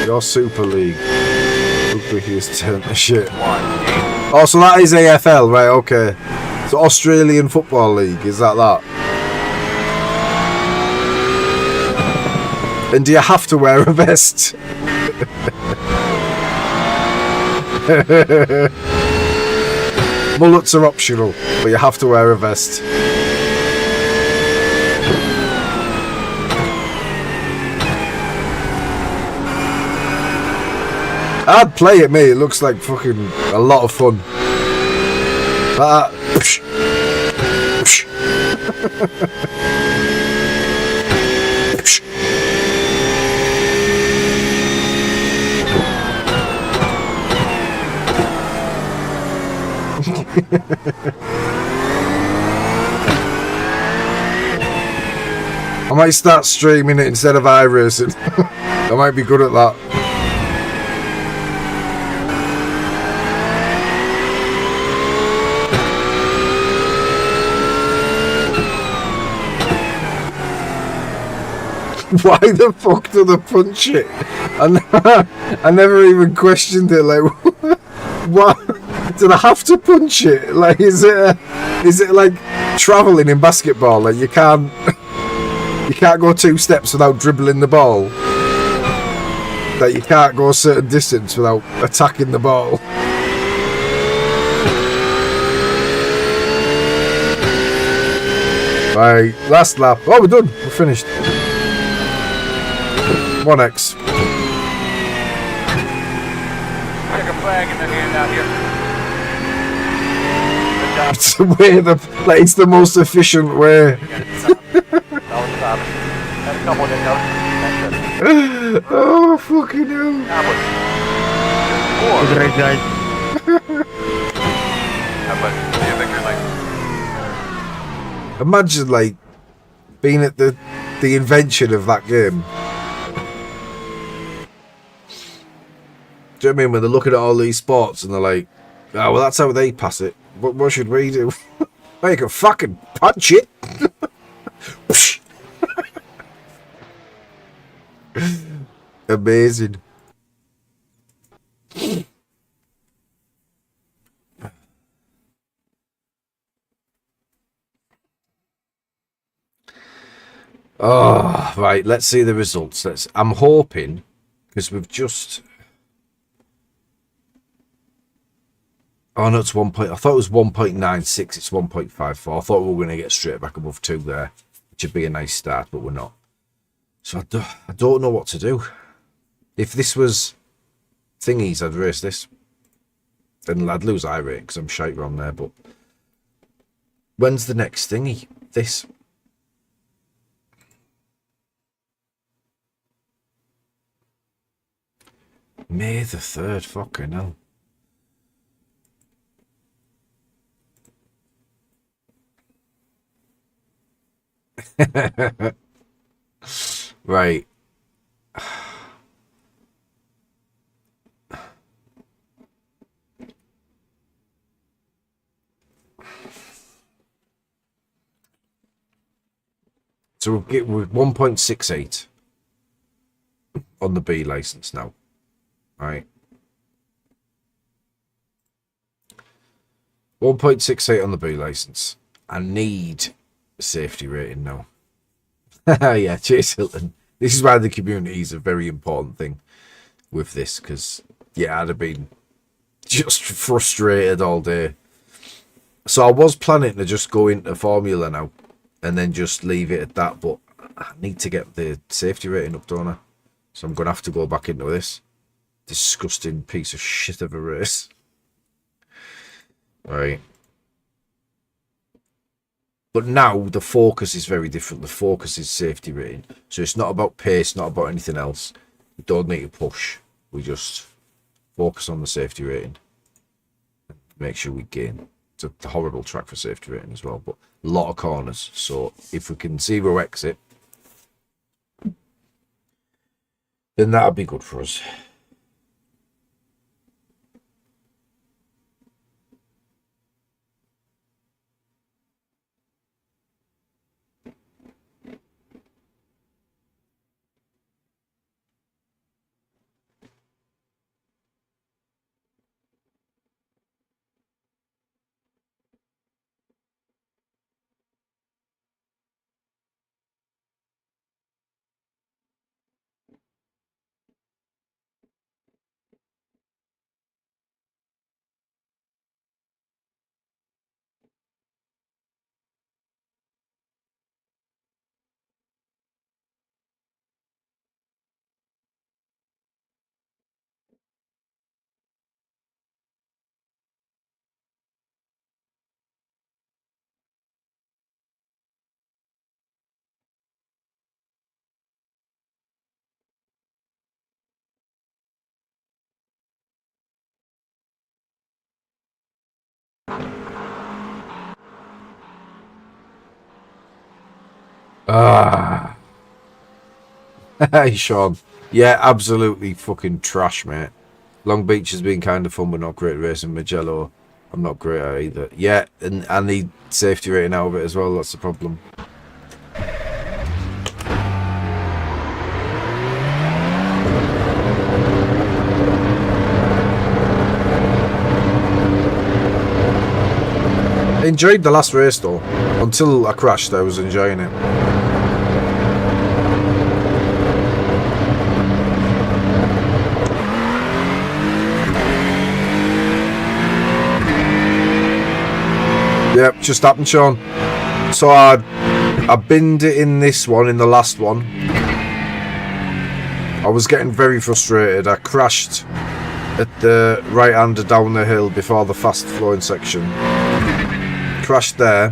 Your Super League. Rugby is turned to shit. Oh, so that is AFL, right? Okay. So Australian Football League, is that? And do you have to wear a vest? Mullets are optional, but you have to wear a vest. I'd play it, mate. It looks like fucking a lot of fun. Like that. I might start streaming it instead of iRacing. I might be good at that. Why the fuck do they punch it? I never even questioned it. Like, what? Do they have to punch it? Like, is it like traveling in basketball? Like, you can't go 2 steps without dribbling the ball. That you can't go a certain distance without attacking the ball. Right, last lap. Oh, we're done. We're finished. 1x. Check a flag in the hand out here. It's the way it's the most efficient way. Oh fucking hell! Good race, guys. Imagine like being at the invention of that game. Do you know what I mean? When they're looking at all these sports and they're like, oh, well, that's how they pass it. What should we do? Well, you can fucking punch it. Amazing. Oh, right. Let's see the results. I'm hoping, because we've just... Oh, no, it's 1 point. I thought it was 1.96. It's 1.54. I thought we were going to get straight back above 2 there, which would be a nice start, but we're not. So I don't know what to do. If this was thingies, I'd race this. Then I'd lose iRate because I'm shite on there. But when's the next thingy? This. May the 3rd. Fucking hell. Right. So we're 1.68 on the B license now. Right. 1.68 on the B license. I need a safety rating now. Yeah, Chase Hilton. This is why the community is a very important thing with this, because yeah, I'd have been just frustrated all day. So I was planning to just go into Formula now and then just leave it at that, but I need to get the safety rating up, don't I? So I'm going to have to go back into this disgusting piece of shit of a race. Right. But now the focus is very different. The focus is safety rating. So it's not about pace, not about anything else. We don't need to push. We just focus on the safety rating. Make sure we gain. It's a horrible track for safety rating as well, but a lot of corners. So if we can 0 exit, then that'll be good for us. Ah. Hey, Sean. Yeah, absolutely fucking trash, mate. Long Beach has been kind of fun, but not great racing. Mugello, I'm not great at either. Yeah, and I need safety rating out of it as well. That's the problem. I enjoyed the last race though. Until I crashed, I was enjoying it. Yep, just happened, Sean. So I binned it in this one, in the last one. I was getting very frustrated. I crashed at the right-hander down the hill before the fast-flowing section. Crashed there.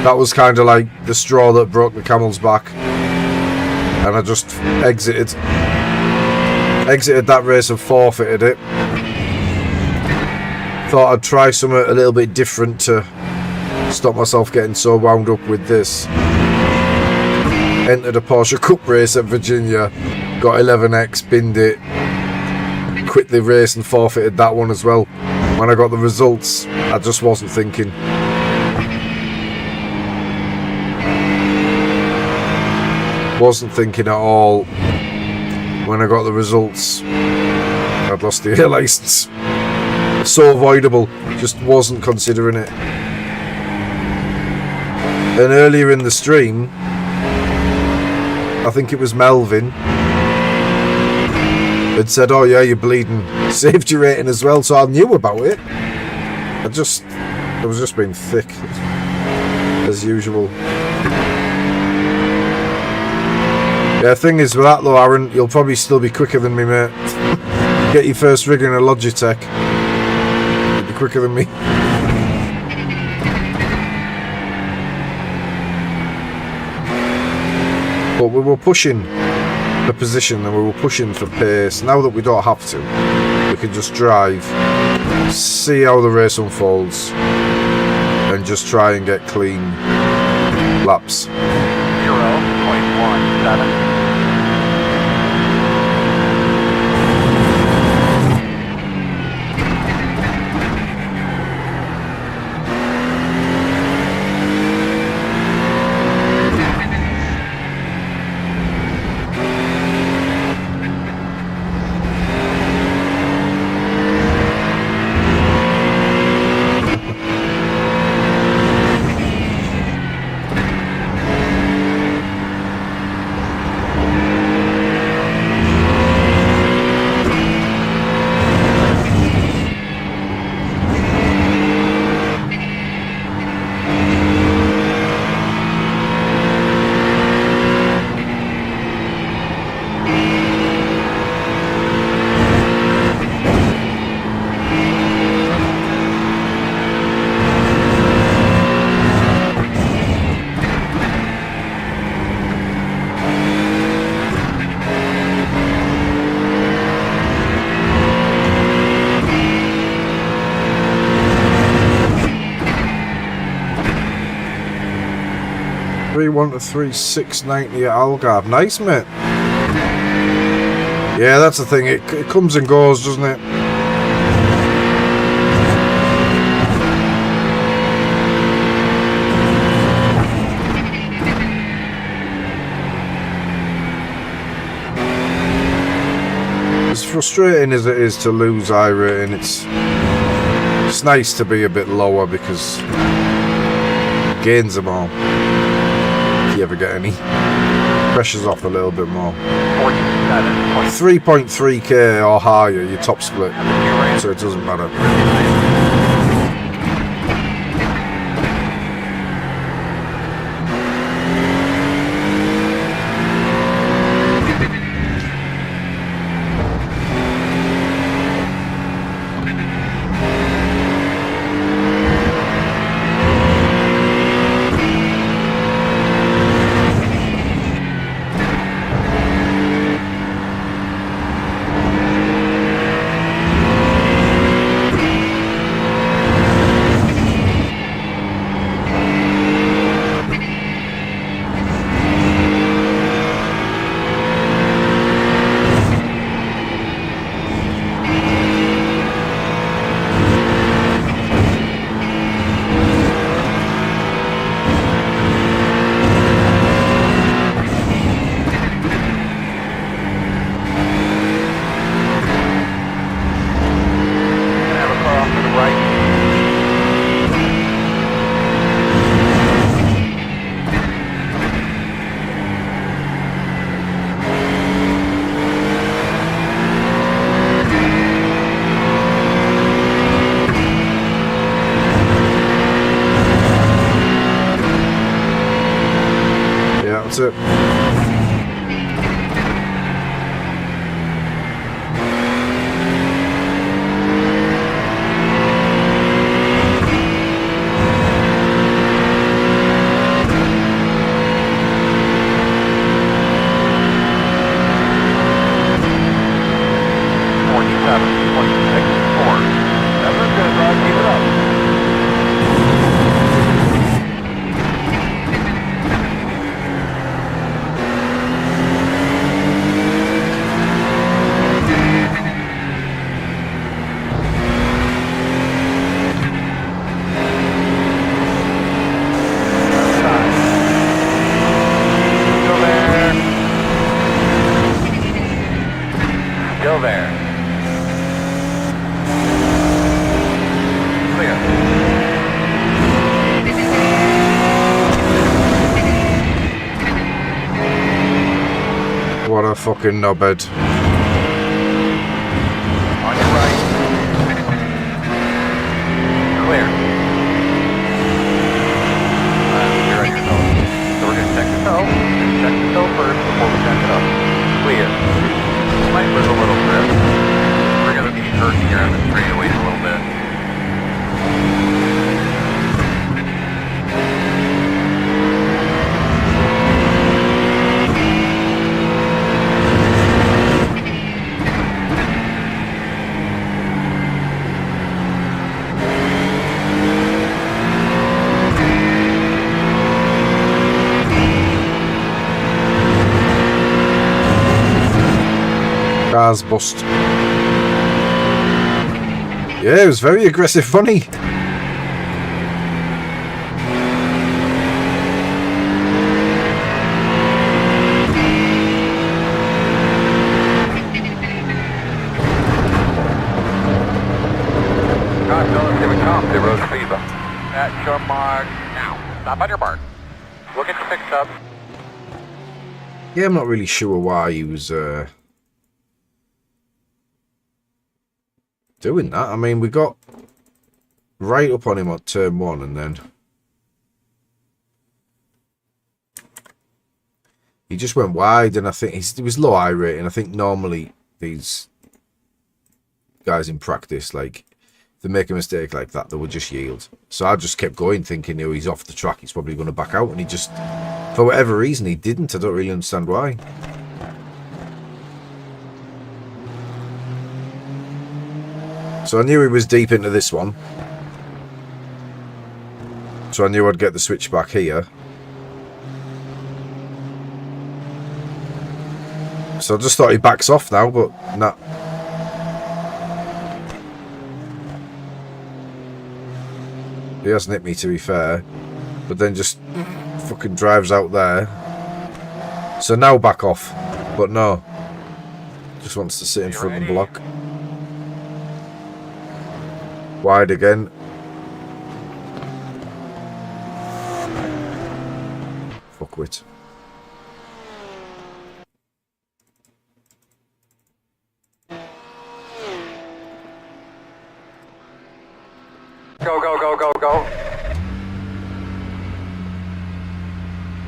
That was kind of like the straw that broke the camel's back. And I just exited that race and forfeited it. Thought I'd try something a little bit different to stop myself getting so wound up with this. Entered a Porsche Cup race at Virginia, got 11x, binned it, quit the race and forfeited that one as well. When I got the results, I just wasn't thinking. Wasn't thinking at all. When I got the results, I'd lost the air license. So avoidable, just wasn't considering it. And earlier in the stream, I think it was Melvin, had said, oh yeah, you're bleeding safety rating as well, so I knew about it. I was just being thick, as usual. Yeah, the thing is with that though, Aaron, you'll probably still be quicker than me, mate. Get your first rig in a Logitech. You'll be quicker than me. But we were pushing the position and we were pushing for pace. Now that we don't have to, we can just drive, see how the race unfolds, and just try and get clean laps. 0.17. 3-1 to 3-690 at Algarve. Nice, mate. Yeah, that's the thing. It comes and goes, doesn't it? As frustrating as it is to lose iRacing, it's nice to be a bit lower because it gains them all. If you ever get any, pressure's off a little bit more. 3.3k or higher, your top split, so it doesn't matter. Still there. Clear. What a fucking knobhead. On your right. Clear. You're on your toe. So we're gonna check the toe. Check the toe first before we check it up. Clear. Might lose a little grip. We're gonna be hurting here on the straightaways a little bit. Cars bust. Yeah, it was very aggressive funny. God knows here we come. They rose fever. At your mark now. Stop on your mark. We'll get you fixed up. Yeah, I'm not really sure why he was doing that. I mean, we got right up on him on turn one, and then he just went wide, and I think it was low iRating. I think normally these guys in practice, like, if they make a mistake like that, they would just yield. So I just kept going, thinking, you know, he's off the track, he's probably going to back out, and he just, for whatever reason, he didn't. I don't really understand why. So I knew he was deep into this one. So I knew I'd get the switch back here. So I just thought he backs off now, but nah. He hasn't hit me, to be fair. But then just fucking drives out there. So now back off. But no. Just wants to sit in front and block. Wide again. Fuckwit. Go, go, go, go, go.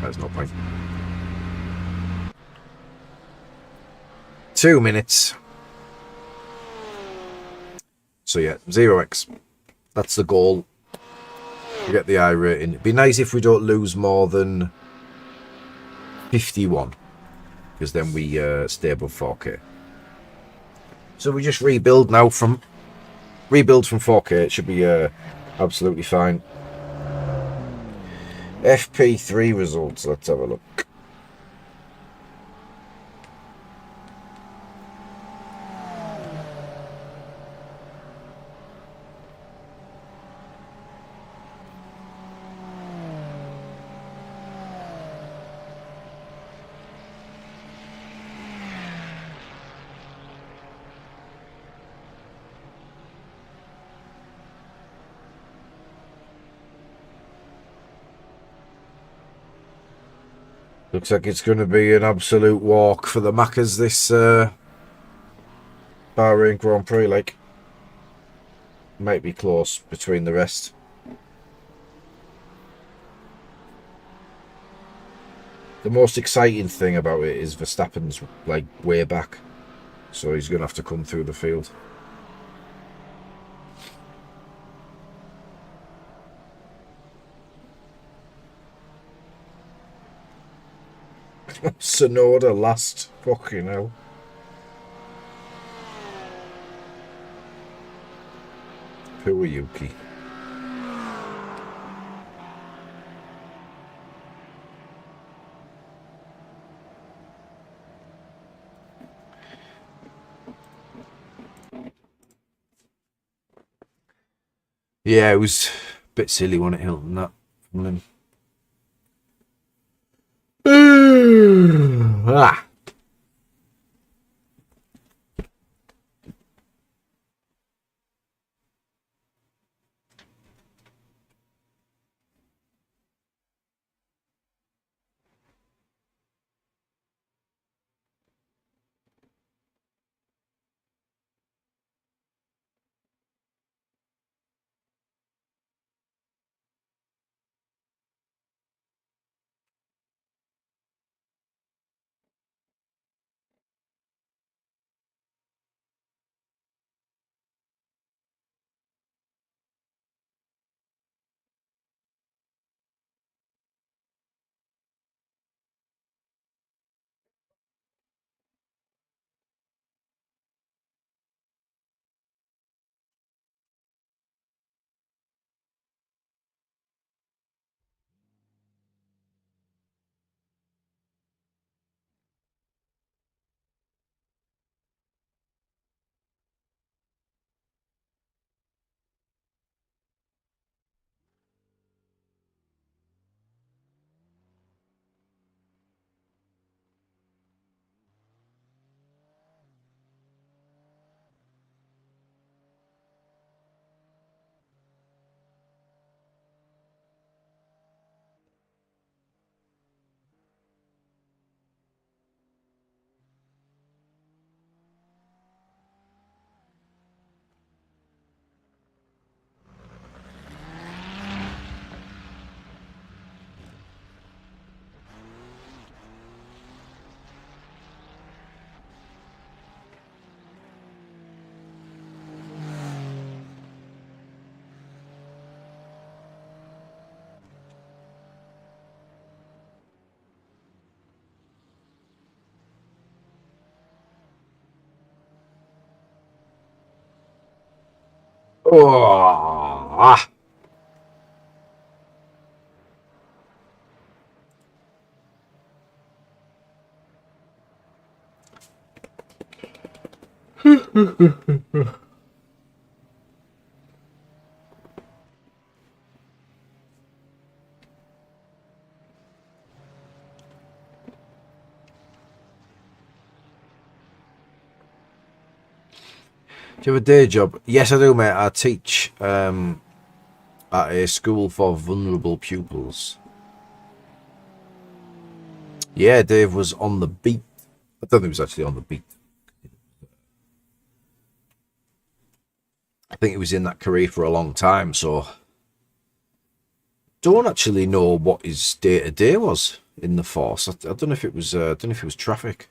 There's no point. 2 minutes. So yeah, 0x. That's the goal. We get the iRating. It'd be nice if we don't lose more than 51, because then we stay above 4K. So we just rebuild now from 4K. It should be absolutely fine. FP3 results. Let's have a look. Looks like it's going to be an absolute walk for the Maccas this Bahrain Grand Prix. Like, might be close between the rest. the most exciting thing about it is Verstappen's like way back, so he's gonna have to come through the field. Sonoda last. Fucking hell. Poor Yuki. Yeah, it was a bit silly, wasn't it, Hilton, that from him. Ah. Oh, ah. Do you have a day job? Yes, I do, mate. I teach at a school for vulnerable pupils. Yeah, Dave was on the beat. I don't think he was actually on the beat. I think he was in that career for a long time, so don't actually know what his day to day was in the force. I don't know if it was. I don't know if it was traffic.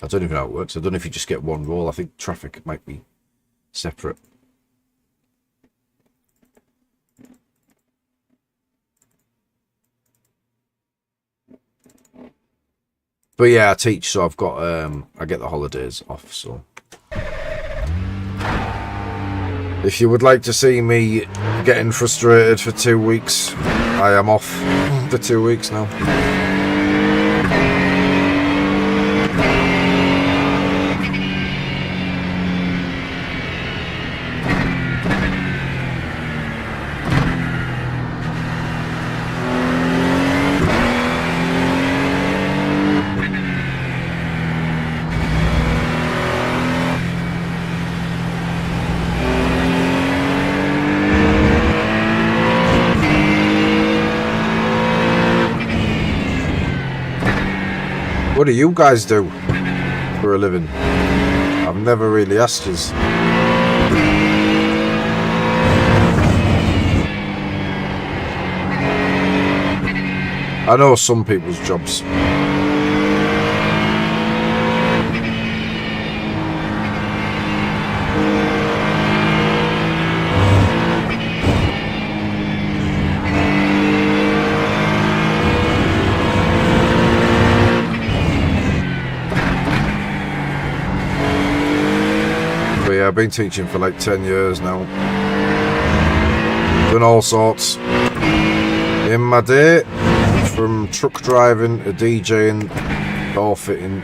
I don't even know how it works. I don't know if you just get one role. I think traffic might be separate. But yeah, I teach, so I've got I get the holidays off. So if you would like to see me getting frustrated for 2 weeks, I am off for 2 weeks now. What do you guys do for a living? I've never really asked you. I know some people's jobs. But yeah, I've been teaching for like 10 years now. Done all sorts in my day, from truck driving to DJing, door fitting.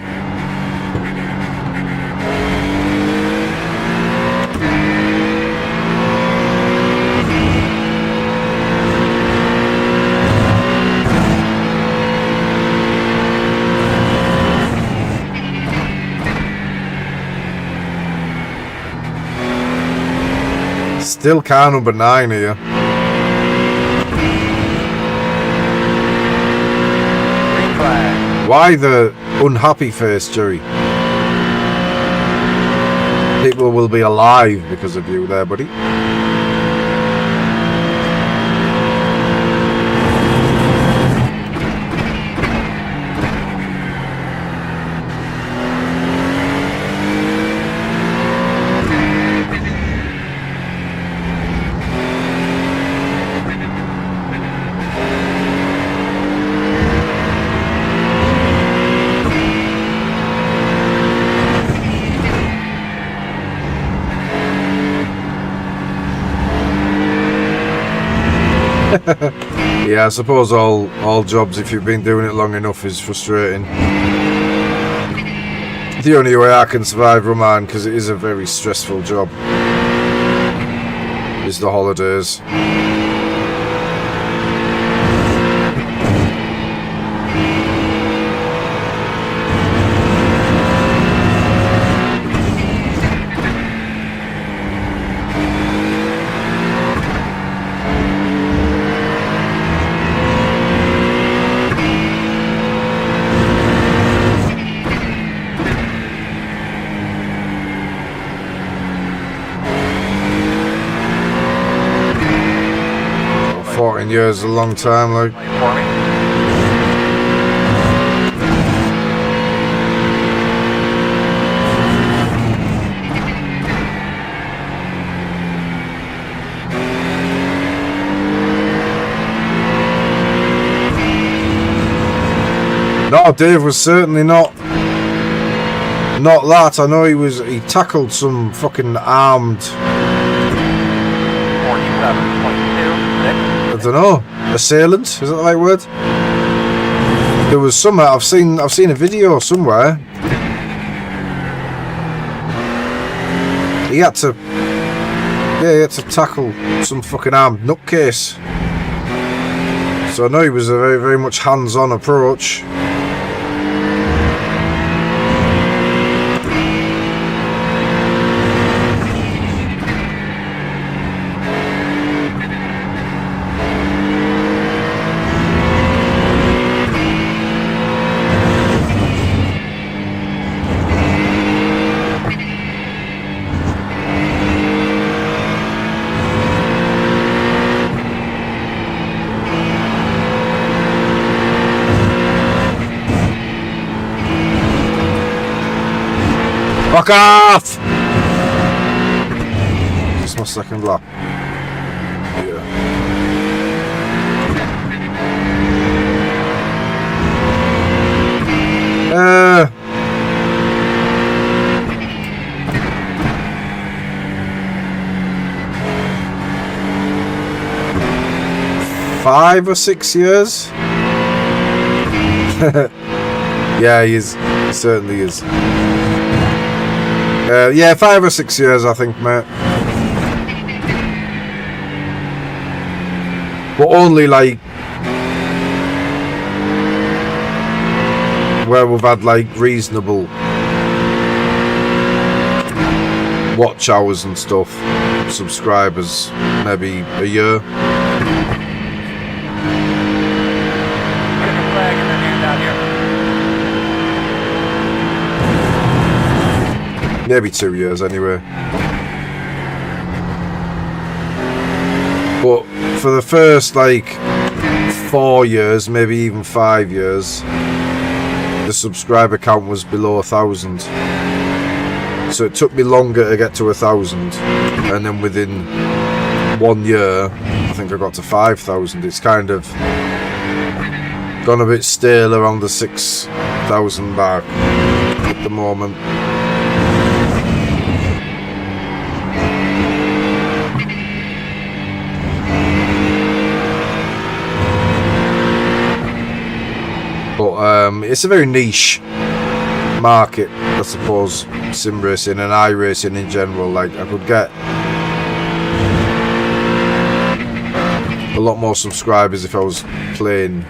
Still car number 9 here. Green flag. Why the unhappy face, Jerry? People will be alive because of you there, buddy. Yeah, I suppose all jobs, if you've been doing it long enough, is frustrating. The only way I can survive Roman, because it is a very stressful job, is the holidays. Years a long time, like. For me. No, Dave was certainly not that. I know he tackled some fucking armed, 47.26. I don't know, assailant, is that the right word? There was some, I've seen a video somewhere. He had to tackle some fucking armed nutcase. So I know he was a very, very much hands-on approach. Fuck off! This is my second lap. Yeah. 5 or 6 years? Yeah, he is. He certainly is. Yeah, 5 or 6 years, I think, mate. But only like where we've had like reasonable watch hours and stuff, subscribers, maybe a year. Flag in their hand out here. Maybe 2 years anyway. But for the first like 4 years, maybe even 5 years, the subscriber count was below 1,000. So it took me longer to get to 1,000, and then within 1 year, I think I got to 5,000. It's kind of gone a bit stale around the 6,000 mark at the moment. But it's a very niche market, I suppose, sim racing and iRacing in general. Like, I could get a lot more subscribers if I was playing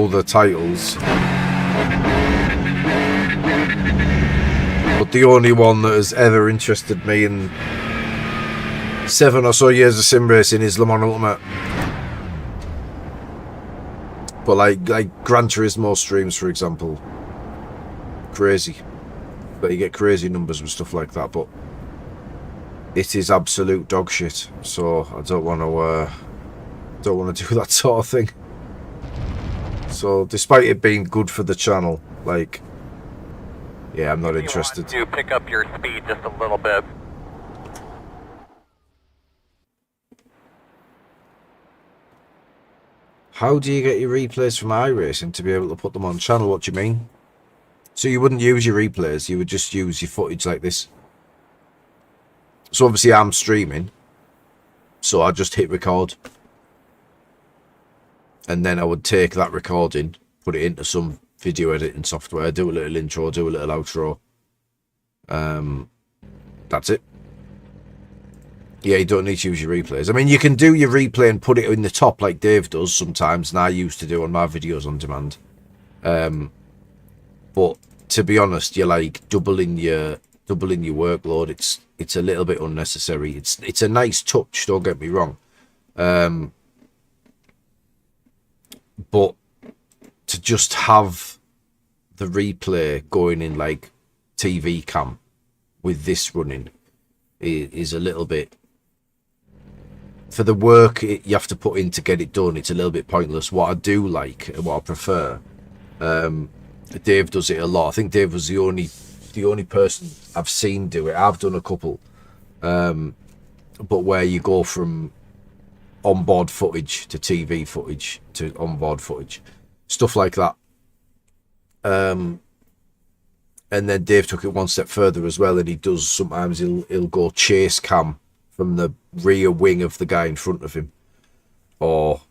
other titles, but the only one that has ever interested me in 7 or so years of sim racing is Le Mans Ultimate. But like Gran Turismo streams, for example, crazy, but you get crazy numbers and stuff like that, but it is absolute dog shit, so I don't want to do that sort of thing. So despite it being good for the channel, like, yeah, I'm not interested. You want to pick up your speed just a little bit. How do you get your replays from iRacing to be able to put them on channel? What do you mean? So you wouldn't use your replays, you would just use your footage like this. So obviously I'm streaming, so I just hit record, and then I would take that recording, put it into some video editing software, do a little intro, do a little outro. That's it. Yeah, you don't need to use your replays. I mean, you can do your replay and put it in the top like Dave does sometimes, and I used to do on my videos on demand. But to be honest, you're like doubling your workload. It's a little bit unnecessary. It's a nice touch, don't get me wrong. But to just have the replay going in like TV cam with this running is a little bit, for the work you have to put in to get it done, it's a little bit pointless. What I do like and what I prefer, Dave does it a lot. I think Dave was the only person I've seen do it. I've done a couple, but where you go from onboard footage to TV footage to onboard footage, stuff like that. And then Dave took it one step further as well, and he does sometimes he'll go chase cam from the rear wing of the guy in front of him, or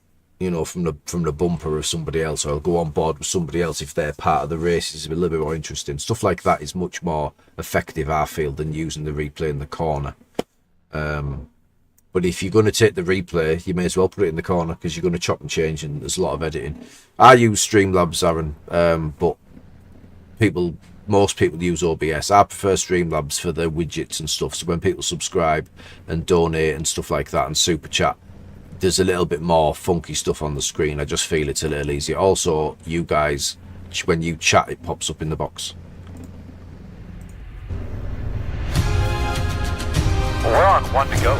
you know, from the bumper of somebody else, or I'll go on board with somebody else if they're part of the race. It's a little bit more interesting. Stuff like that is much more effective, I feel, than using the replay in the corner. But if you're going to take the replay, you may as well put it in the corner, because you're going to chop and change, and there's a lot of editing. I use Streamlabs, Aaron, but most people use OBS. I prefer Streamlabs for the widgets and stuff, so when people subscribe and donate and stuff like that and super chat, there's a little bit more funky stuff on the screen. I just feel it's a little easier. Also, you guys, when you chat, it pops up in the box. We're on 1 to go.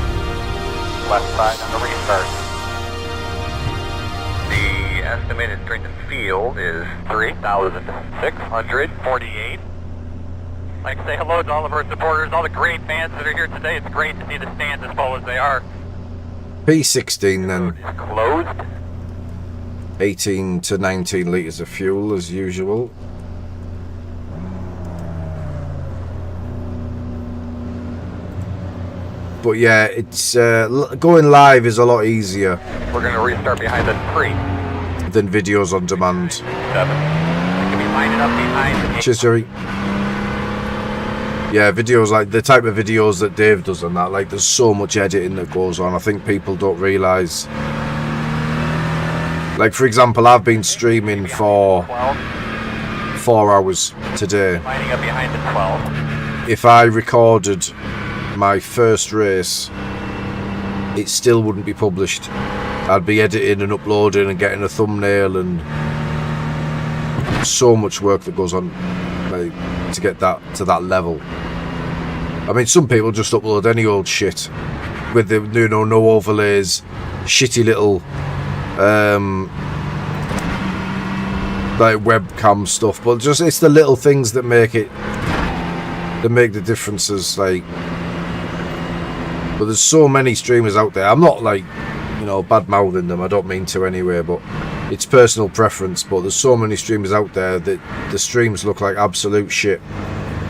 Left side on the restart. The estimated strength in field is 3,648. I'd like to say hello to all of our supporters, all the great fans that are here today. It's great to see the stands as full as they are. P16 then. Closed. 18 to 19 litres of fuel as usual. But yeah, it's going live is a lot easier. We're going to restart behind the tree. Than videos on demand. 7. It can be lining up behind. Cheers, Jerry. Yeah, videos like the type of videos that Dave does and that, like, there's so much editing that goes on. I think people don't realise. Like, for example, I've been streaming for 4 hours today. Lining up behind the 12. If I recorded my first race, it still wouldn't be published. I'd be editing and uploading and getting a thumbnail, and so much work that goes on, like, to get that to that level. I mean, some people just upload any old shit with the, you know, no overlays, shitty little like webcam stuff, but just it's the little things that make the differences. Like, but there's so many streamers out there. I'm not like, you know, bad mouthing them. I don't mean to anyway, but it's personal preference. But there's so many streamers out there that the streams look like absolute shit,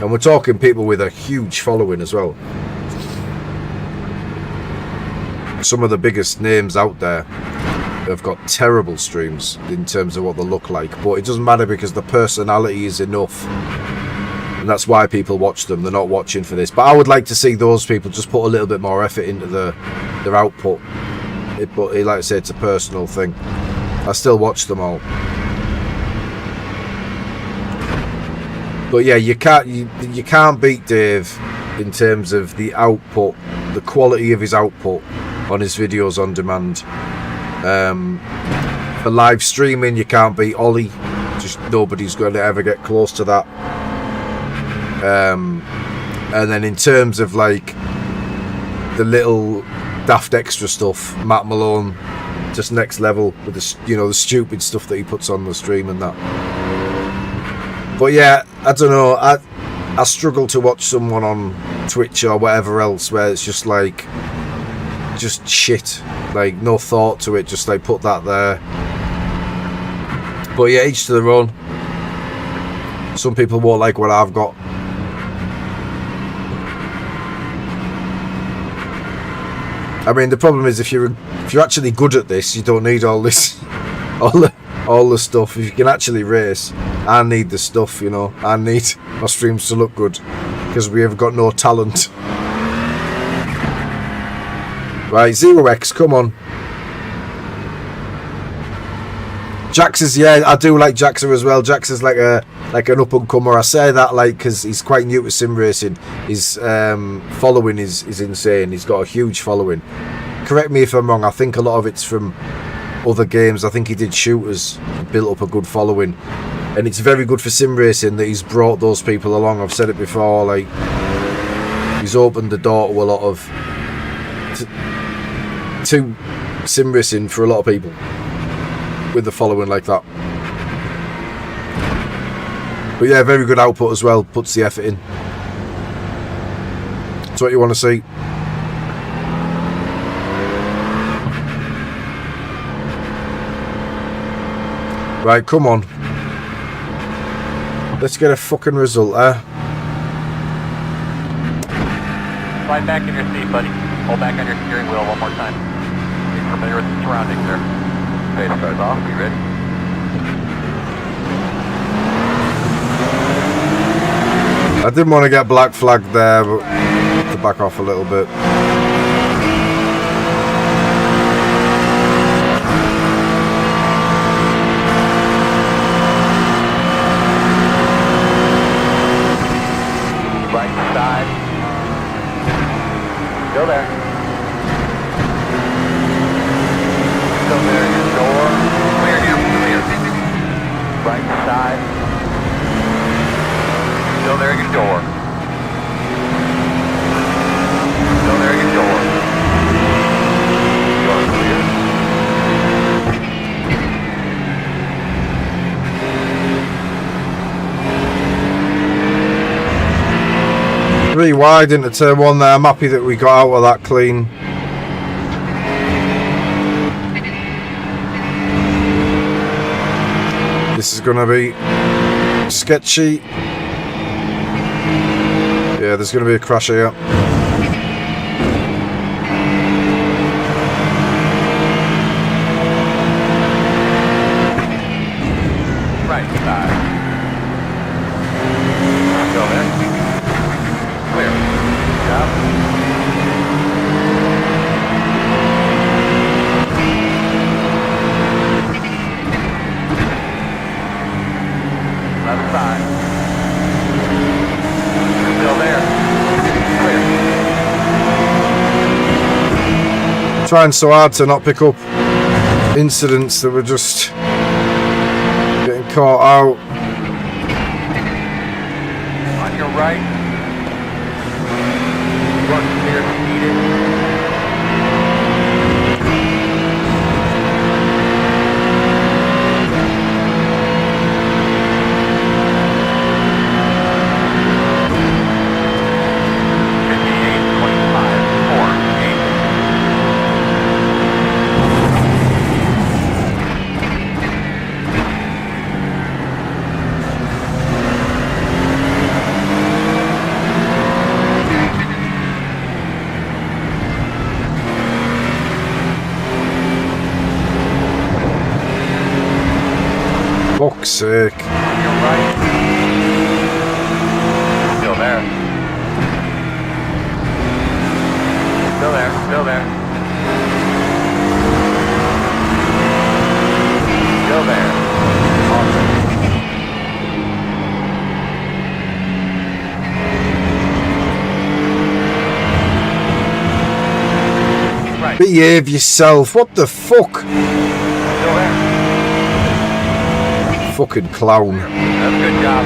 and we're talking people with a huge following as well. Some of the biggest names out there have got terrible streams in terms of what they look like, but it doesn't matter because the personality is enough, and that's why people watch them. They're not watching for this. But I would like to see those people just put a little bit more effort into their output. But like I said, it's a personal thing. I still watch them all. But yeah, you can't beat Dave in terms of the output, the quality of his output on his videos on demand. For live streaming, you can't beat Ollie. Just nobody's going to ever get close to that. And then in terms of like the little daft extra stuff, Matt Malone, just next level with the, you know, the stupid stuff that he puts on the stream and that. But yeah, I don't know. I struggle to watch someone on Twitch or whatever else where it's just like, just shit, like no thought to it, just like put that there. But yeah, each to their own. Some people won't like what I've got. I mean, the problem is if you're actually good at this, you don't need all this, all the stuff. If you can actually race, I need the stuff, you know. I need my streams to look good because we have got no talent. Right, 0x, come on. Jax, yeah, I do like Jaxa as well. Jax is like an up and comer. I say that like because he's quite new to sim racing. His following is insane. He's got a huge following. Correct me if I'm wrong. I think a lot of it's from other games. I think he did shooters, built up a good following, and it's very good for sim racing that he's brought those people along. I've said it before. Like, he's opened the door to a lot of to sim racing for a lot of people with the following like that. But yeah, very good output as well, puts the effort in. That's what you want to see. Right, come on, let's get a fucking result there. Slide back in your seat, buddy. Hold back on your steering wheel one more time. Be familiar with the surroundings there. Okay, start off. You ready? I didn't want to get black flagged there, but to back off a little bit. Right side. Still there. Still there. Your door. Clear here. Clear. Right side. Still there. Your door. Still there. Your door. Door clear. Three wide into turn one there. I'm happy that we got out of that clean. This is going to be sketchy. Yeah, there's going to be a crash here. Right side. Still there. Clear. Stop. Left side. Still there. Clear. Trying so hard to not pick up incidents that were just getting caught out. On your right. Work clear if needed. fuck's sake. You're right. Still there. Still there. Still there. Still there. Awesome. Right. Behave yourself. What the fuck? Still there. Fucking clown. That's a good job.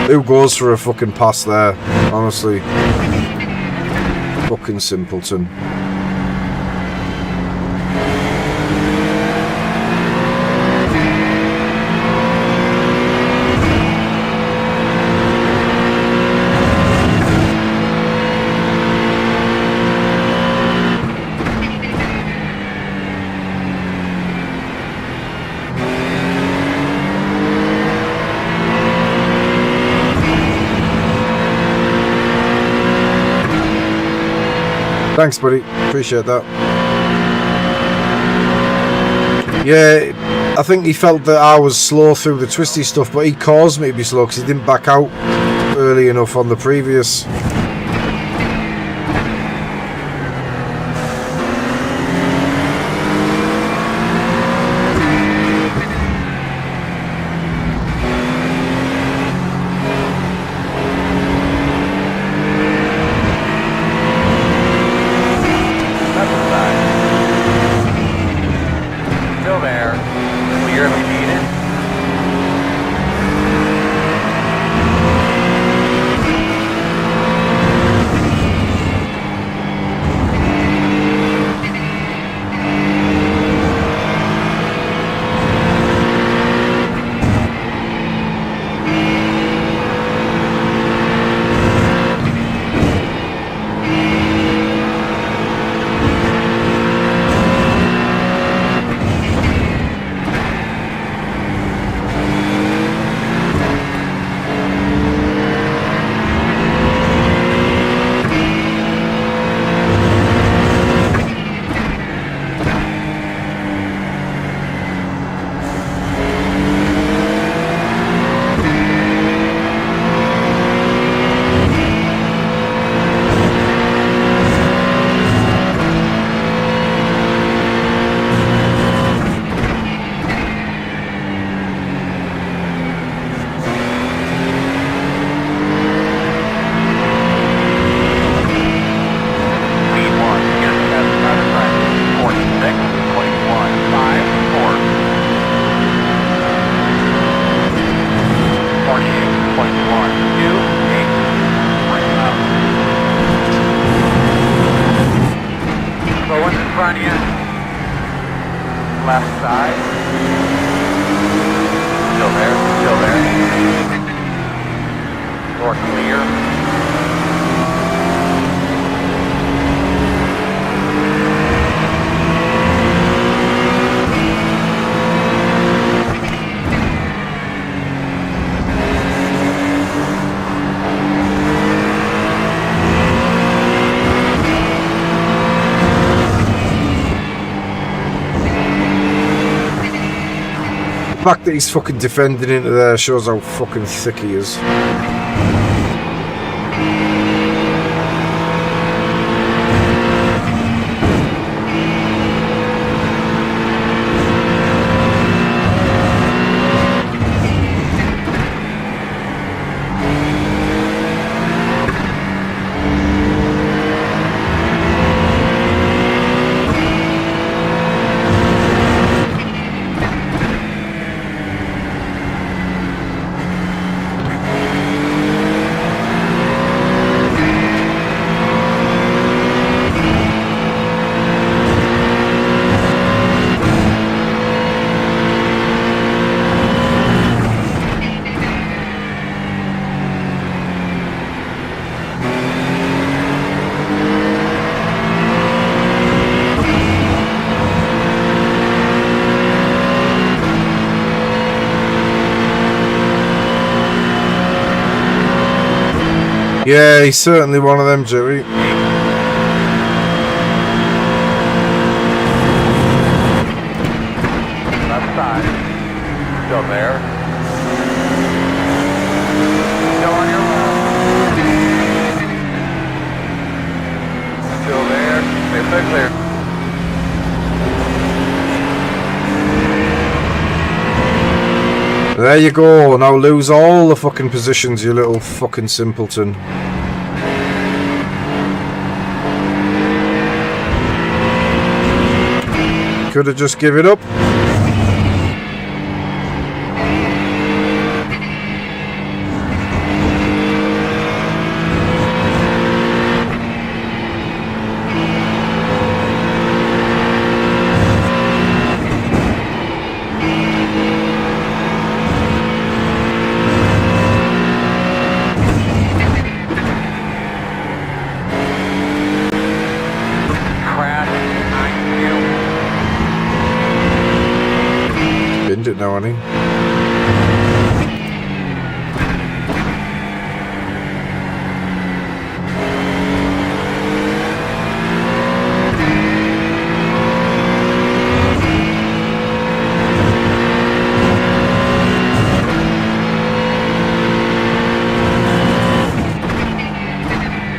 Who goes for a fucking pass there? Honestly. Fucking simpleton. Thanks, buddy. Appreciate that. Yeah, I think he felt that I was slow through the twisty stuff, but he caused me to be slow because he didn't back out early enough on the previous. Still there. Clear if you need it. front of you. Left side. Still there, still there. Door clear. The fact that he's fucking defending into there shows how fucking thick he is. Yeah, he's certainly one of them, Joey. Left side. Still there. Still on your left. Still there. Stay clear. There you go. Now lose all the fucking positions, you little fucking simpleton. Could have just give it up. Binned it now, honey.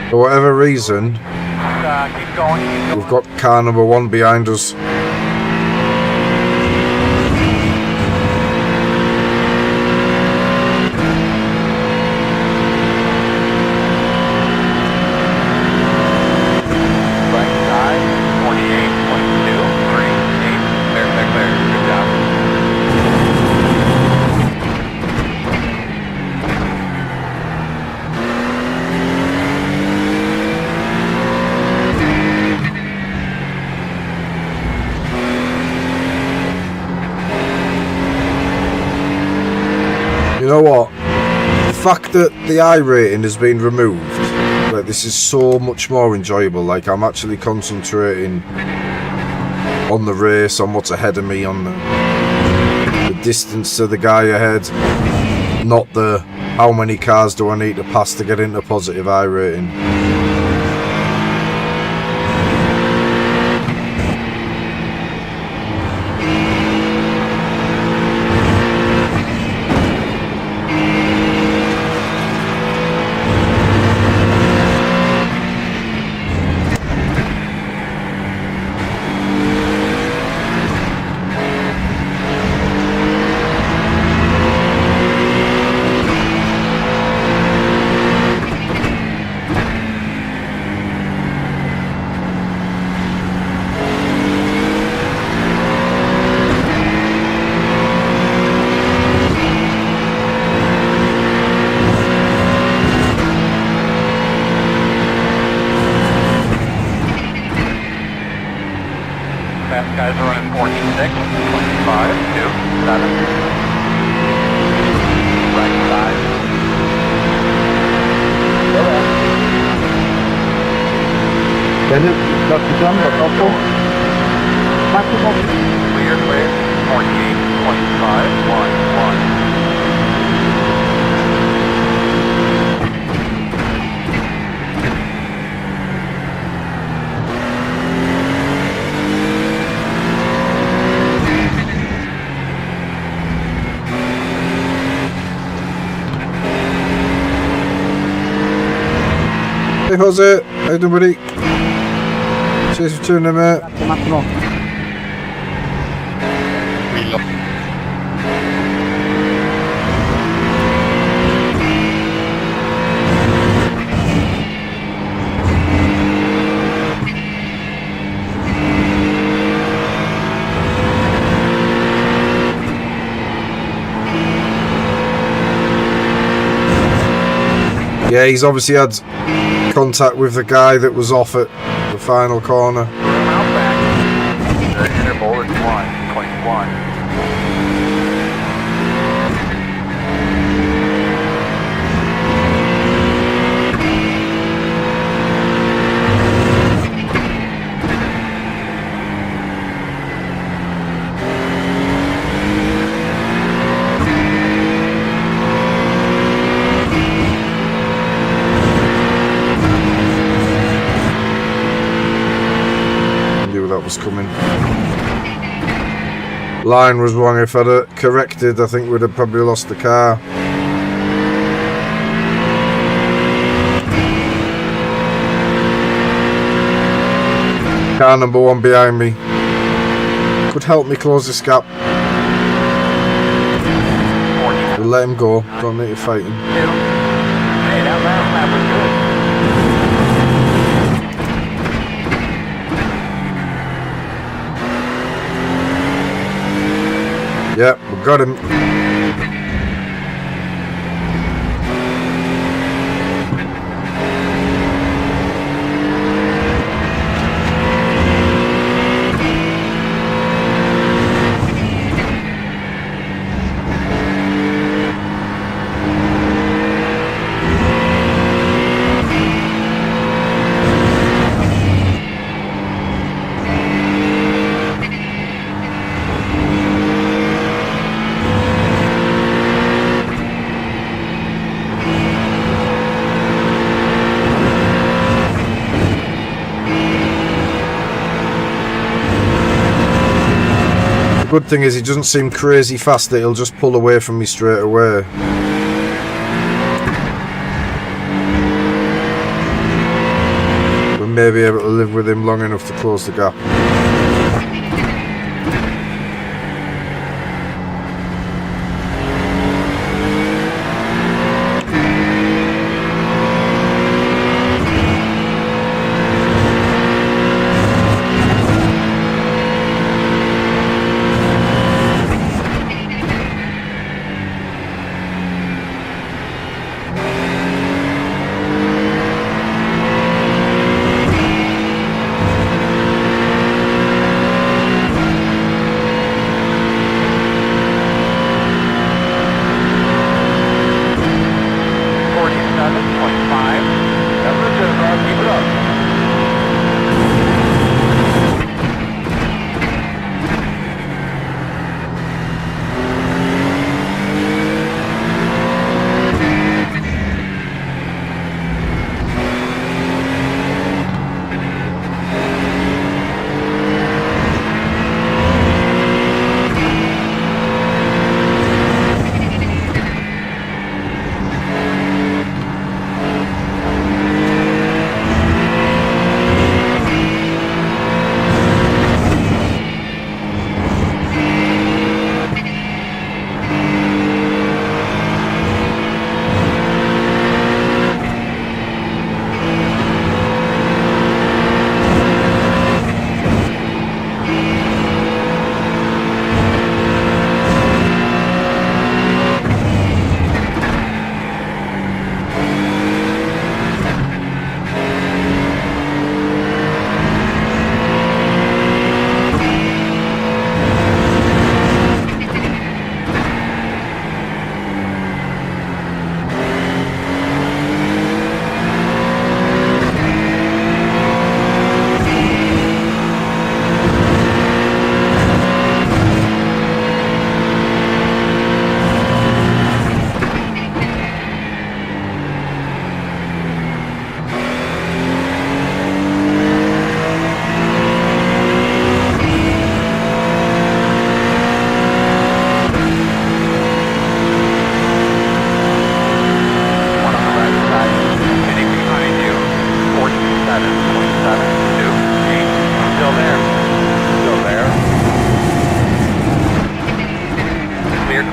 For whatever reason, Keep going. we've got car number 1 behind us. Right side, 48.2, 38. Clear. Good job. You know what? The fact that the iRating has been removed, like, this is so much more enjoyable. Like, I'm actually concentrating on the race, on what's ahead of me, on the distance to the guy ahead, not the how many cars do I need to pass to get into positive iRating. Fast guys are running 46, 25, 2, 7. Right side. Dennis, lass dich an, was auch so? Maximum. Clear. 48, 25, 1, 1. Hey Jose, how doing, buddy? Cheers for tuning in, mate. Maximum. Yeah, he's obviously had contact with the guy that was off at the final corner. Out back. The inner board 1.1. line was wrong. If I'd have corrected, I think we'd have probably lost the car. Car number 1 behind me could help me close this gap. We'll let him go. Don't need to fight him. Hey, that last lap was good. Yep, we got him. The good thing is he doesn't seem crazy fast that he'll just pull away from me straight away. We may be able to live with him long enough to close the gap.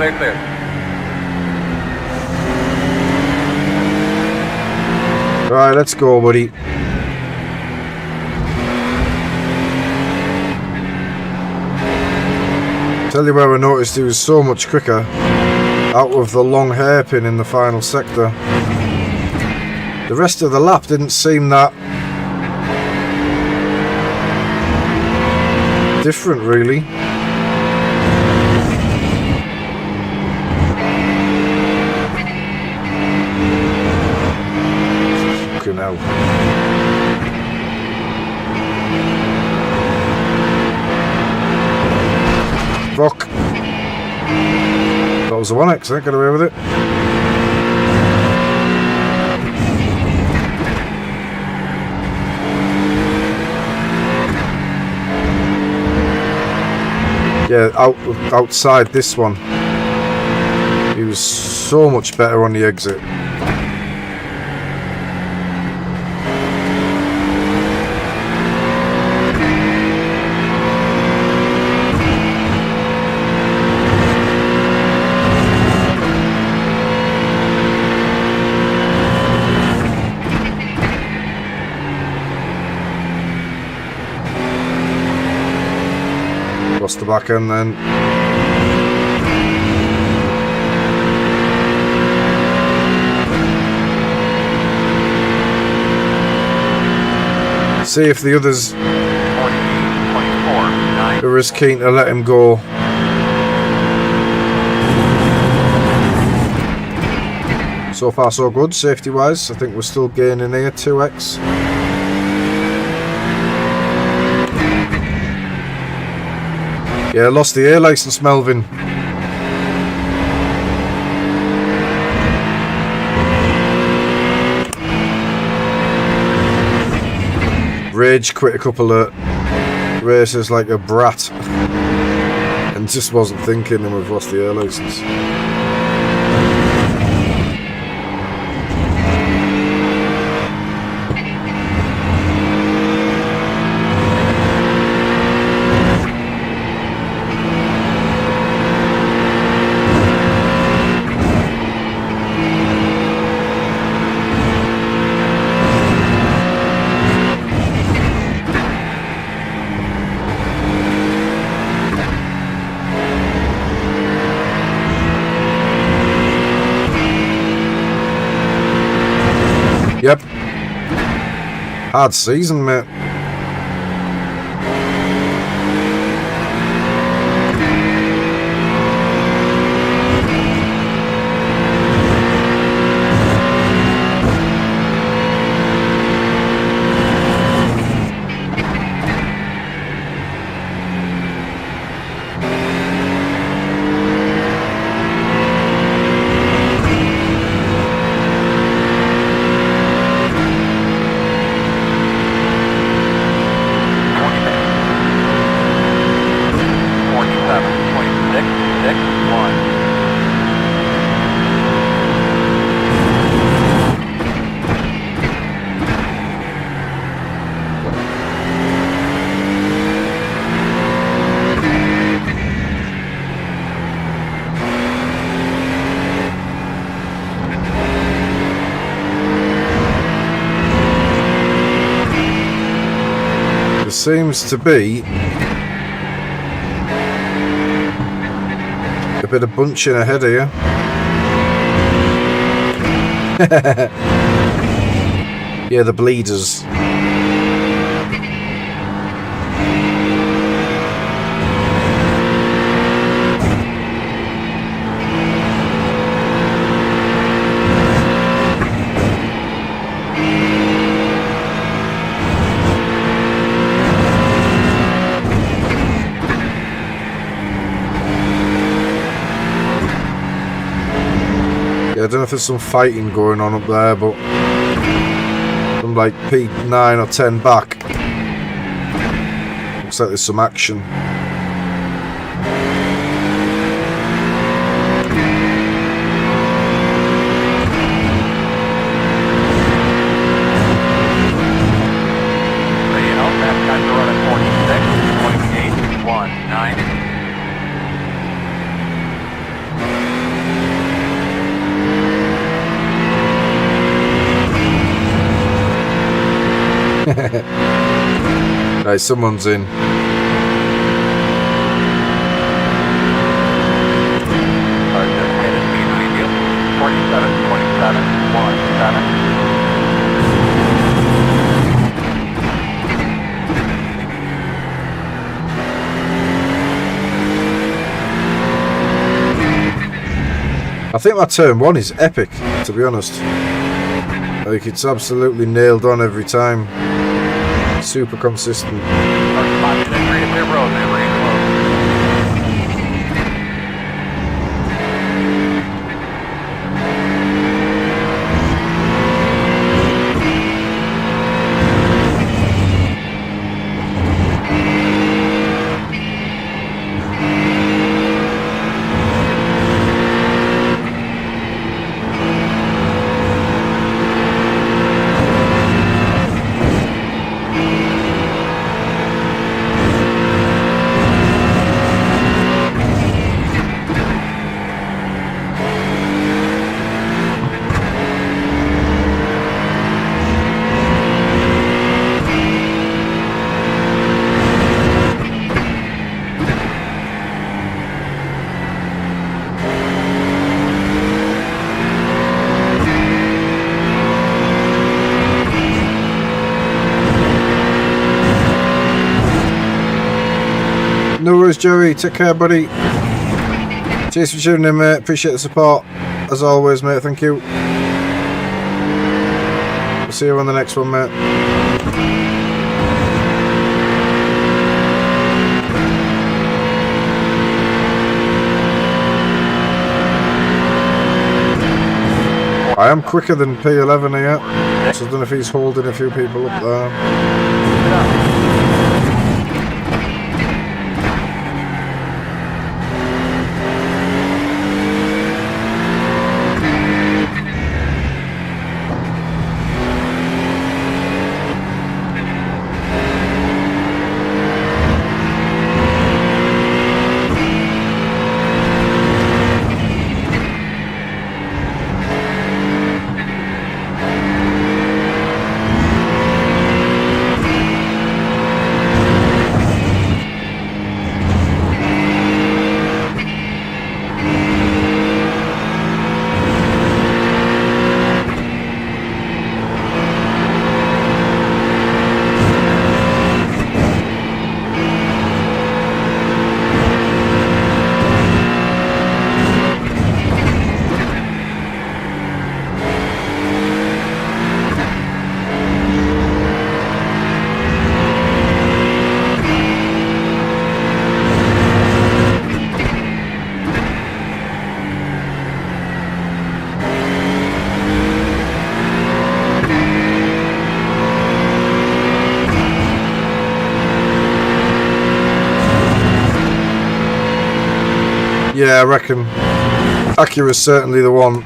Clear. Right, let's go, buddy. Tell you where I noticed he was so much quicker out of the long hairpin in the final sector. The rest of the lap didn't seem that different, really. Fucking hell. Fuck. That was the 1X, I got away with it. Yeah, outside this one. He was so much better on the exit. Lost the back end then. See if the others 24, 9. are as keen to let him go. So far so good, safety wise. I think we're still gaining here, 2x. Yeah, lost the air license, Melvin. Rage quit a couple of races like a brat and just wasn't thinking, and we've lost the air license. Yep. Hard season, mate. Seems to be a bit of bunching ahead here. Yeah, the bleeders. I don't know if there's some fighting going on up there, but I'm like P9 or 10 back. Looks like there's some action. Right, someone's in. I think my turn one is epic, to be honest. Like, it's absolutely nailed on every time. Super consistent. No worries, Joey. Take care, buddy. Cheers for tuning in, mate. Appreciate the support. As always, mate. Thank you. We'll see you on the next one, mate. I am quicker than P11 here, so I don't know if he's holding a few people up there. Yeah, I reckon Acura's certainly the one.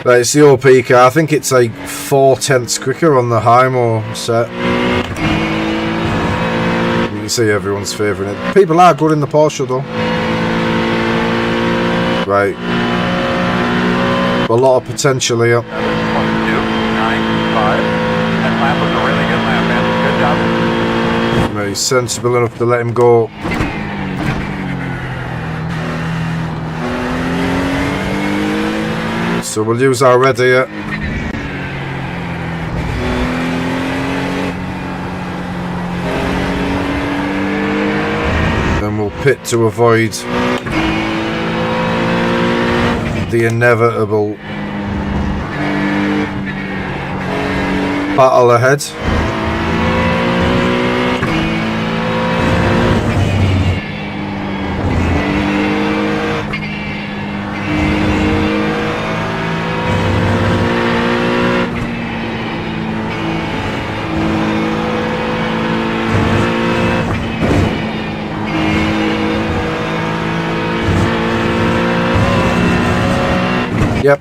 But it's the OP car. I think it's like 4/10 quicker on the Hymo set. You can see everyone's favouring it. People are good in the Porsche though. Right. A lot of potential here. 22.95. That lap was a really good lap, man. Good job. He's sensible enough to let him go. So we'll use our red here. Then we'll pit to avoid the inevitable battle ahead. Yep.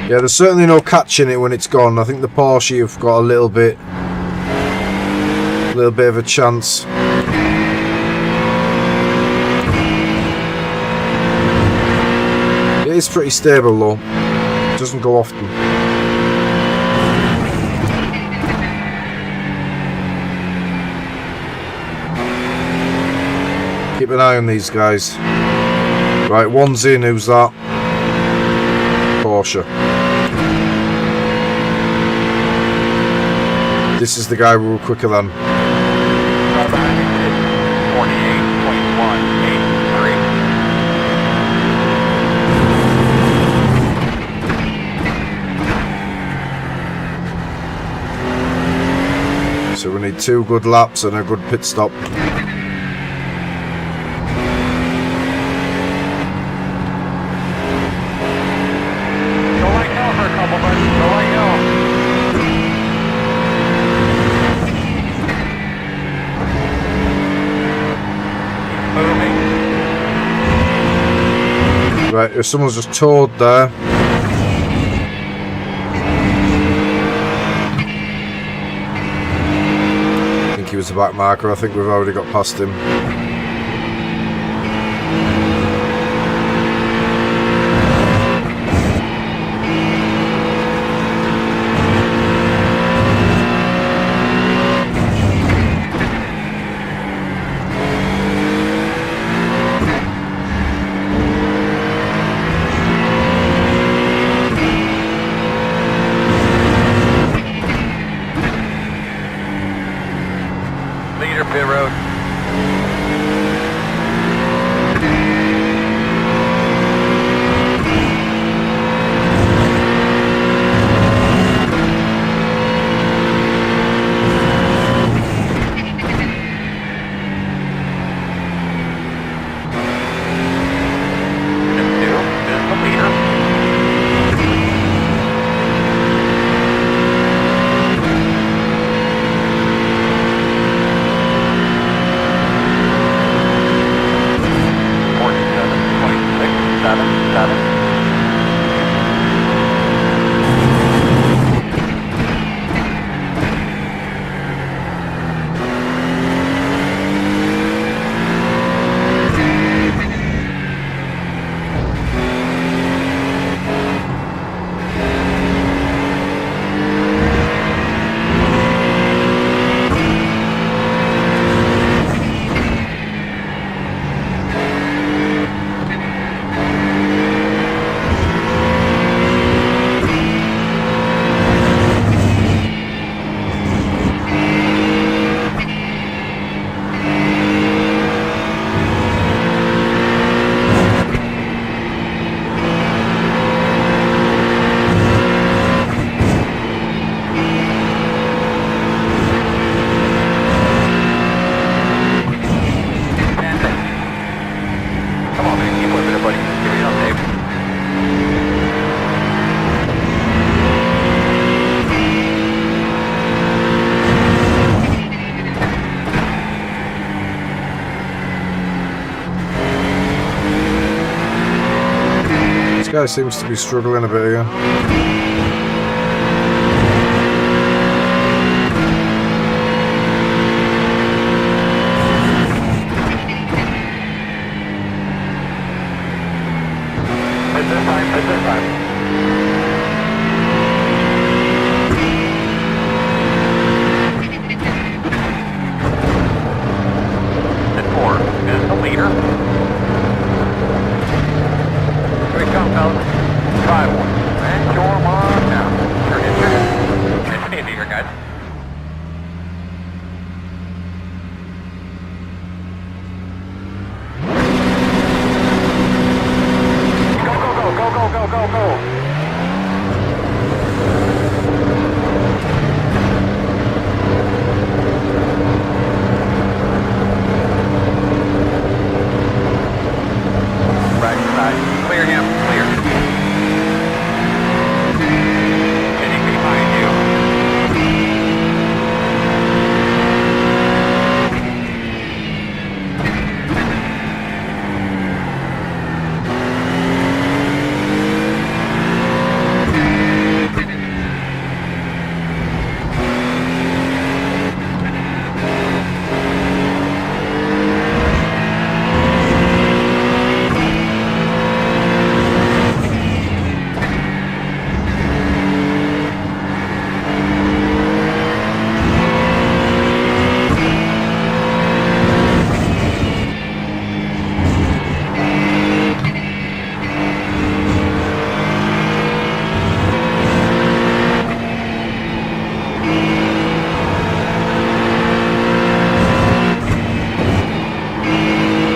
Yeah, there's certainly no catching it when it's gone. I think the Porsche have got a little bit of a chance. It is pretty stable though. It doesn't go often. Keep an eye on these guys. Right, one's in. Who's that? Porsche. This is the guy we were quicker than. 48.183. So we need 2 good laps and a good pit stop. Right, if someone's just towed there. I think he was the back marker. I think we've already got past him. guy seems to be struggling a bit here. Hit this time, hit this time. Hit 4 is the leader. Here we come, fellas. Try one. And you're on now. Turn into here, guys. Go. Right side. Clear him. Clear. Getting behind you.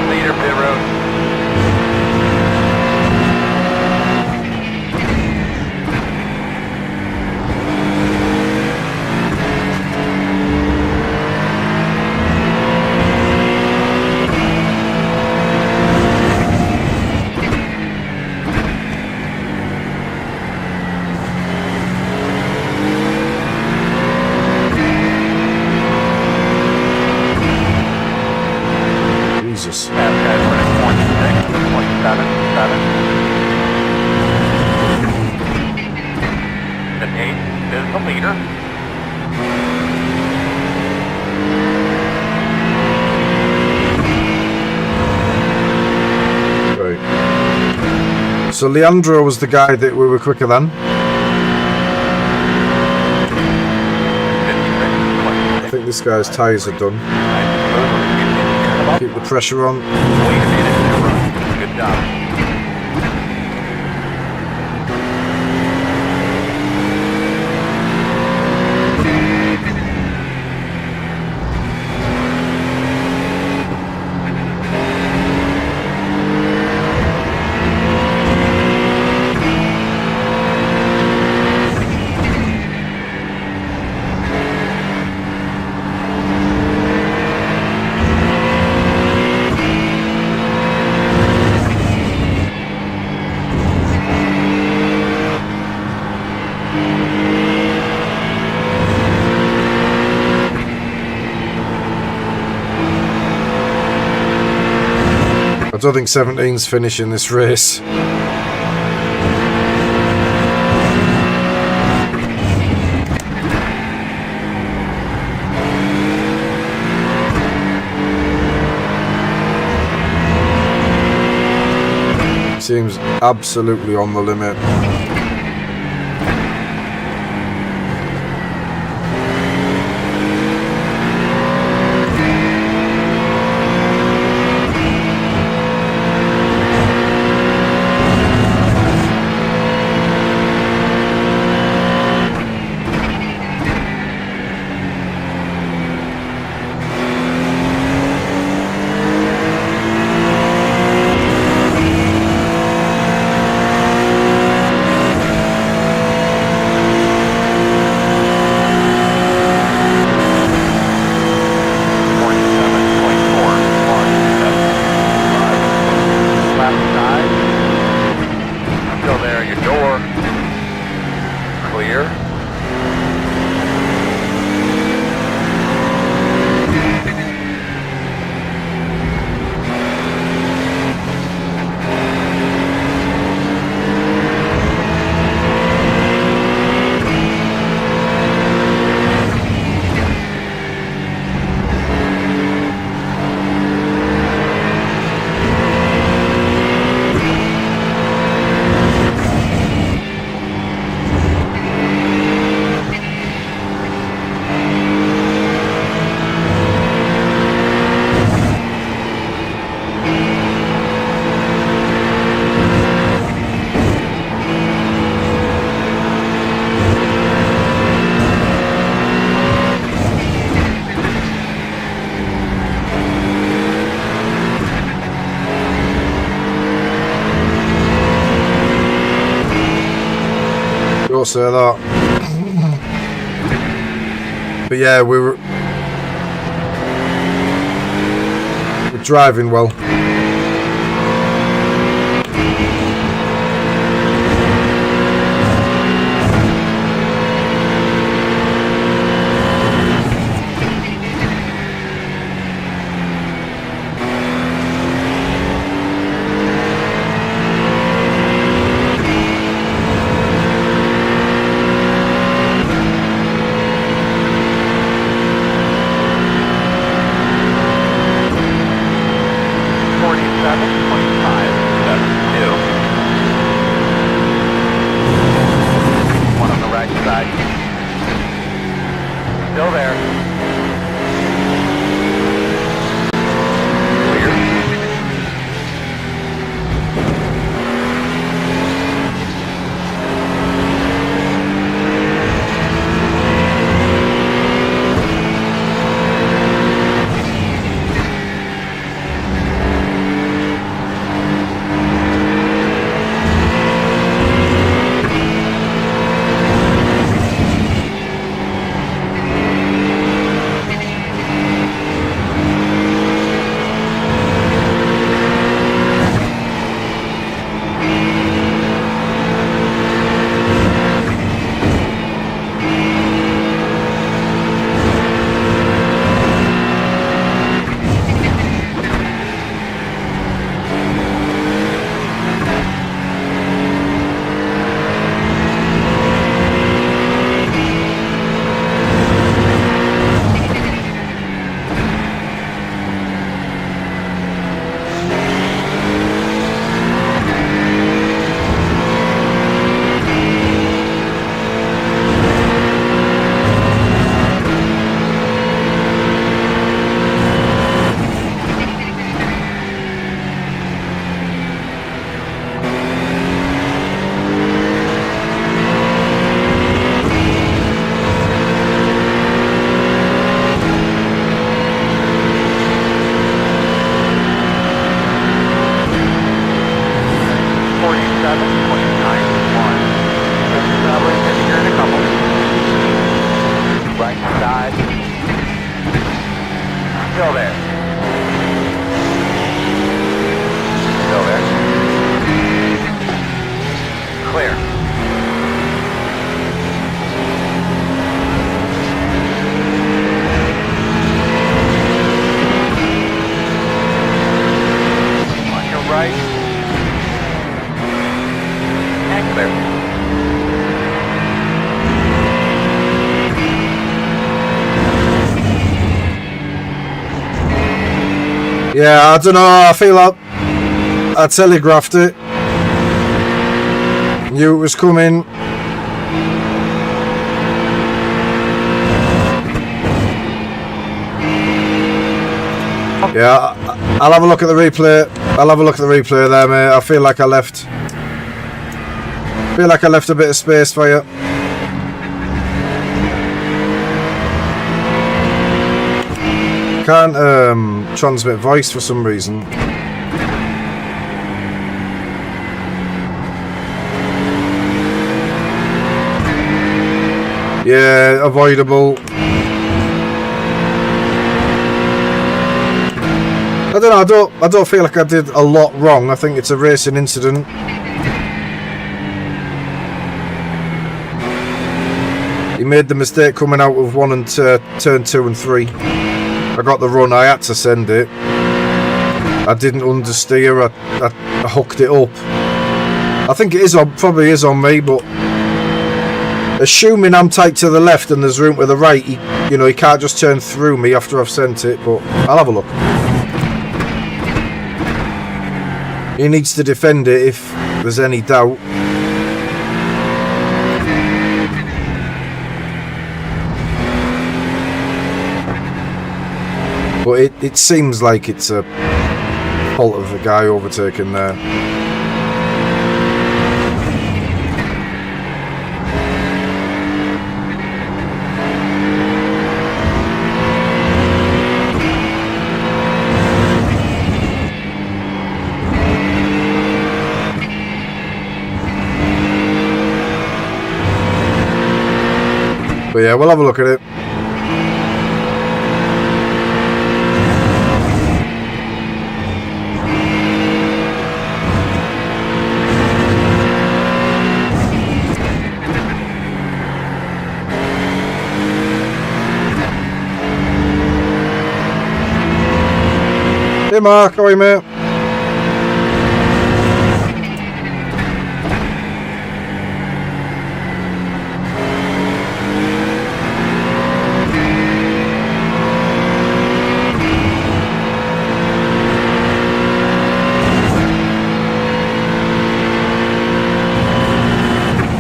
Leader pit road. Jesus. Pass guys, we're at 26, 27, 7. The 8 is the leader. Right. So Leandro was the guy that we were quicker than. 56, I think this guy's tyres are done. Keep the pressure on. Wait a minute. Good job. I don't think 17's finishing this race. Seems absolutely on the limit. say that. But yeah, we're driving well. Still there. Clear. 47.91. Right side. Still there. Still there. Clear. On your right. And clear. Yeah, I don't know. I feel like I telegraphed it. Knew it was coming. Yeah, I'll have a look at the replay. I'll have a look at the replay there, mate. I feel like I left a bit of space for you. Can't transmit voice for some reason. Yeah, avoidable. I don't know, I don't feel like I did a lot wrong. I think it's a racing incident. He made the mistake coming out of one and turn 2 and 3. I got the run, I had to send it. I didn't understeer, I hooked it up. I think it is probably is on me, but assuming I'm tight to the left and there's room to the right, he can't just turn through me after I've sent it, but I'll have a look. He needs to defend it if there's any doubt. But it seems like it's a fault of the guy overtaking there. But yeah, we'll have a look at it. Hey Mark, how are you, mate?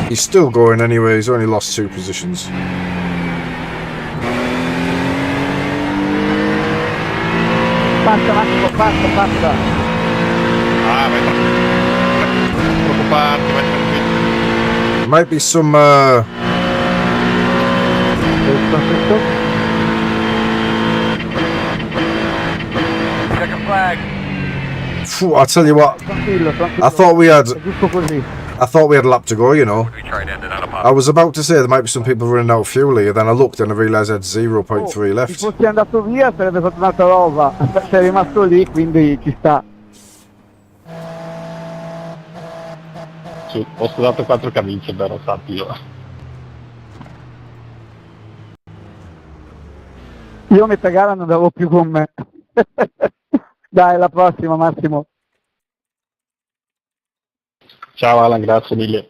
He's still going anyway, he's only lost 2 positions. Passa, Massimo, passa. Ah, vai tranquillo. Non preoccuparti, vai tranquillo. There might be some Perfetto. Checking flag. phew, I'll tell you what, Tranquillo. I thought we had È giusto così. a lap to go, you know. We tried ending on a pop. I was about to say there might be some people running out of fuel here, then I looked and I realised I had 0.3 Se left. fossi andato via sarebbe stata un'altra roba. Sei rimasto lì, quindi ci sta. Sì, ho sudato 4 camicie, però sappilo. Io a metà gara non andavo più con me. Dai, alla prossima Massimo. Ciao Alan, grazie mille.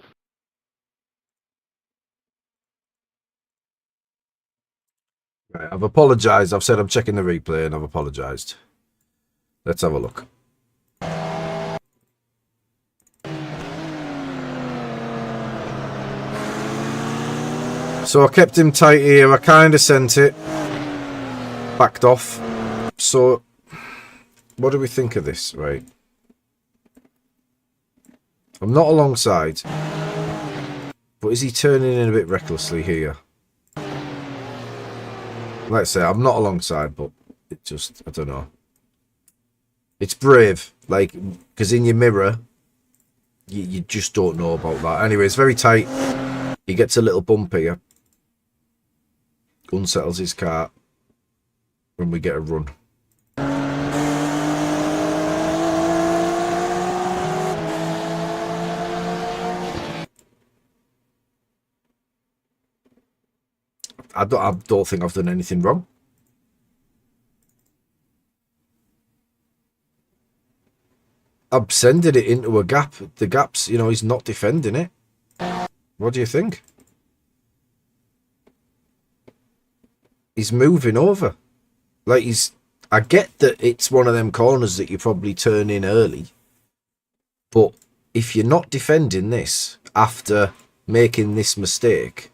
Right, I've apologised, I've said I'm checking the replay and I've apologised. Let's have a look. So I kept him tight here, I kind of sent it. Backed off. So, what do we think of this, right? I'm not alongside. But is he turning in a bit recklessly here? Let's say I'm not alongside, but it just, I don't know. It's brave, like, because in your mirror, you just don't know about that. Anyway, it's very tight. He gets a little bump here. Unsettles his car. When we get a run. I don't think I've done anything wrong. I've sending it into a gap. The gap's, you know, he's not defending it. What do you think? He's moving over. Like I get that it's one of them corners that you probably turn in early. But if you're not defending this after making this mistake,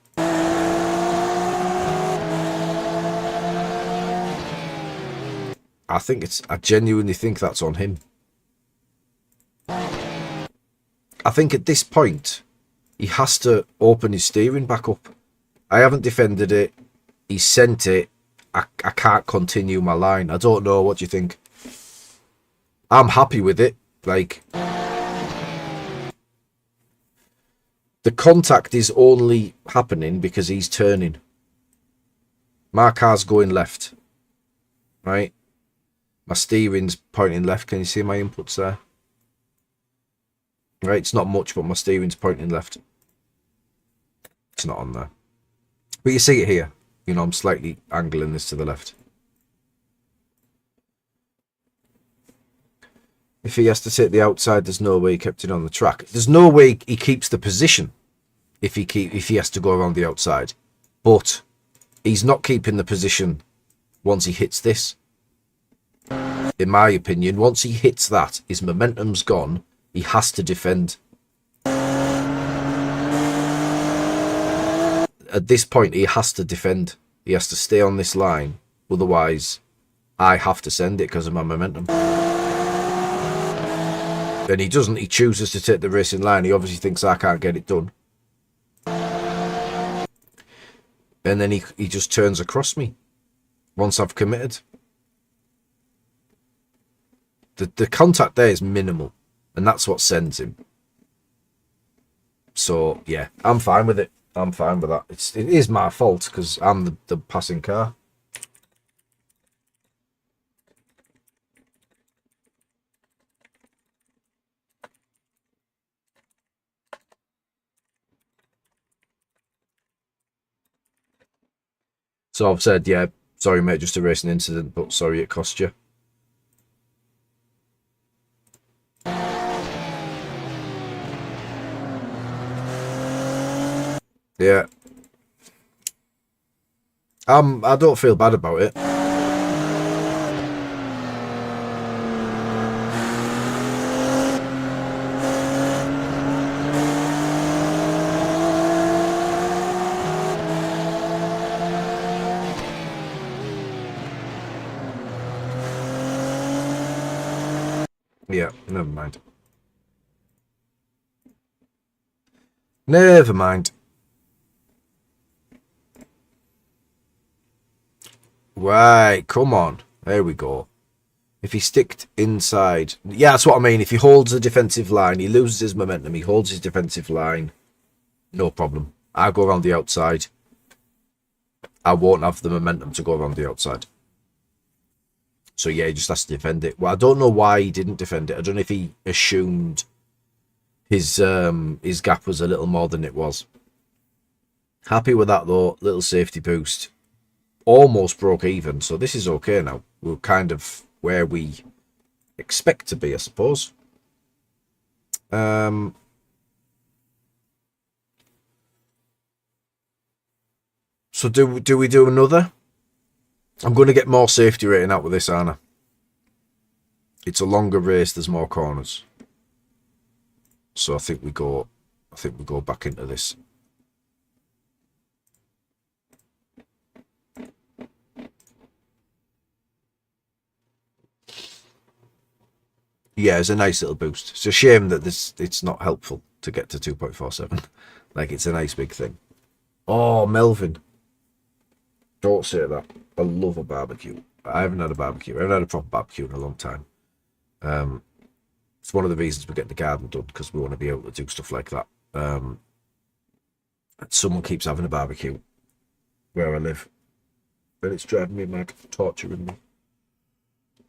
I genuinely think that's on him. I think at this point, he has to open his steering back up. I haven't defended it. He sent it. I can't continue my line. I don't know. What do you think? I'm happy with it. Like, the contact is only happening because he's turning. My car's going left. Right? My steering's pointing left. Can you see my inputs there? Right, it's not much, but my steering's pointing left. It's not on there. But you see it here. You know, I'm slightly angling this to the left. If he has to take the outside, there's no way he kept it on the track. There's no way he keeps the position if he has to go around the outside. But he's not keeping the position once he hits this. In my opinion, once he hits that, his momentum's gone. He has to defend. At this point, he has to defend. He has to stay on this line. Otherwise, I have to send it because of my momentum. And he doesn't. He chooses to take the racing line. He obviously thinks I can't get it done. And then he just turns across me once I've committed. The contact there is minimal. And that's what sends him. So, yeah, I'm fine with it. I'm fine with that. It is my fault because I'm the passing car. So I've said, yeah, sorry, mate, just a racing incident, but sorry it cost you. Yeah. I don't feel bad about it. Yeah, never mind. Never mind. Right, come on. There we go. If he sticked inside... Yeah, that's what I mean. If he holds the defensive line, he loses his momentum, he holds his defensive line, no problem. I go around the outside. I won't have the momentum to go around the outside. So yeah, he just has to defend it. Well, I don't know why he didn't defend it. I don't know if he assumed his gap was a little more than it was. Happy with that though. Little safety boost. Almost broke even, so this is okay now. We're kind of where we expect to be, I suppose. So do we do another? I'm going to get more safety rating out with this, aren't I? It's a longer race, there's more corners. So I think we go back into this. Yeah, it's a nice little boost. It's a shame that it's not helpful to get to 2.47. Like, it's a nice big thing. Oh, Melvin. Don't say that. I love a barbecue. I haven't had a barbecue. I haven't had a proper barbecue in a long time. It's one of the reasons we're getting the garden done, because we want to be able to do stuff like that. And someone keeps having a barbecue where I live. And it's driving me mad, torturing me.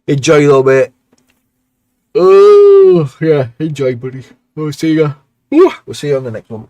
Enjoy though, mate. Oh, yeah, enjoy, buddy. We'll see you. We'll see you on the next one.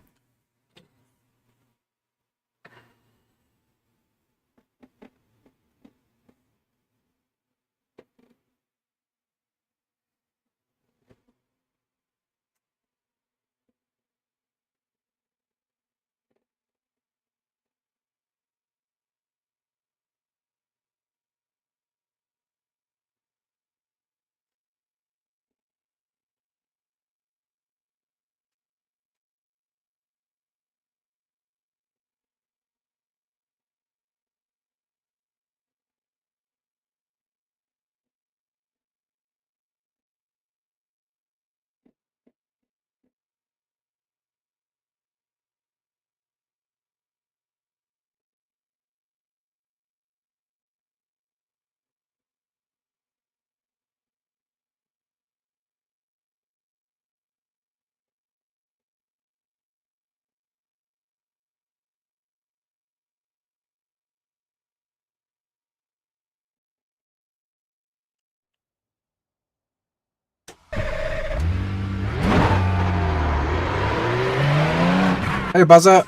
Hey, Bazza.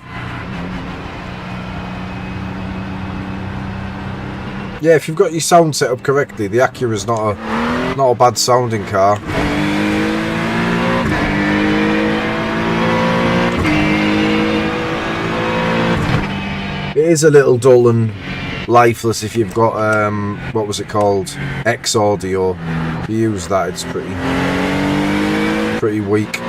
Yeah, if you've got your sound set up correctly, the Acura's not a bad sounding car. It is a little dull and lifeless if you've got what was it called? X audio. If you use that, it's pretty weak.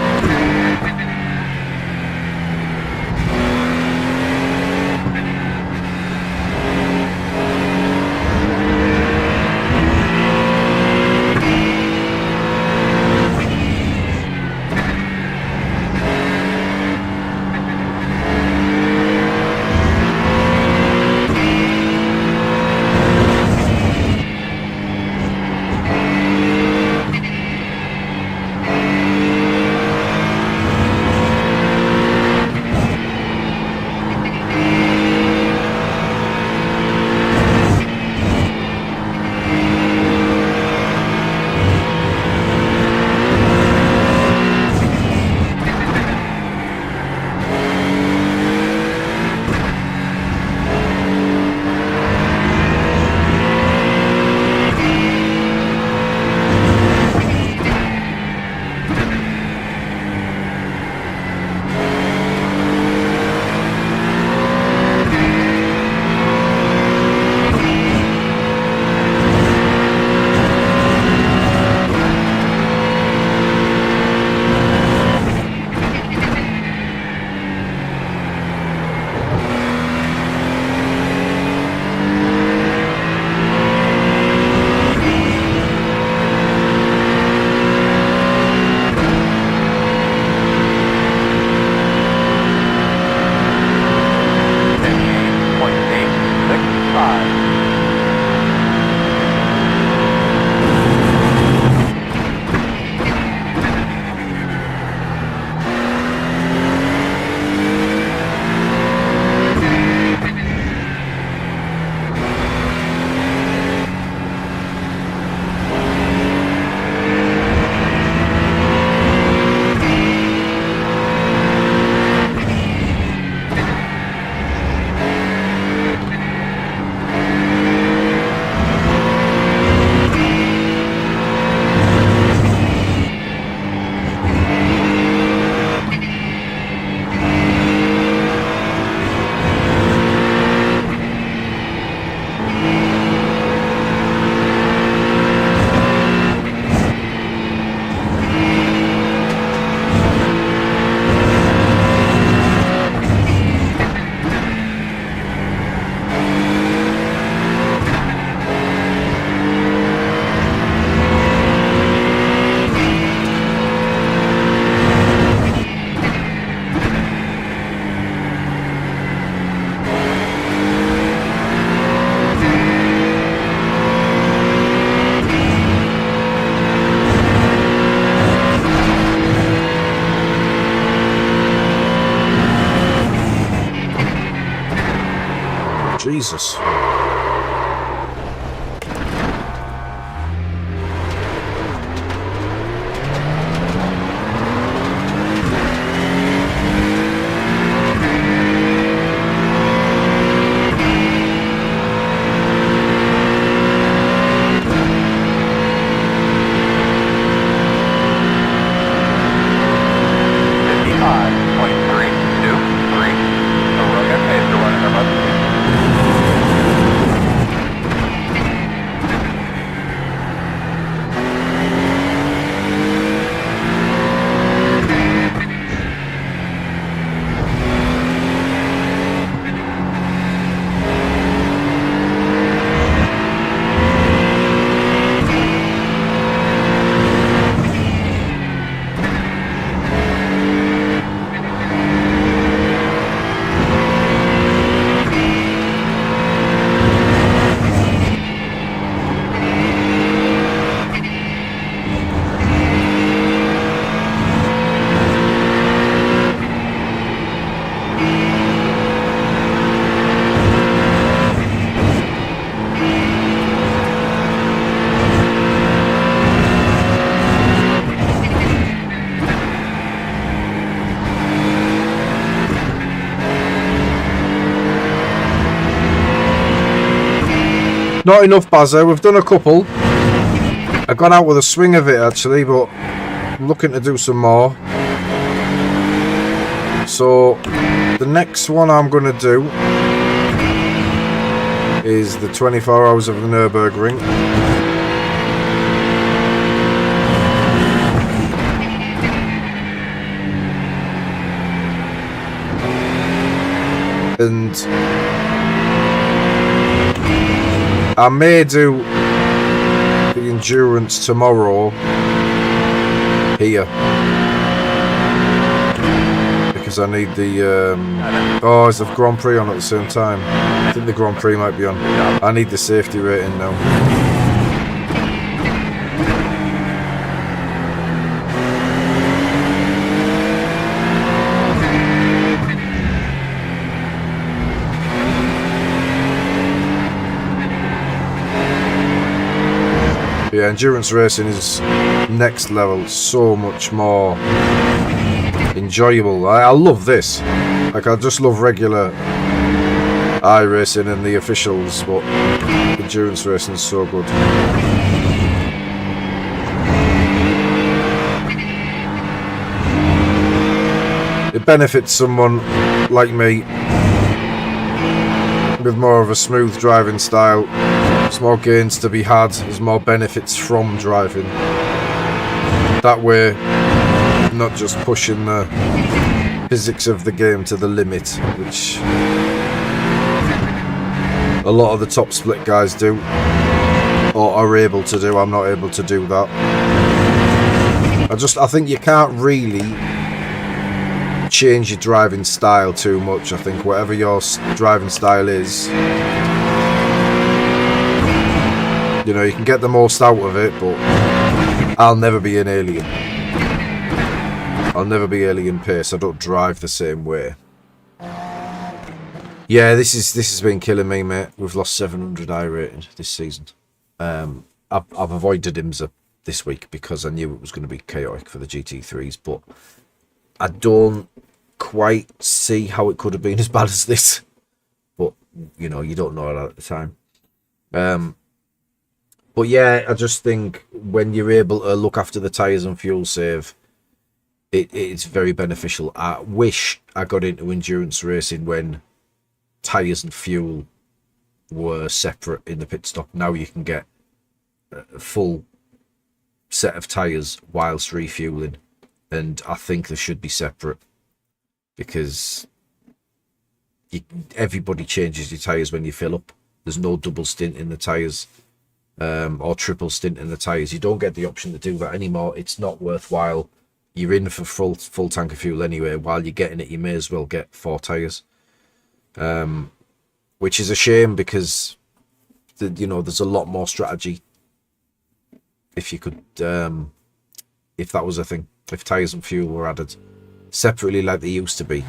Jesus. Not enough, Bazza. We've done a couple. I got out with a swing of it actually, but I'm looking to do some more. So the next one I'm going to do is the 24 hours of the Nürburgring. And I may do the endurance tomorrow here because I need the oh, is the Grand Prix on at the same time? I think the Grand Prix might be on. I need the safety rating now. Yeah, endurance racing is next level, so much more enjoyable. I love this. Like, I just love regular iRacing and the officials, but endurance racing is so good. It benefits someone like me with more of a smooth driving style. There's more gains to be had, there's more benefits from driving. That way, not just pushing the physics of the game to the limit, which a lot of the top split guys do, or are able to do. I'm not able to do that. I think you can't really change your driving style too much. I think whatever your driving style is, you know, you can get the most out of it, but I'll never be an alien. I'll never be alien pace. I don't drive the same way. Yeah, this has been killing me, mate. We've lost 700 I rating this season. I've avoided IMSA this week because I knew it was going to be chaotic for the GT3s, but I don't quite see how it could have been as bad as this. But, you know, you don't know that at the time. But yeah, I just think when you're able to look after the tyres and fuel save, it's very beneficial. I wish I got into endurance racing when tyres and fuel were separate in the pit stop. Now you can get a full set of tyres whilst refueling, and I think they should be separate because everybody changes your tyres when you fill up. There's no double stint in the tyres. Or triple stint in the tyres. You don't get the option to do that anymore. It's not worthwhile. You're in for full tank of fuel anyway. While you're getting it, you may as well get 4 tyres, which is a shame because there's a lot more strategy if you could, if that was a thing. If tyres and fuel were added separately like they used to be,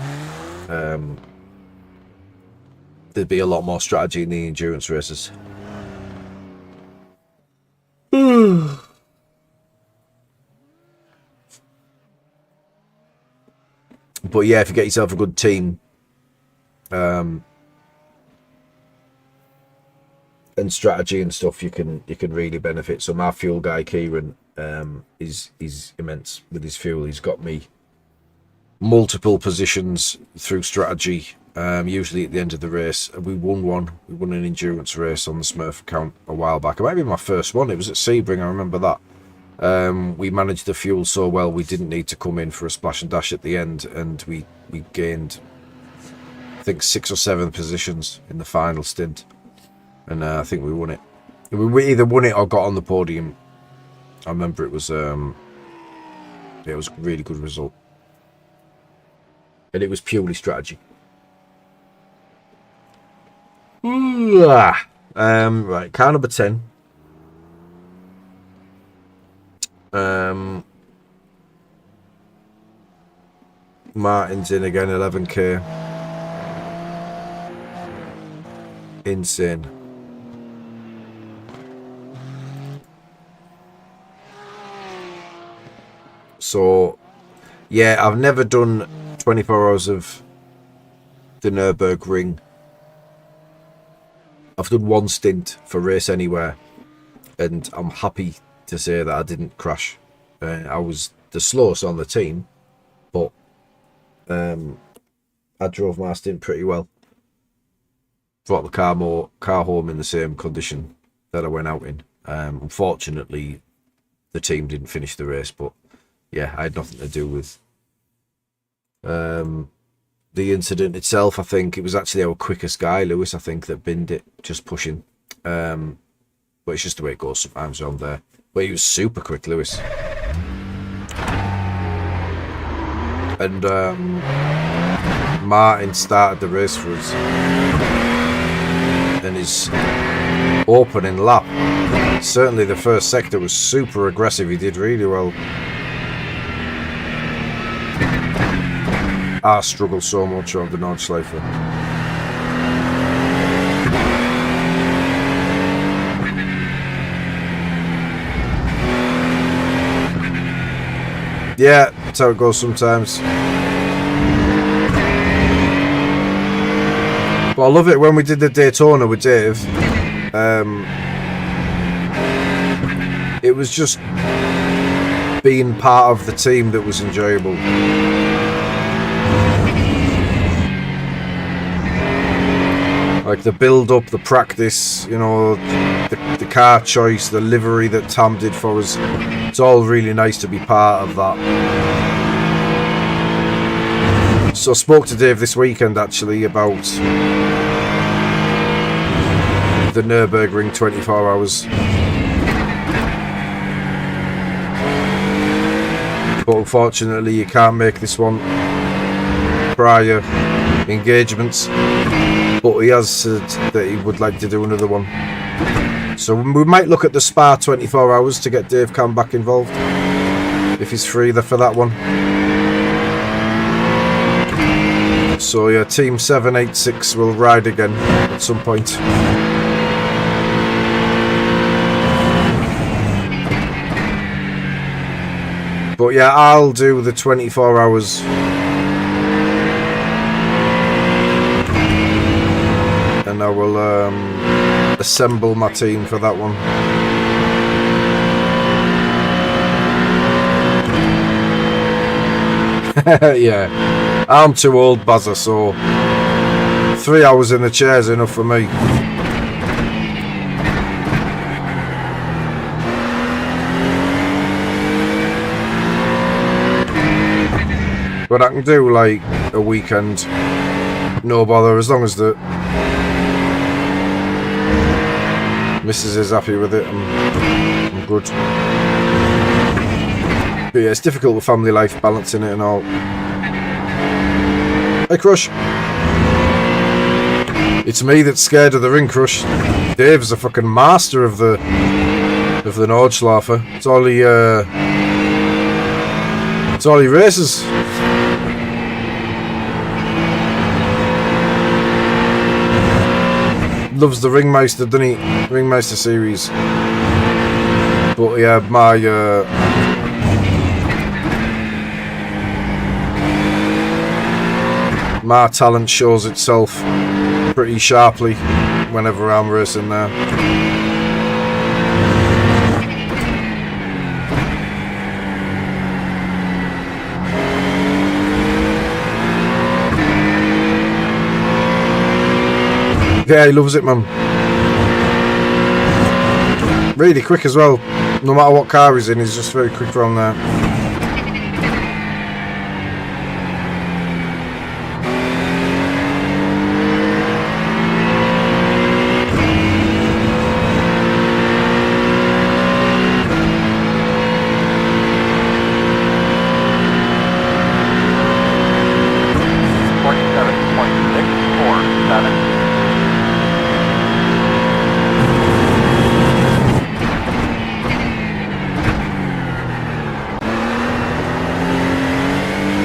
there'd be a lot more strategy in the endurance races. But yeah, if you get yourself a good team, and strategy and stuff, you can really benefit. So my fuel guy Kieran is immense with his fuel. He's got me multiple positions through strategy. Usually at the end of the race, we won an endurance race on the Smurf account a while back. It might be my first one. It was at Sebring, I remember that. We managed the fuel so well we didn't need to come in for a splash and dash at the end, and we gained, I think, 6 or 7 positions in the final stint, and I think we won it. We either won it or got on the podium. I remember it was a really good result, and it was purely strategy. Right, car number 10. Martin's in again, 11k. Insane. So, yeah, I've never done 24 hours of the Nürburgring. I've done one stint for Race Anywhere, and I'm happy to say that I didn't crash. I was the slowest on the team, but I drove my stint pretty well. Brought the car home in the same condition that I went out in. Unfortunately, the team didn't finish the race, but yeah, I had nothing to do with the incident itself. I think it was actually our quickest guy, Lewis, I think, that binned it, just pushing. But it's just the way it goes sometimes on there. But he was super quick, Lewis. And Martin started the race for us. And his opening lap, certainly the first sector, was super aggressive. He did really well. I struggle so much on the Nordschleife. Yeah, that's how it goes sometimes. But I love it when we did the Daytona with Dave. It was just being part of the team that was enjoyable. Like the build-up, the practice, you know, the car choice, the livery that Tam did for us. It's all really nice to be part of that. So I spoke to Dave this weekend, actually, about the Nürburgring 24 hours. But unfortunately, you can't make this one prior engagements. But he has said that he would like to do another one. So we might look at the Spa 24 hours to get Dave Cam back involved. If he's free there for that one. So yeah, Team 786 will ride again at some point. But yeah, I'll do the 24 hours. And I will assemble my team for that one. Yeah, I'm too old, Bazza, so 3 hours in the chair is enough for me. But I can do like a weekend, no bother, as long as the Mrs. is happy with it. I'm good. But yeah, it's difficult with family life, balancing it and all. Hey, Crush. It's me that's scared of the ring, Crush. Dave's a fucking master of the Nordschleife. It's all he races. loves the Ringmeister, doesn't he? Ringmeister series. But yeah, my talent shows itself pretty sharply whenever I'm racing there. Yeah, he loves it, man. Really quick as well. No matter what car he's in, he's just very quick around there.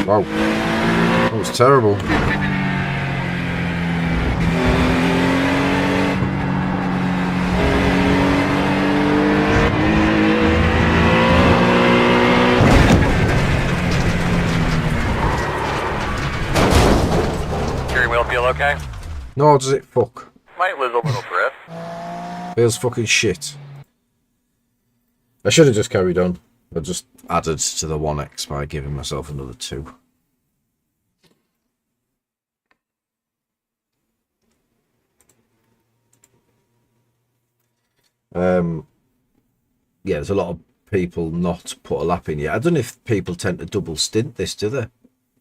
Wow, that was terrible. Steering wheel feel okay? No, does it? Fuck. Might lose a little grip. Feels fucking shit. I should have just carried on. I just added to the 1x by giving myself another 2. Yeah, there's a lot of people not put a lap in yet. I don't know if people tend to double stint this, do they?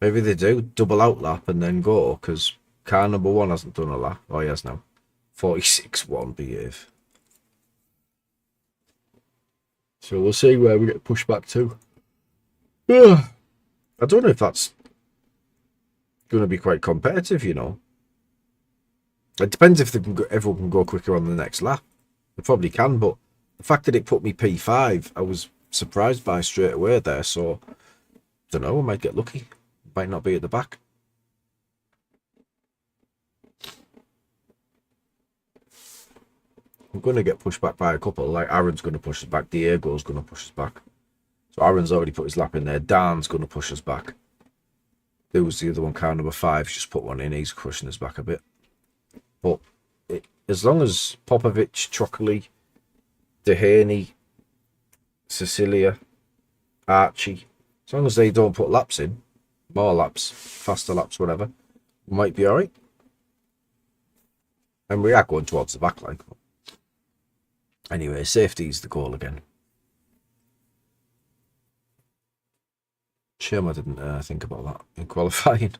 Maybe they do. Double out lap and then go, because car number 1 hasn't done a lap. Oh, he has now. 46-1, behave. So we'll see where we get pushed back to. I don't know if that's going to be quite competitive, you know. It depends if they can go, everyone can go quicker on the next lap. They probably can, but the fact that it put me P5, I was surprised by straight away there. So, don't know, I might get lucky. Might not be at the back. I'm going to get pushed back by a couple. Like Aaron's going to push us back. Diego's going to push us back. So Aaron's already put his lap in there. Dan's going to push us back. There was the other one, car number 5. Just put one in. He's crushing us back a bit. But as long as Popovic, Trockley, Dehaney, Cecilia, Archie, as long as they don't put laps in, more laps, faster laps, whatever, we might be alright. And we are going towards the back line. Anyway, safety is the goal again. Shame I didn't think about that in qualifying.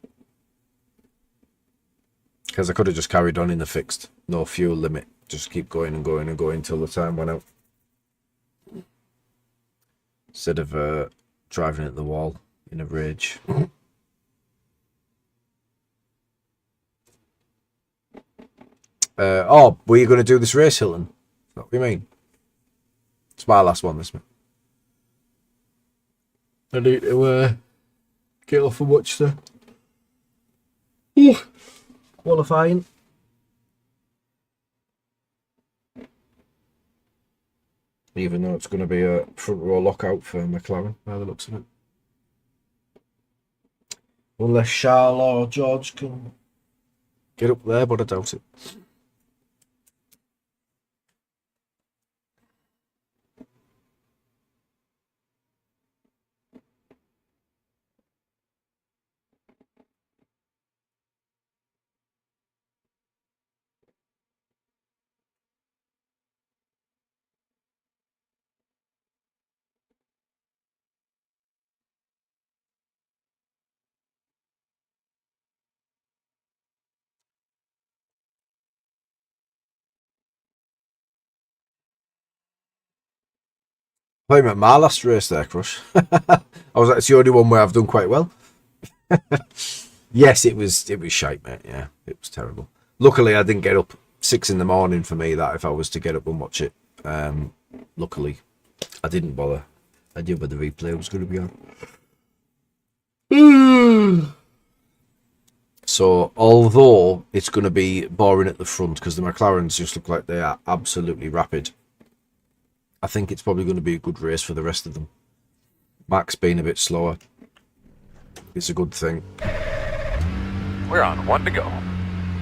Because I could have just carried on in the fixed. No fuel limit. Just keep going and going and going until the time went out. Instead of driving at the wall in a rage. Oh, were you going to do this race, Hilton? Is that what you mean? It's my last one, this one. I need to get off and watch the qualifying. Even though it's going to be a front row lockout for McLaren, by the looks of it. Unless Charles or George can get up there, but I doubt it. I meant my last race there, Crush. I was like, it's the only one where I've done quite well. Yes, it was shite, mate. Yeah, it was terrible. Luckily, I didn't get up 6 in the morning for me. That if I was to get up and watch it, luckily, I didn't bother. I knew where the replay was going to be on. So, although it's going to be boring at the front because the McLarens just look like they are absolutely rapid, I think it's probably going to be a good race for the rest of them. Max being a bit slower, it's a good thing. We're on 1 to go.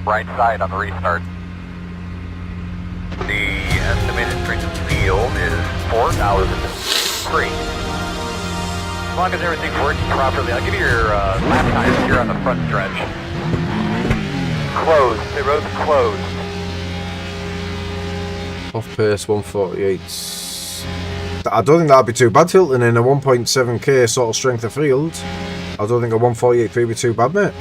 Right side on the restart. The estimated stretch of field is 4,003. As long as everything's working properly, I'll give you your lap times here on the front stretch. Closed. The road's closed. Off pace 148. I don't think that'd be too bad, Hilton, in a 1.7k sort of strength of field. I don't think a 148 would be too bad, mate.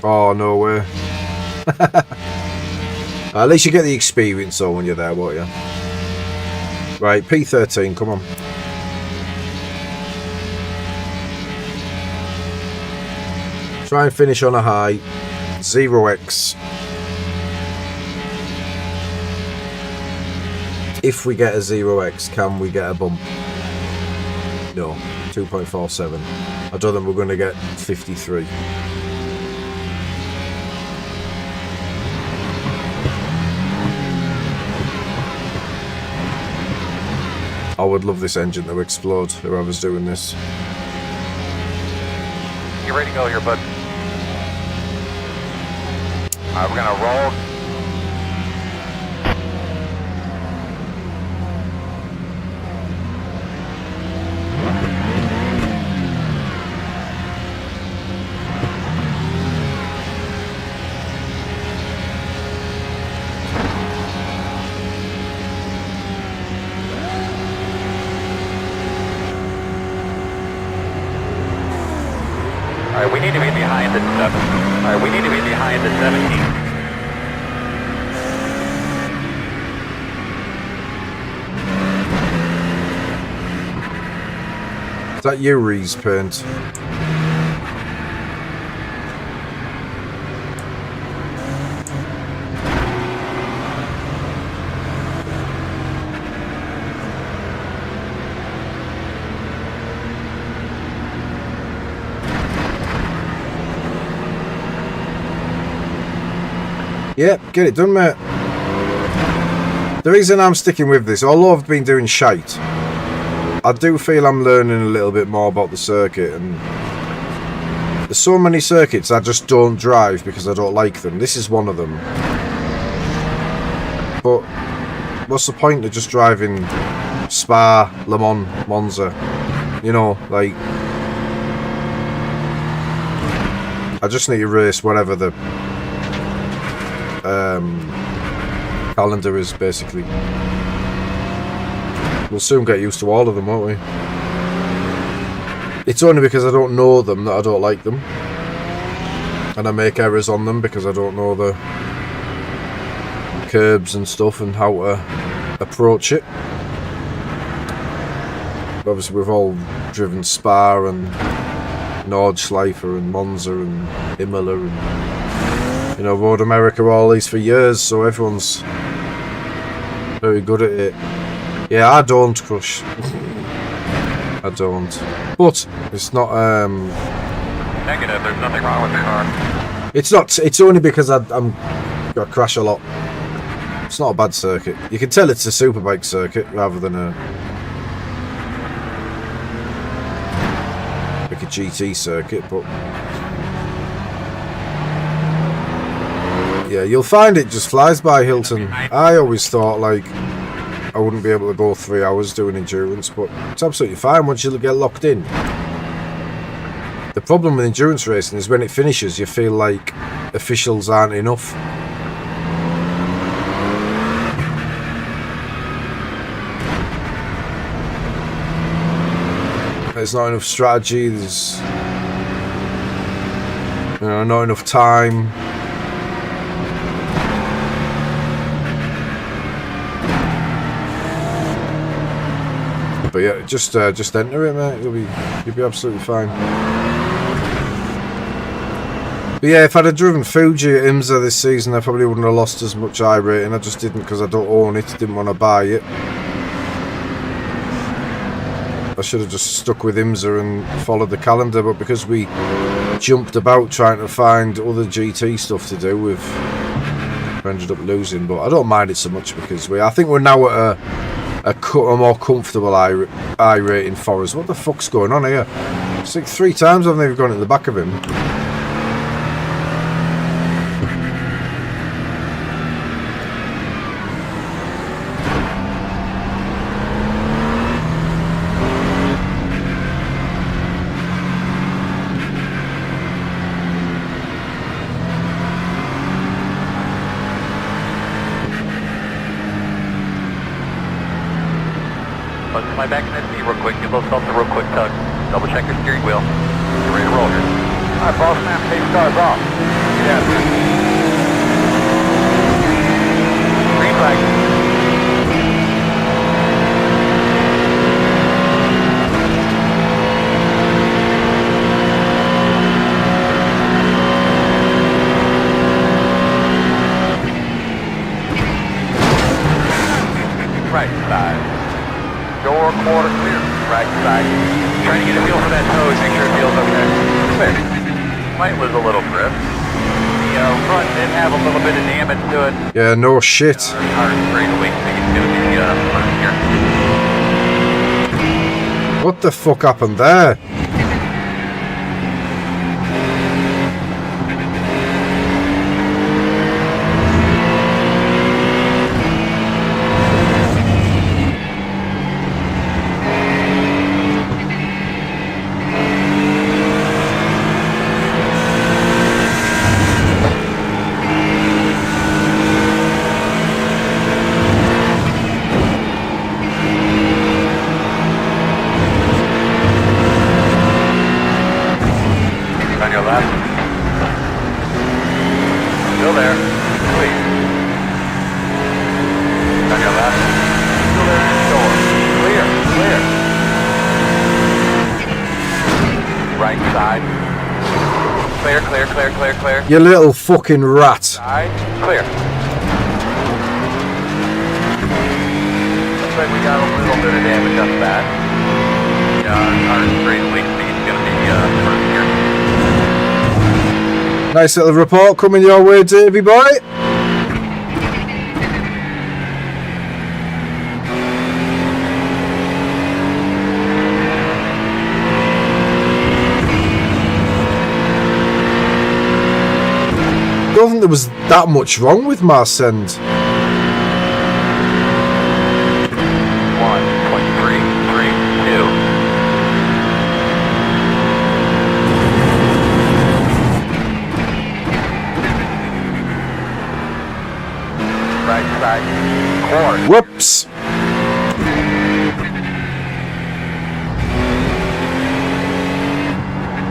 Oh, no way. At least you get the experience though when you're there, won't you? Right, P13, come on. Try and finish on a high. 0x. If we get a 0x, can we get a bump? No, 2.47. I don't think we're going to get 53. I would love this engine to explode, whoever's doing this. You ready to go here, bud? Alright, we're gonna roll. Alright, we need to be behind the 7. Alright, we need to be behind the 17. Is that Yuri's paint? Yep, get it done, mate. The reason I'm sticking with this, although I've been doing shite, I do feel I'm learning a little bit more about the circuit, and there's so many circuits I just don't drive because I don't like them. This is one of them. But what's the point of just driving Spa, Le Mans, Monza? You know, like, I just need to race whatever the calendar is, basically. We'll soon get used to all of them, won't we? It's only because I don't know them that I don't like them, and I make errors on them because I don't know the curbs and stuff and how to approach it. Obviously we've all driven Spa and Nordschleife and Monza and Imola and, you know, Road America, all these for years, so everyone's very good at it. Yeah, I don't, Crush. I don't. But it's not Negative, there's nothing wrong with the car. it's not, it's only because I crash a lot. It's not a bad circuit. You can tell it's a superbike circuit rather than a GT circuit, but yeah, you'll find it just flies by, Hilton. I always thought like I wouldn't be able to go 3 hours doing endurance, but it's absolutely fine once you get locked in. The problem with endurance racing is when it finishes you feel like officials aren't enough. There's not enough strategy, there's, you know, not enough time. But yeah, just enter it, mate. You'll be absolutely fine. But yeah, if I'd have driven Fuji at IMSA this season, I probably wouldn't have lost as much iRating. I just didn't because I don't own it. Didn't want to buy it. I should have just stuck with IMSA and followed the calendar, but because we jumped about trying to find other GT stuff to do with. Ended up losing, but I don't mind it so much because I think we're now at a more comfortable I rating for us. What the fuck's going on here? It's like 3 times I've never gone at the back of him. Punch my back in that seat real quick. Give those a real quick tug. Double check your steering wheel. You're ready to roll here. Alright, boss man, pace cars off. Yeah. Green flag. Right side. Door quarter clear. Right side. Trying to get a feel for that nose. Make sure it feels okay. Clear. Might lose a little grip. The front did have a little bit of damage to it. Yeah, no shit. Our straight away speed is going to be front here. What the fuck happened there? On your left. Still there. Sweet. On your left. Still there. Door. Clear. Clear. Right side. Clear, clear, clear, clear, clear. You little fucking rat. Side. Clear. Looks like we got a little bit of damage up that. Yeah, our straight leak speed's gonna be first here. Nice little report coming your way, Davey boy. I don't think there was that much wrong with Marsend. 1.332. Right side. Corn. Whoops.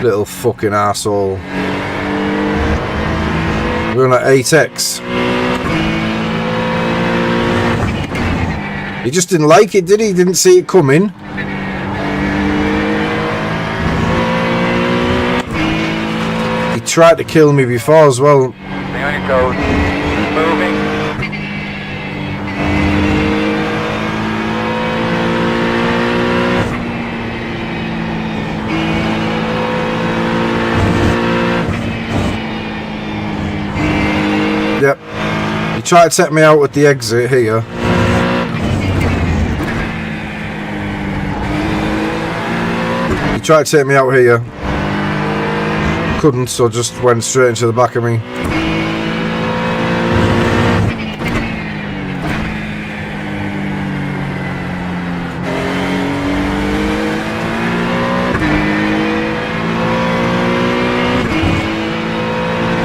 Little fucking asshole. We're on at 8x. He just didn't like it, did he? He didn't see it coming. He tried to kill me before as well. Stay on your toes. Moving. Yep. He tried to take me out at the exit here. He tried to take me out here. Couldn't, so just went straight into the back of me.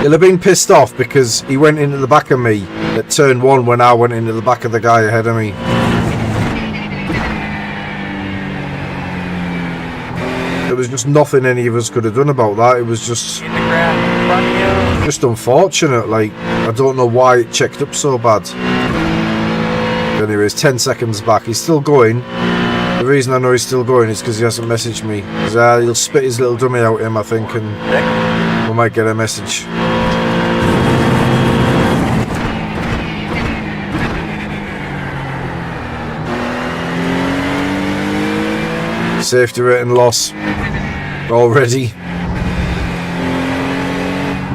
He'll have been pissed off because he went into the back of me at turn 1 when I went into the back of the guy ahead of me. There was just nothing any of us could have done about that. It was just In the grass in front of you. just unfortunate. Like, I don't know why it checked up so bad. Anyways, 10 seconds back. He's still going. The reason I know he's still going is because he hasn't messaged me. Because he'll spit his little dummy out him, I think, and we might get a message. Safety rating loss already.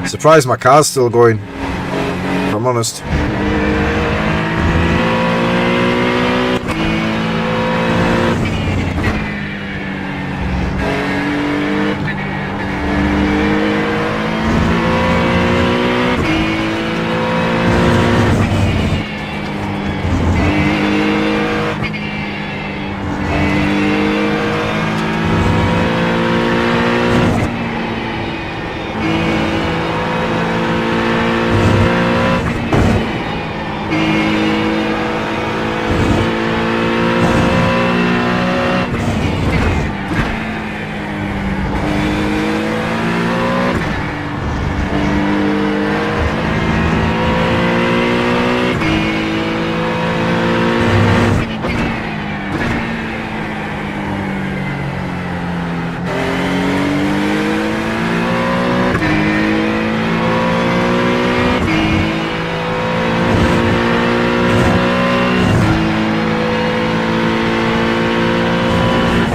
Surprised my car's still going, if I'm honest.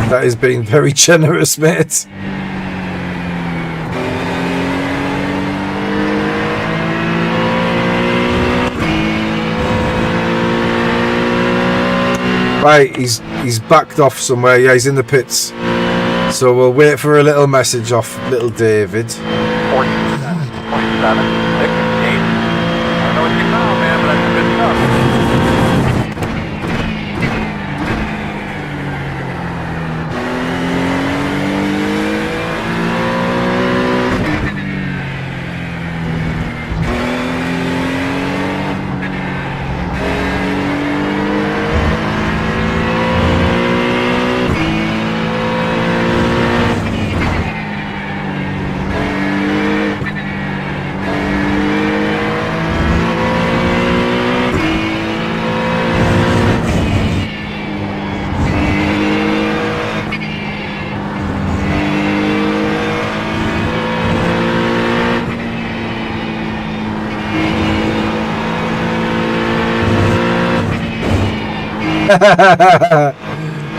That is being very generous, mate. Right, he's backed off somewhere. Yeah, he's in the pits. So we'll wait for a little message off little David. 47, 6, 8. I don't know what you found, man, but that's good stuff.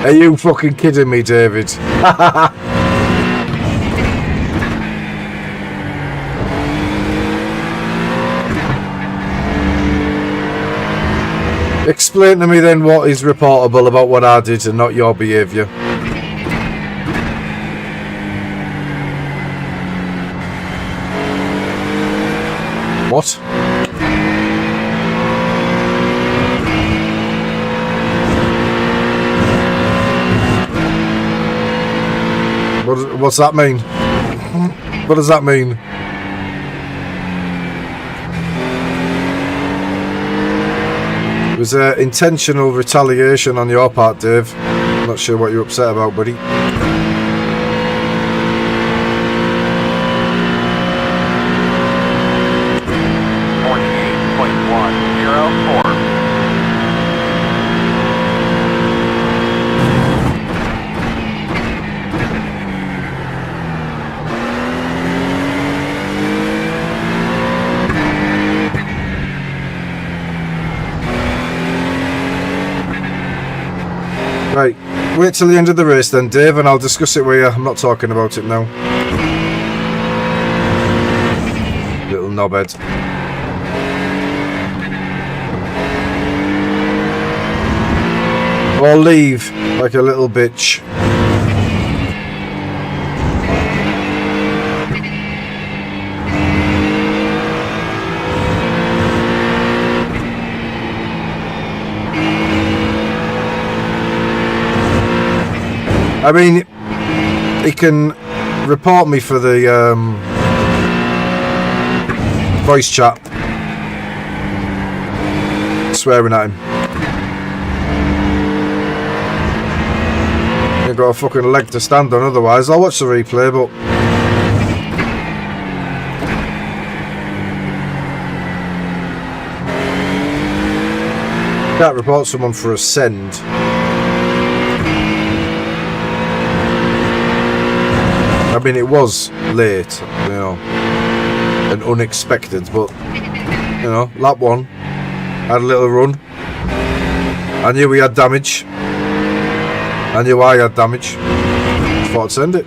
Are you fucking kidding me, David? Explain to me then what is reportable about what I did and not your behaviour. What? What's that mean? What does that mean? It was intentional retaliation on your part, Dave. I'm not sure what you're upset about, buddy. 48.104. Right, wait till the end of the race then, Dave, and I'll discuss it with you. I'm not talking about it now. Little knobhead. Or leave like a little bitch. I mean, he can report me for the voice chat, swearing at him. Ain't got a fucking leg to stand on otherwise. I'll watch the replay, but can't report someone for a send. I mean, it was late, you know, and unexpected, but, you know, lap one, had a little run. I knew we had damage. I knew I had damage. Just thought I'd send it.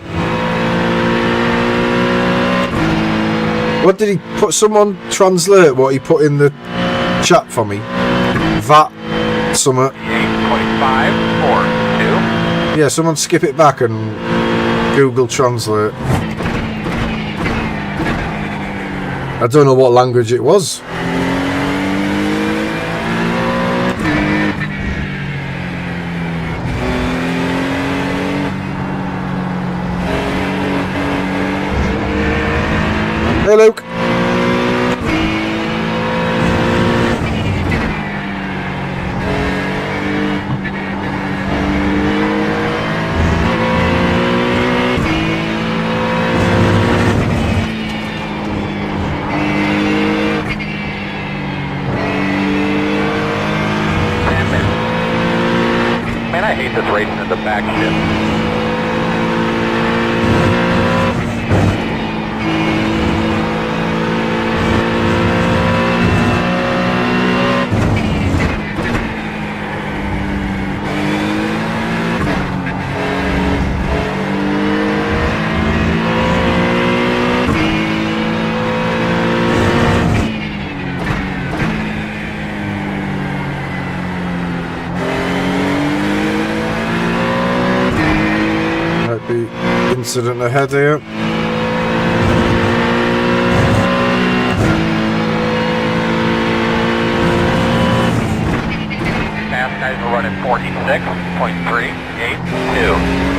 What did he put? Someone translate what he put in the chat for me. VAT summer. 8.542. Yeah, someone skip it back and Google Translate. I don't know what language it was. Hey, Luke. Man, I hate this racing in the back shift. Might be incident ahead here. Fast guys are running 46.382.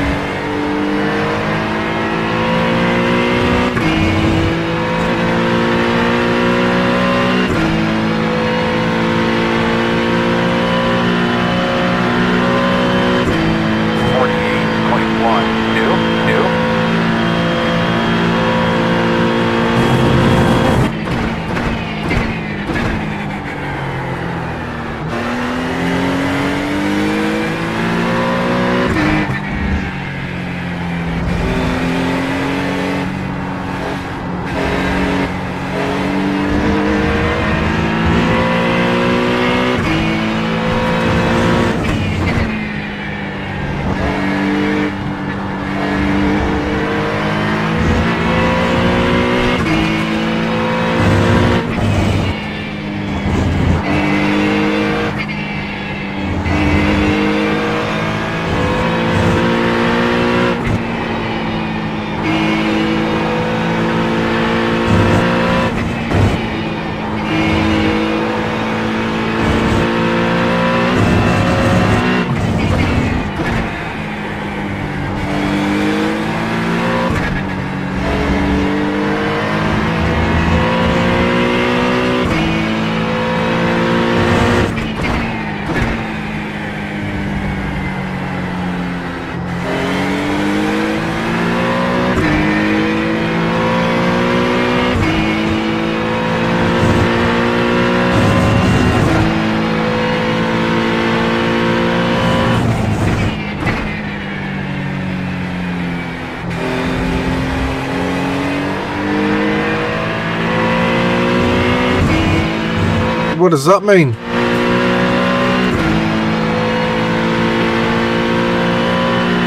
What does that mean?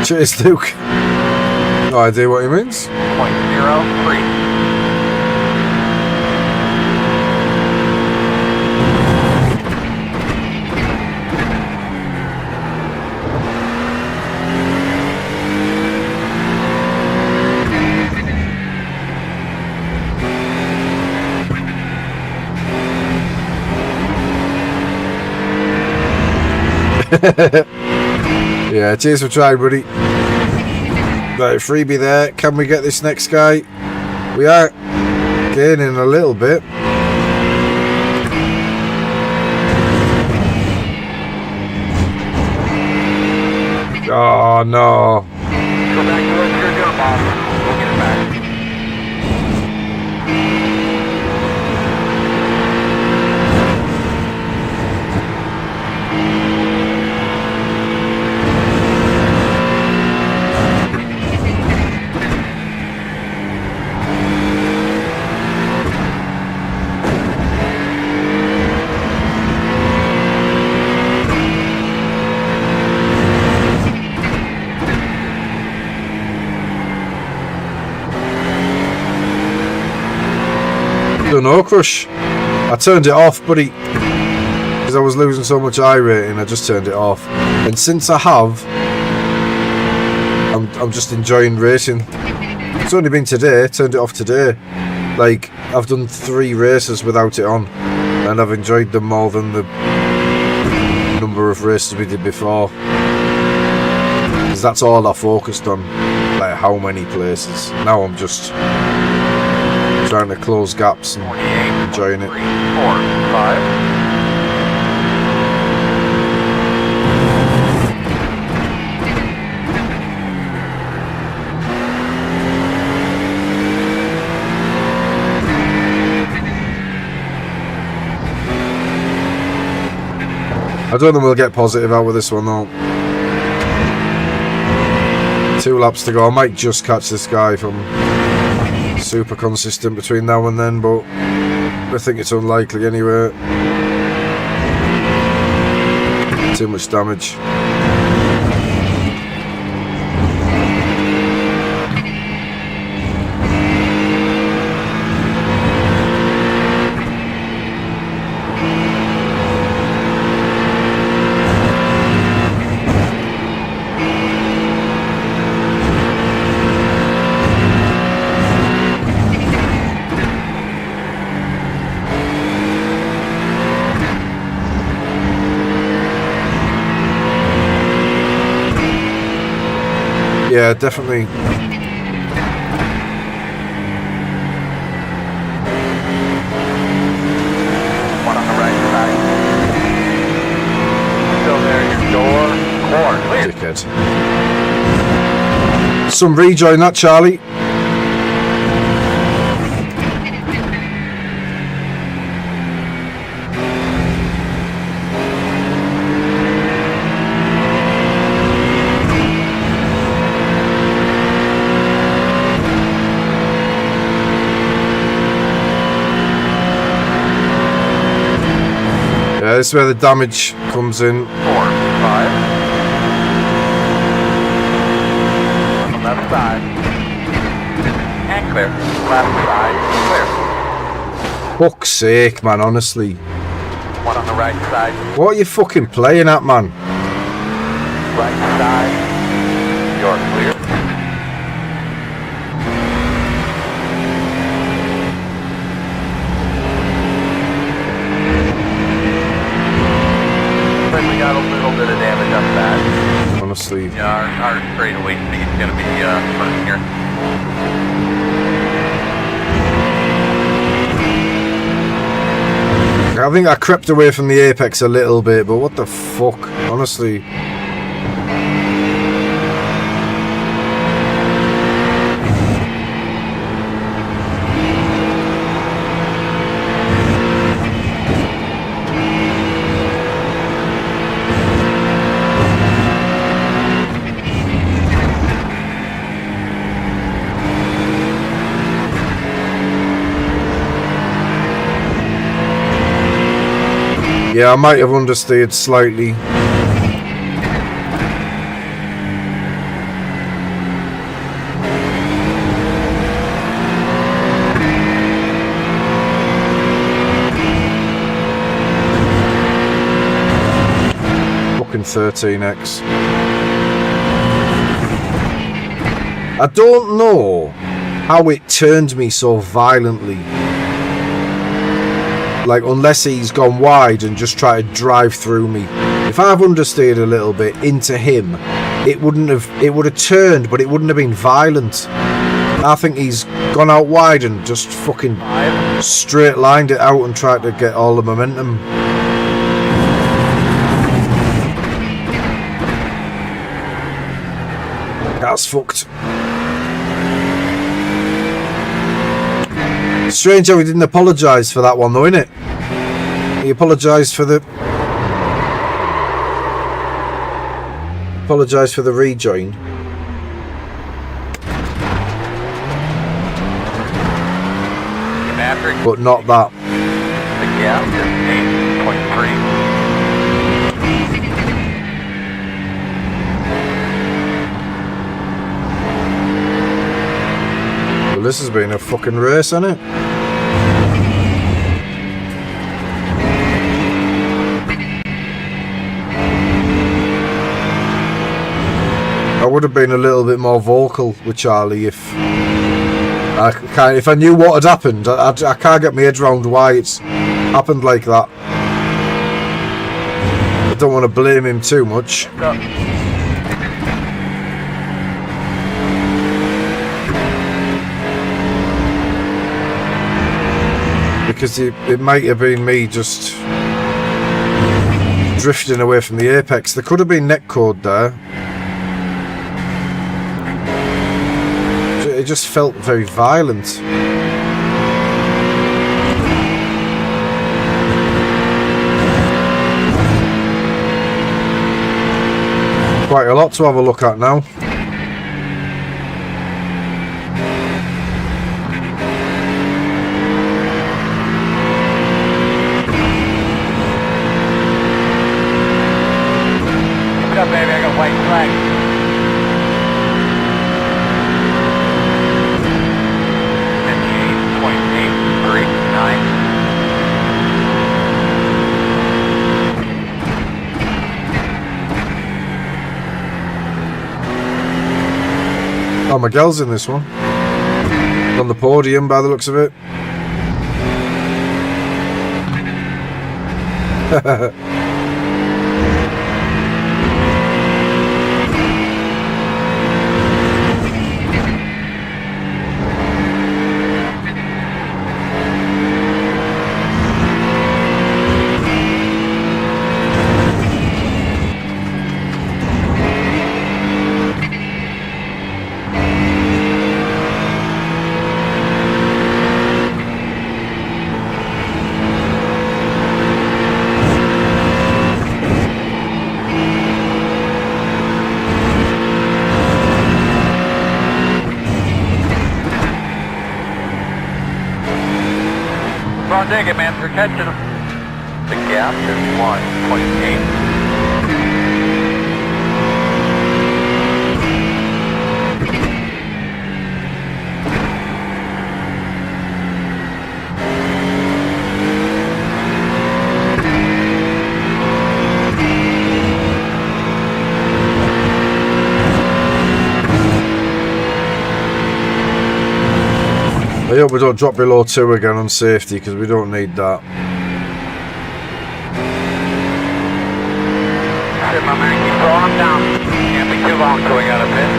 Cheers, Luke. No idea what he means. 0.03. Yeah, cheers for trying, buddy. Right, freebie there. Can we get this next guy? We are gaining a little bit. Oh no. Go back to what you're doing, boss. We'll get it back. the no crush. I turned it off, buddy, because I was losing so much iRating. I just turned it off, and since I have, I'm just enjoying racing. It's only been today. Turned it off today. Like, I've done 3 races without it on, and I've enjoyed them more than the number of races we did before. Because that's all I focused on, like how many places. Now I'm just trying to close gaps and enjoying it. 3, 4, 5. I don't think we'll get positive out with this one though. 2 laps to go. I might just catch this guy from super consistent between now and then, but I think it's unlikely anyway. Too much damage. Yeah, definitely. One on the right side. Still there, your door. Clear. Dickhead. Some rejoin that, Charlie. Yeah, this is where the damage comes in. 4, 5. On the left side. And clear. Left side, clear. Fuck's sake, man, honestly. One on the right side. What are you fucking playing at, man? Right side. You're clear. We got a little bit of damage on that. Honestly. Yeah, our straightaway speed's gonna be first here. I think I crept away from the apex a little bit, but what the fuck? Honestly. Yeah, I might have understeered slightly. Fucking 13x. I don't know how it turned me so violently. Like, unless he's gone wide and just tried to drive through me. If I've understeered a little bit into him, it would have turned, but it wouldn't have been violent. I think he's gone out wide and just fucking straight lined it out and tried to get all the momentum. That's fucked. Strange how he didn't apologise for that one though, innit? He apologised for the rejoin. Maverick. But not that. The gap is 8.3. Well, this has been a fucking race, hasn't it? would have been a little bit more vocal with Charlie if I knew what had happened. I can't get my head around why it's happened like that. I don't want to blame him too much. Because it might have been me just drifting away from the apex. There could have been netcode there. It just felt very violent. Quite a lot to have a look at now. Keep it up, baby. I got white flag. 58.839. Oh, Miguel's in this one. On the podium by the looks of it. Well, dig it, man. You're catching them. The gap is 1.8. I hope we don't drop below 2 again on safety, because we don't need that. Shit, my man. Keep throwing them down. Can't be too long till we got a pit.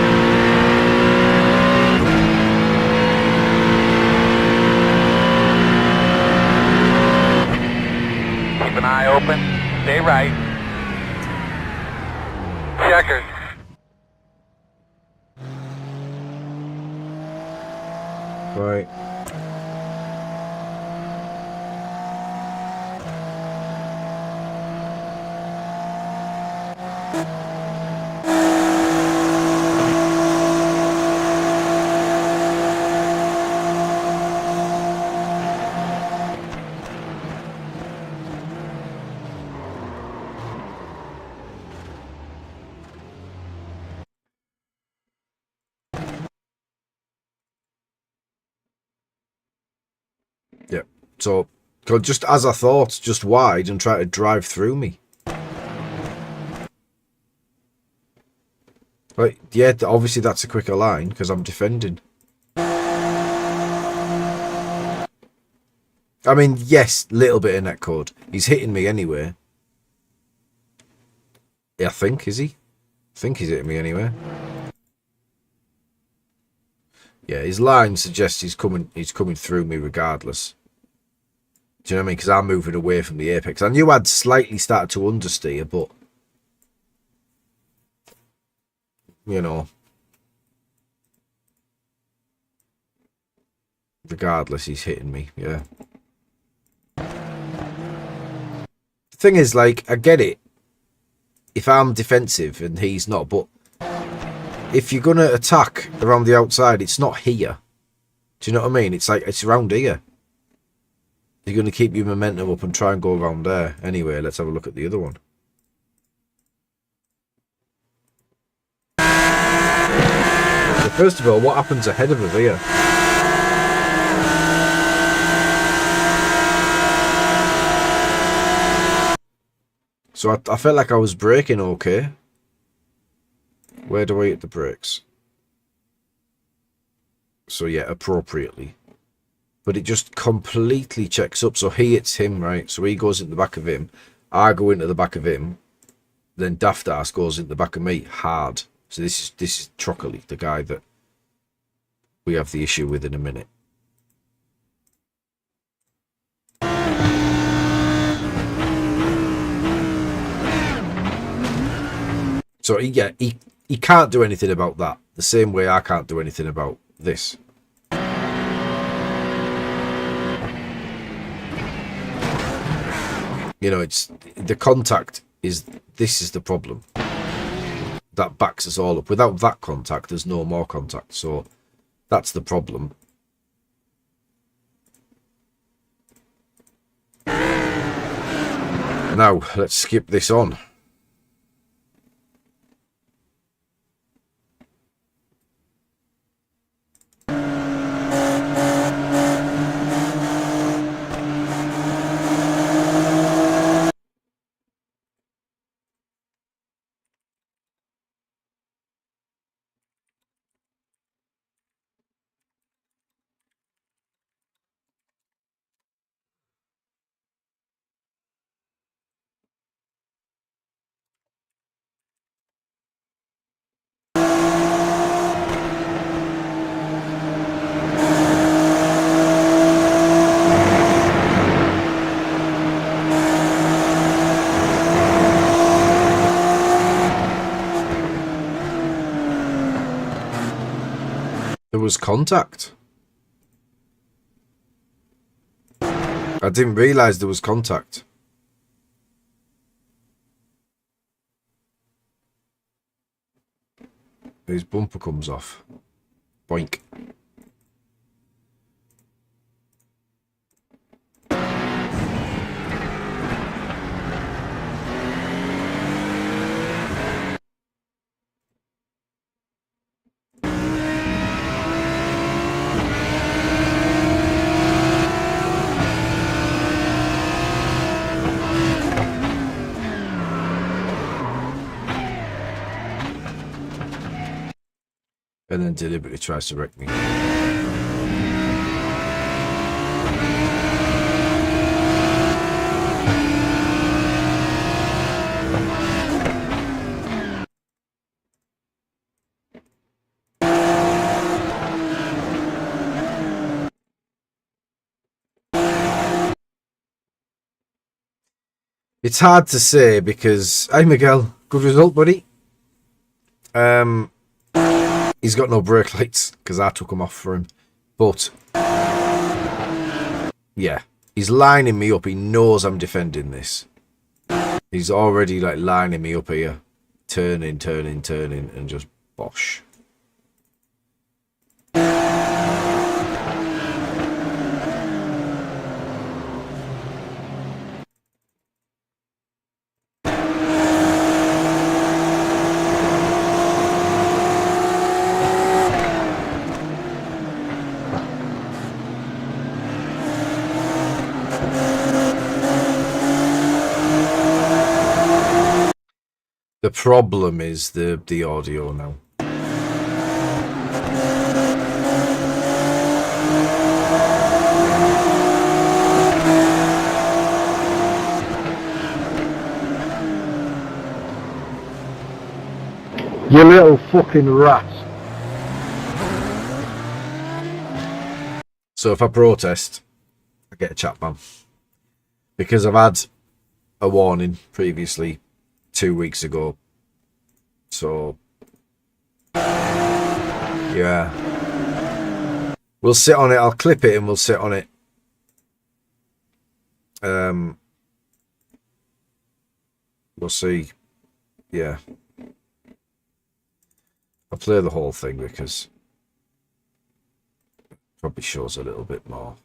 Keep an eye open. Stay right. Checkers. Right. Yep. So, just as I thought, just wide and try to drive through me. Right, yeah, obviously that's a quicker line because I'm defending. I mean, yes, little bit of netcode. He's hitting me anyway. Yeah, I think, is he? I think he's hitting me anyway. Yeah, his line suggests he's coming through me regardless. Do you know what I mean? Because I'm moving away from the apex. I knew I'd slightly started to understeer, but you know, regardless, he's hitting me. Yeah. The thing is, like, I get it if I'm defensive and he's not, but if you're gonna attack around the outside, it's not here. Do you know what I mean? It's like it's around here. You're going to keep your momentum up and try and go around there. Anyway, let's have a look at the other one. So first of all, what happens ahead of us here? So I felt like I was braking okay. Where do I hit the brakes? So yeah, appropriately. But it just completely checks up. So he hits him, right? So he goes in the back of him. I go into the back of him. Then Daft Ass goes in the back of me hard. So this is Trockley, the guy that we have the issue with in a minute. So yeah, he can't do anything about that. The same way I can't do anything about this. You know, it's the contact is this is the problem. That backs us all up. Without that contact, there's no more contact. So that's the problem. Now, let's skip this on. There was contact. I didn't realise there was contact. His bumper comes off. Boink. And then deliberately tries to wreck me. It's hard to say because, hey Miguel, good result, buddy. He's got no brake lights because I took them off for him. But yeah, he's lining me up. He knows I'm defending this. He's already like lining me up here, turning, and just bosh. The problem is the audio now. You little fucking rat. So if I protest, I get a chat ban. Because I've had a warning previously 2 weeks ago. So yeah. We'll sit on it. I'll clip it and we'll sit on it. We'll see. Yeah. I'll play the whole thing because it probably shows a little bit more.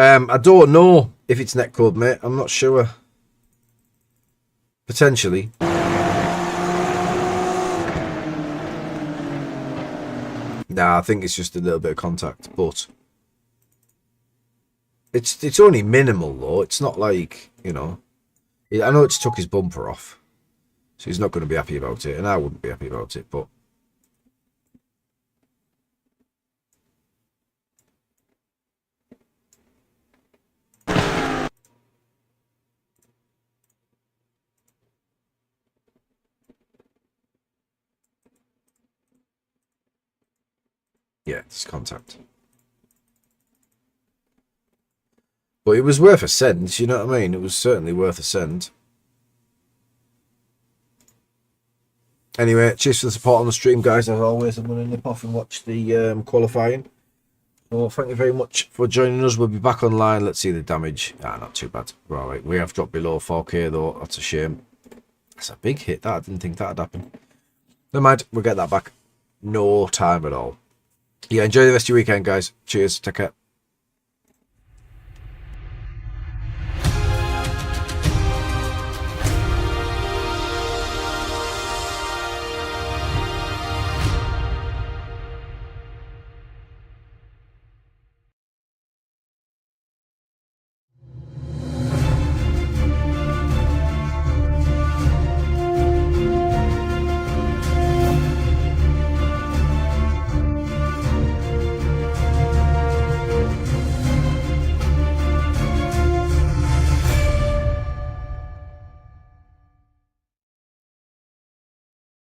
I don't know if it's netcode, mate. I'm not sure. Potentially. Nah, I think it's just a little bit of contact, but it's only minimal though. It's not like, you know, I know it's took his bumper off, so he's not going to be happy about it, and I wouldn't be happy about it, but yeah, it's contact. But it was worth a send, you know what I mean? It was certainly worth a send. Anyway, cheers for the support on the stream, guys. As always, I'm going to nip off and watch the qualifying. So thank you very much for joining us. We'll be back online. Let's see the damage. Not too bad. We're all right. We have dropped below 4K, though. That's a shame. That's a big hit. That I didn't think that'd happen. Never mind. We'll get that back. No time at all. Yeah, enjoy the rest of your weekend, guys. Cheers. Take care.